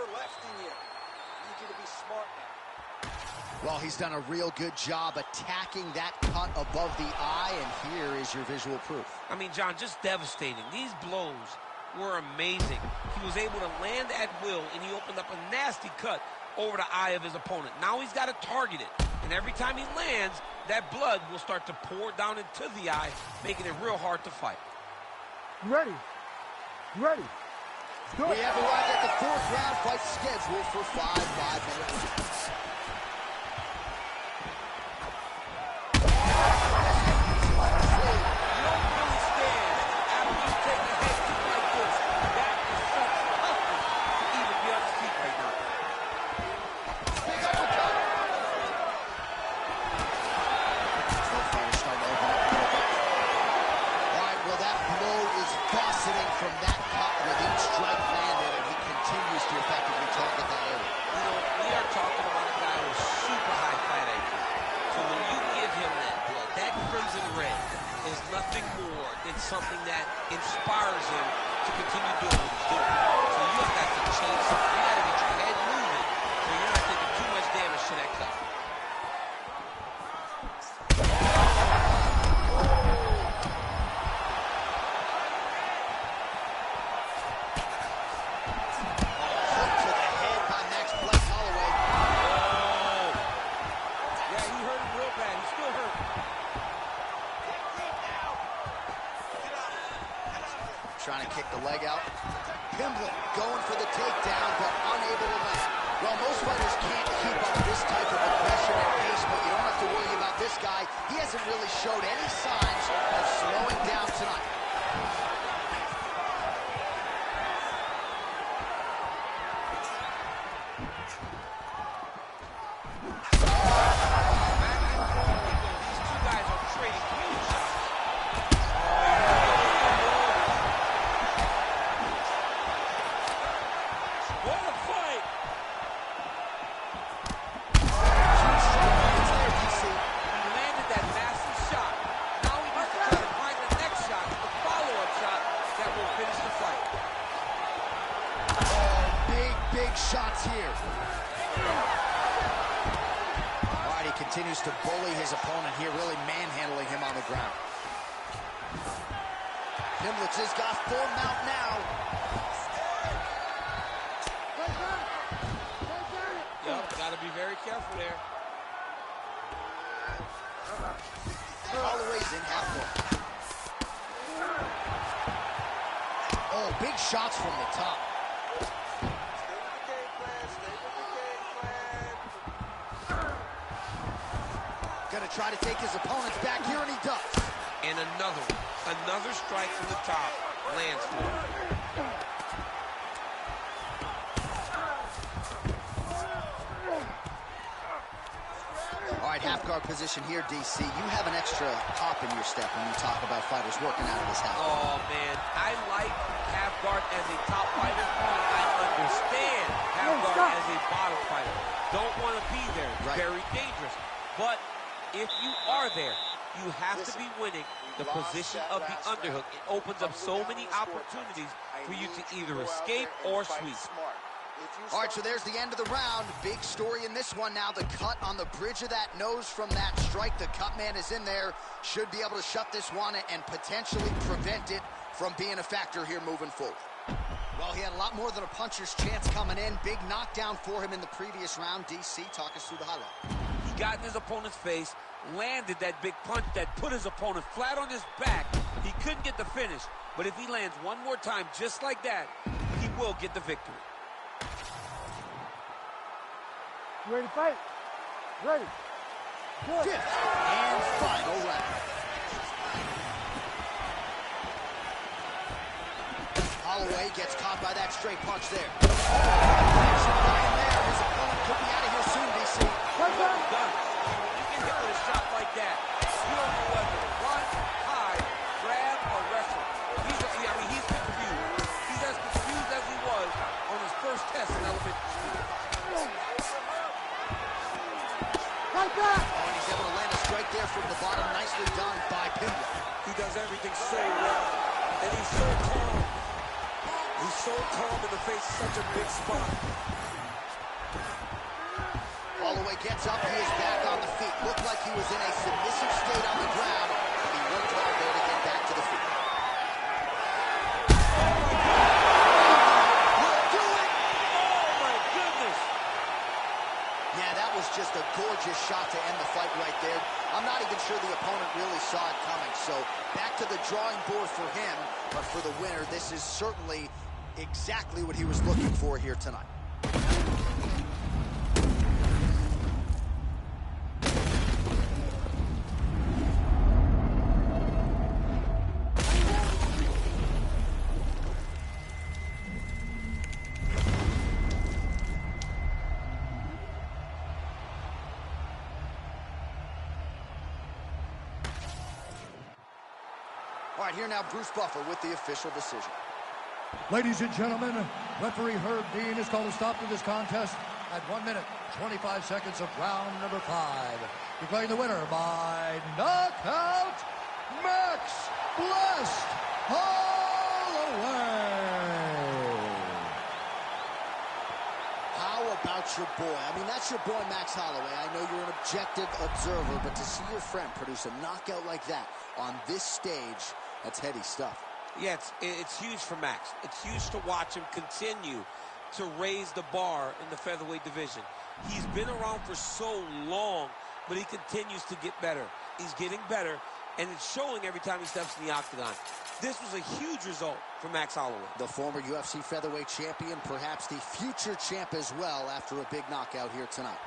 Well, he's done a real good job attacking that cut above the eye, and here is your visual proof. I mean, John, just devastating. These blows were amazing. He was able to land at will, and he opened up a nasty cut over the eye of his opponent. Now he's got to target it, and every time he lands, that blood will start to pour down into the eye, making it real hard to fight. You ready? You ready? Good. We have arrived at the 4th round fight scheduled for 5 5-minute rounds. From that cut with each strike landed, and he continues to effectively target that area. You know, we are talking about a guy with super high fight IQ. So when you give him that blood, that crimson red is nothing more than something that inspires him to continue doing what he's doing. So you have to change something. You got to get your head moving so you're not taking too much damage to that cut. Trying to kick the leg out. Pimblett going for the takedown, but unable to land. Well, most fighters can't keep up this type of aggression and pace, but you don't have to worry about this guy. He hasn't really showed any signs of slowing down tonight. Shots here. All right, he continues to bully his opponent here, really manhandling him on the ground. Pimblett has got full mount now. Yep, got to be very careful there. Holloway's in half guard. Oh, big shots from the top. Gonna try to take his opponents back here, and he does. And another strike from the top lands for him. All right, half guard position here, DC. You have an extra hop in your step when you talk about fighters working out of this half guard. Oh, man, I like half guard as a top fighter. I understand half guard as a bottom fighter. Don't want to be there. It's very dangerous. But if you are there, you have to be winning the position of the underhook. It opens up so many opportunities for you to either escape or sweep. All right, so there's the end of the round. Big story in this one now. The cut on the bridge of that nose from that strike. The cut man is in there. Should be able to shut this one and potentially prevent it from being a factor here moving forward. Well, he had a lot more than a puncher's chance coming in. Big knockdown for him in the previous round. DC, talk us through the highlight. He got in his opponent's face, landed that big punch that put his opponent flat on his back. He couldn't get the finish, but if he lands one more time just like that, he will get the victory. You ready to fight? Ready. Good. Fifth and final round. Holloway gets caught by that straight punch there. His opponent could be out of here soon, DC. Done. You can hit with a shot like that. You don't know whether to run, hide, grab, or wrestle. He's confused. He's as confused as he was on his first test in elementary school. Like that. And he's able to land a strike there from the bottom. Nicely done by Pimble. He does everything so well, and he's so calm. He's so calm in the face of such a big spot. Holloway gets up. He is back on the feet. Looked like he was in a submissive state on the ground. He worked hard there to get back to the feet. Will do it. Oh, my goodness. Yeah, that was just a gorgeous shot to end the fight right there. I'm not even sure the opponent really saw it coming. So back to the drawing board for him. But for the winner, this is certainly exactly what he was looking for here tonight. All right, here now Bruce Buffer with the official decision. Ladies and gentlemen, referee Herb Dean has called a stop to this contest at 1 minute, 25 seconds of round number 5. Declaring the winner by knockout, Max Blessed Holloway. How about your boy? I mean, that's your boy, Max Holloway. I know you're an objective observer, but to see your friend produce a knockout like that on this stage, that's heady stuff. Yeah, it's huge for Max. It's huge to watch him continue to raise the bar in the featherweight division. He's been around for so long, but he continues to get better. He's getting better, and it's showing every time he steps in the octagon. This was a huge result for Max Holloway. The former UFC featherweight champion, perhaps the future champ as well, after a big knockout here tonight.